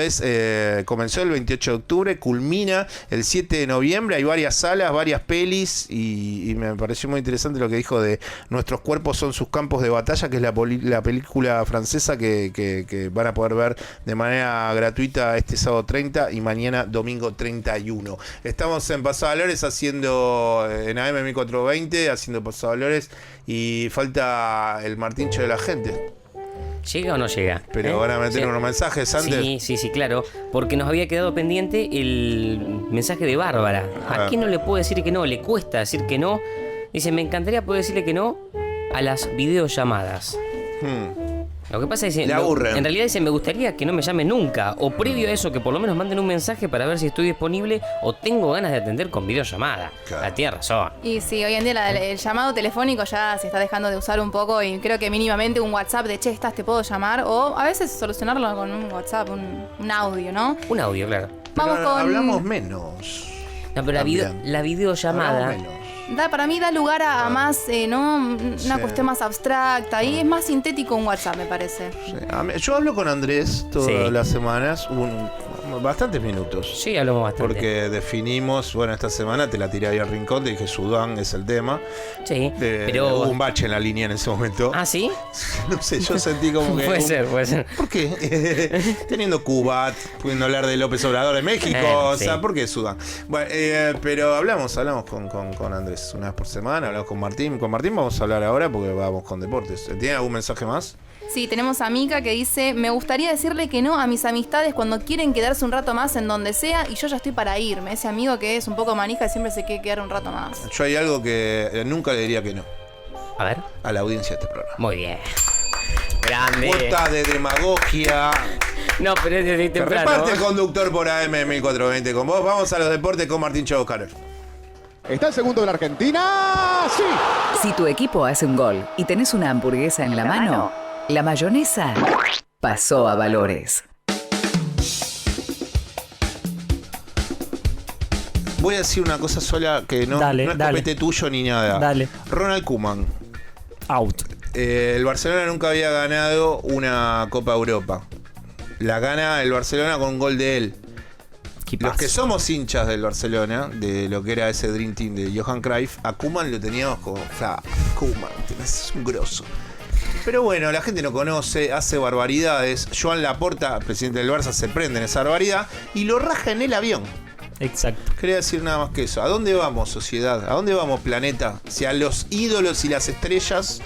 comenzó el 28 de octubre, culmina el 7 de noviembre, hay varias salas, varias pelis, y me pareció muy interesante lo que dijo de Nuestros cuerpos son sus campos de batalla, que es la película francesa que van a poder ver de manera gratuita este sábado 30 y mañana domingo 31. Estamos en Pasavalores haciendo en AM 1420, haciendo Pasavalores, y falta el martincho de la gente. ¿Llega o no llega? Pero van a meter unos mensajes antes. Sí, claro. Porque nos había quedado pendiente el mensaje de Bárbara. ¿A quién no le puede decir que no? Le cuesta decir que no. Dice, me encantaría poder decirle que no a las videollamadas. Lo que pasa es que Le aburren. en realidad dice, me gustaría que no me llamen nunca, o previo a eso que por lo menos manden un mensaje para ver si estoy disponible o tengo ganas de atender con videollamada. La tiene razón. Y sí, hoy en día el llamado telefónico ya se está dejando de usar un poco y creo que mínimamente un WhatsApp de che, te puedo llamar, o a veces solucionarlo con un WhatsApp, un audio, ¿no? Un audio, claro. Vamos con... Hablamos menos. No, pero la videollamada... Para mí da lugar a más, ¿no? Una cuestión más abstracta y es más sintético un WhatsApp, me parece. Sí. Yo hablo con Andrés todas las semanas, bastantes minutos. Sí, hablamos bastante. Porque definimos, bueno, esta semana te la tiré ahí al rincón, te dije Sudán es el tema. Sí, pero hubo un bache en la línea en ese momento. ¿Ah, sí? No sé, yo sentí como que... Puede ser. ¿Por qué? Teniendo Cuba, pudiendo hablar de López Obrador de México, o sea, ¿por qué Sudán? Bueno, pero hablamos con Andrés una vez por semana, hablamos con Martín. Con Martín vamos a hablar ahora porque vamos con deportes. ¿Tiene algún mensaje más? Sí, tenemos a Mika que dice, me gustaría decirle que no a mis amistades cuando quieren quedarse un rato más en donde sea y yo ya estoy para irme. Ese amigo que es un poco manija y siempre se quiere quedar un rato más. Yo hay algo que nunca le diría que no. A ver. A la audiencia de este programa. Muy bien. Grande. Cuota de demagogia. No, pero es desde temprano. Reparte el conductor por AM 1420 con vos. Vamos a los deportes con Martín Chaucarer. ¿Está el segundo de la Argentina? ¡Sí! Si tu equipo hace un gol y tenés una hamburguesa en la mano, la mayonesa pasó a Valores. Voy a decir una cosa sola que no es copete tuyo ni nada. Dale. Ronald Koeman. Out. El Barcelona nunca había ganado una Copa Europa. La gana el Barcelona con un gol de él. Los que somos hinchas del Barcelona, de lo que era ese Dream Team de Johan Cruyff, a Koeman lo teníamos como, Koeman, es un grosso. Pero bueno, la gente no conoce, hace barbaridades. Joan Laporta, presidente del Barça, se prende en esa barbaridad y lo raja en el avión. Exacto. Quería decir nada más que eso. ¿A dónde vamos, sociedad? ¿A dónde vamos, planeta? Si a los ídolos y las estrellas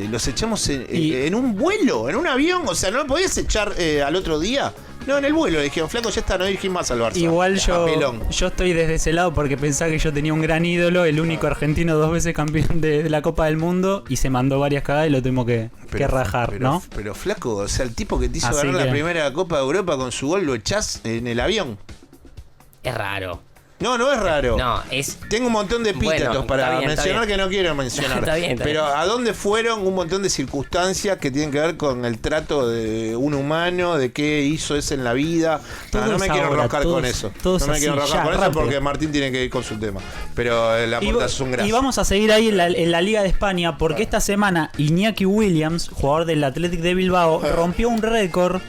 los echamos en un vuelo, en un avión. O sea, ¿no lo podías echar al otro día? No, en el vuelo le dijeron, flaco, ya está, no dirigís más al Barça. Igual yo estoy desde ese lado porque pensaba que yo tenía un gran ídolo, el único argentino 2 veces campeón de la Copa del Mundo, y se mandó varias cagadas y lo tuvimos que rajar, ¿no? Pero flaco, o sea, el tipo que te hizo ganar la primera Copa de Europa con su gol lo echás en el avión. Es raro. No es raro. No, es... Tengo un montón de epítetos para mencionar que no quiero mencionar. Está bien. Pero ¿a dónde fueron un montón de circunstancias que tienen que ver con el trato de un humano, de qué hizo ese en la vida? No me quiero enroscar con eso. No me quiero enroscar con eso porque Martín tiene que ir con su tema. Pero la puerta es un graso. Y vamos a seguir ahí en la Liga de España porque esta semana Iñaki Williams, jugador del Athletic de Bilbao, rompió un récord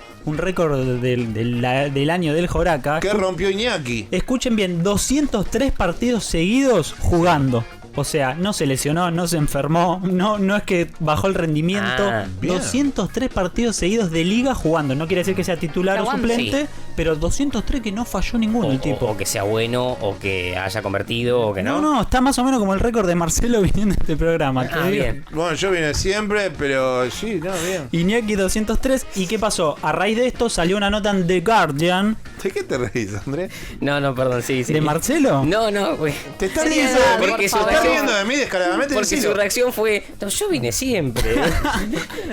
del año del Joraca. ¿Qué rompió Iñaki? Escuchen bien, 203 partidos seguidos jugando. O sea, no se lesionó, no se enfermó, no es que bajó el rendimiento. 203 partidos seguidos de liga jugando. No quiere decir que sea titular o suplente, pero 203 que no falló ninguno el tipo. O que sea bueno, o que haya convertido, o que no. No, está más o menos como el récord de Marcelo viniendo a este programa. Bien. Bueno, yo vine siempre, pero sí, bien. Iñaki 203. ¿Y qué pasó? A raíz de esto salió una nota en The Guardian. ¿De qué te reís, Andrés? No, perdón, sí. ¿De Marcelo? No, güey. Te estás riendo, porque su riendo de mí descaradamente. Porque su reacción fue, no, yo vine siempre.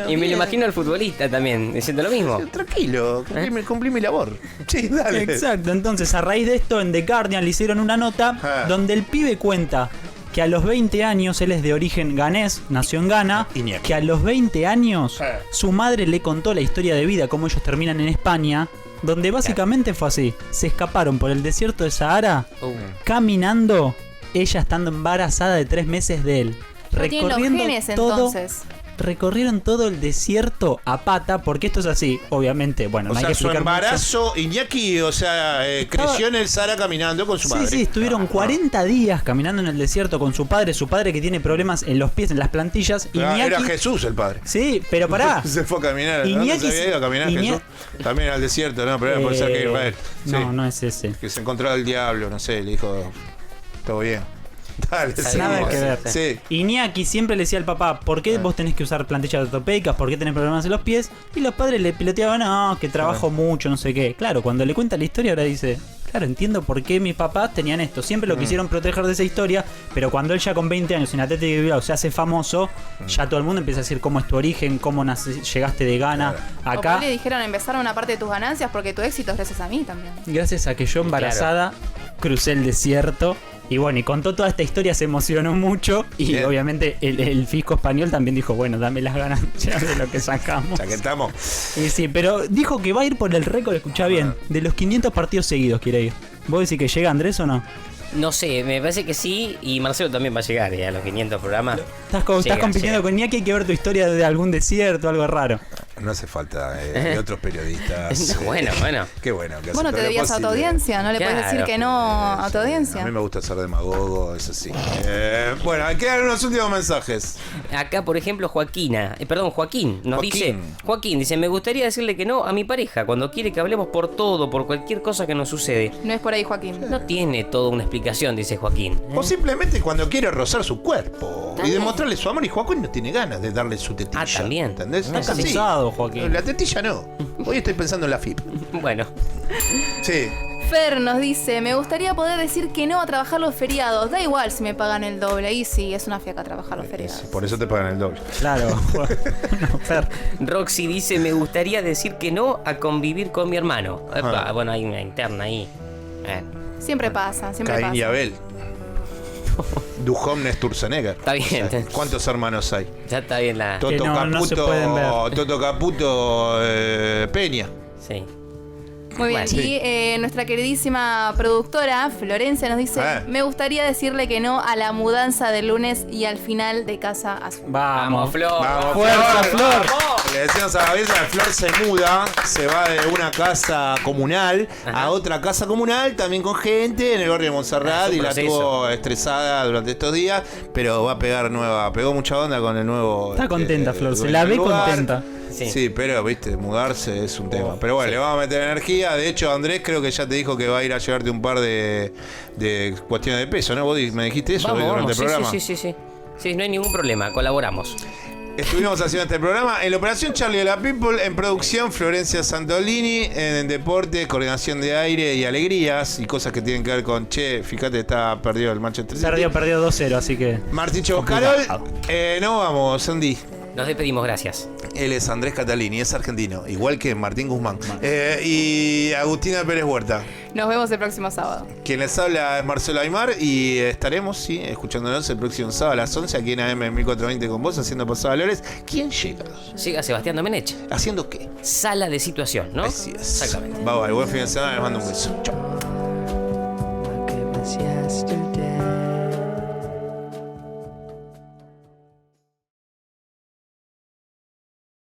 Y me lo imagino al futbolista también, diciendo lo mismo. Tranquilo, cumplí mi labor. Sí, dale. Exacto, entonces a raíz de esto en The Guardian le hicieron una nota donde el pibe cuenta que a los 20 años, él es de origen ganés, nació en Ghana, que a los 20 años su madre le contó la historia de vida, cómo ellos terminan en España, donde básicamente fue así, se escaparon por el desierto de Sahara, caminando, ella estando embarazada de 3 meses de él, recorriendo todo. Recorrieron todo el desierto a pata, porque esto es así, obviamente. Bueno, no hay que explicar su embarazo, mucho. Iñaki, creció en el Sahara caminando con su madre. Sí, estuvieron 40 días caminando en el desierto con su padre que tiene problemas en los pies, en las plantillas. Iñaki, era Jesús el padre. Sí, pero pará. Se fue a caminar, Iñaki, ¿no? Se había ido a caminar Jesús. También al desierto, ¿no? Pero puede ser que Israel. Sí. No es ese. Que se encontró al diablo, no sé, le dijo, todo bien. Dale, nada que ver. Sí. Iñaki siempre le decía al papá, ¿por qué vos tenés que usar plantillas ortopédicas? ¿Por qué tenés problemas en los pies? Y los padres le piloteaban, no, que trabajo mucho, no sé qué. Claro, cuando le cuenta la historia ahora dice, claro, entiendo por qué mis papás tenían esto. Siempre lo quisieron proteger de esa historia, pero cuando él ya con 20 años en Atlético de Bilbao se hace famoso, ya todo el mundo empieza a decir cómo es tu origen, cómo llegaste de Ghana acá. O le dijeron empezar una parte de tus ganancias porque tu éxito es gracias a mí también. Gracias a que yo embarazada crucé el desierto. Y bueno, y contó toda esta historia, se emocionó mucho. Y obviamente el fisco español también dijo, bueno, dame las ganancias de lo que sacamos. Ya que estamos. Y sí, pero dijo que va a ir por el récord, escuchá bien, de los 500 partidos seguidos quiere ir. ¿Vos decís que llega Andrés o no? No sé, me parece que sí. Y Marcelo también va a llegar a los 500 programas. Estás compitiendo con Iñaki, hay que ver tu historia de algún desierto, algo raro. No hace falta de otros periodistas. Bueno. Qué bueno. Que bueno, te debías a tu audiencia, no le puedes decir que no a tu audiencia. A mí me gusta ser demagogo, eso sí. Bueno, quedan unos últimos mensajes. Acá, por ejemplo, Joaquín nos dice... Joaquín dice, me gustaría decirle que no a mi pareja cuando quiere que hablemos por todo, por cualquier cosa que nos sucede. No es por ahí, Joaquín. No tiene toda una explicación, dice Joaquín. O simplemente cuando quiere rozar su cuerpo ¿también? Y demostrarle su amor, y Joaquín no tiene ganas de darle su tetilla. Ah, también. ¿Entendés? Está cansado, Joaquín. La tetilla no. Hoy estoy pensando en la FIP. Bueno. Sí. Fer nos dice, me gustaría poder decir que no a trabajar los feriados. Da igual si me pagan el doble. Y sí, es una fiaca trabajar los feriados. Por eso te pagan el doble. Claro. Fer. Roxy dice, me gustaría decir que no a convivir con mi hermano. Epa, bueno, hay una interna ahí. Siempre pasa, siempre Caín pasa. y Abel. Duhovne Sturzenegger. Está bien. ¿Cuántos hermanos hay? Ya está bien la... Toto Caputo, no se pueden ver. Toto Caputo Peña. Sí. Muy bien, Bueno, y nuestra queridísima productora, Florencia, nos dice, me gustaría decirle que no a la mudanza del lunes y al final de Casa Azul. Vamos, Flor. Vamos, fuerza, Flor. Le decíamos a Gabriela, Flor se muda, se va de una casa comunal a otra casa comunal, también con gente en el barrio de Montserrat, y la tuvo estresada durante estos días, pero va a pegar pegó mucha onda con el nuevo... Está contenta, Flor, se la ve contenta. Sí, pero viste, mudarse es un tema. Pero bueno, le vamos a meter energía. De hecho, Andrés creo que ya te dijo que va a ir a llevarte un par de cuestiones de peso, ¿no? Vos me dijiste eso durante el programa. Sí, no hay ningún problema, colaboramos. Estuvimos haciendo este programa en la Operación Charlie de la People, en producción Florencia Santolini, en deporte, coordinación de aire y alegrías y cosas que tienen que ver con fíjate, está perdido el Manchester City. Perdió 2-0, así que... Martín Chevoscarol, no vamos, Andy. Nos despedimos, gracias. Él es Andrés Catalini, es argentino, igual que Martín Guzmán. Y Agustina Pérez Huerta. Nos vemos el próximo sábado. Quien les habla es Marcelo Aymar y estaremos, escuchándonos el próximo sábado a las 11 aquí en AM 1420 con vos, haciendo Pasado Valores. ¿Quién llega? Llega Sebastián Domenech. ¿Haciendo qué? Sala de situación, ¿no? Así es. Exactamente. Bye, buen fin de semana, les mando un beso. Chao. Yesterday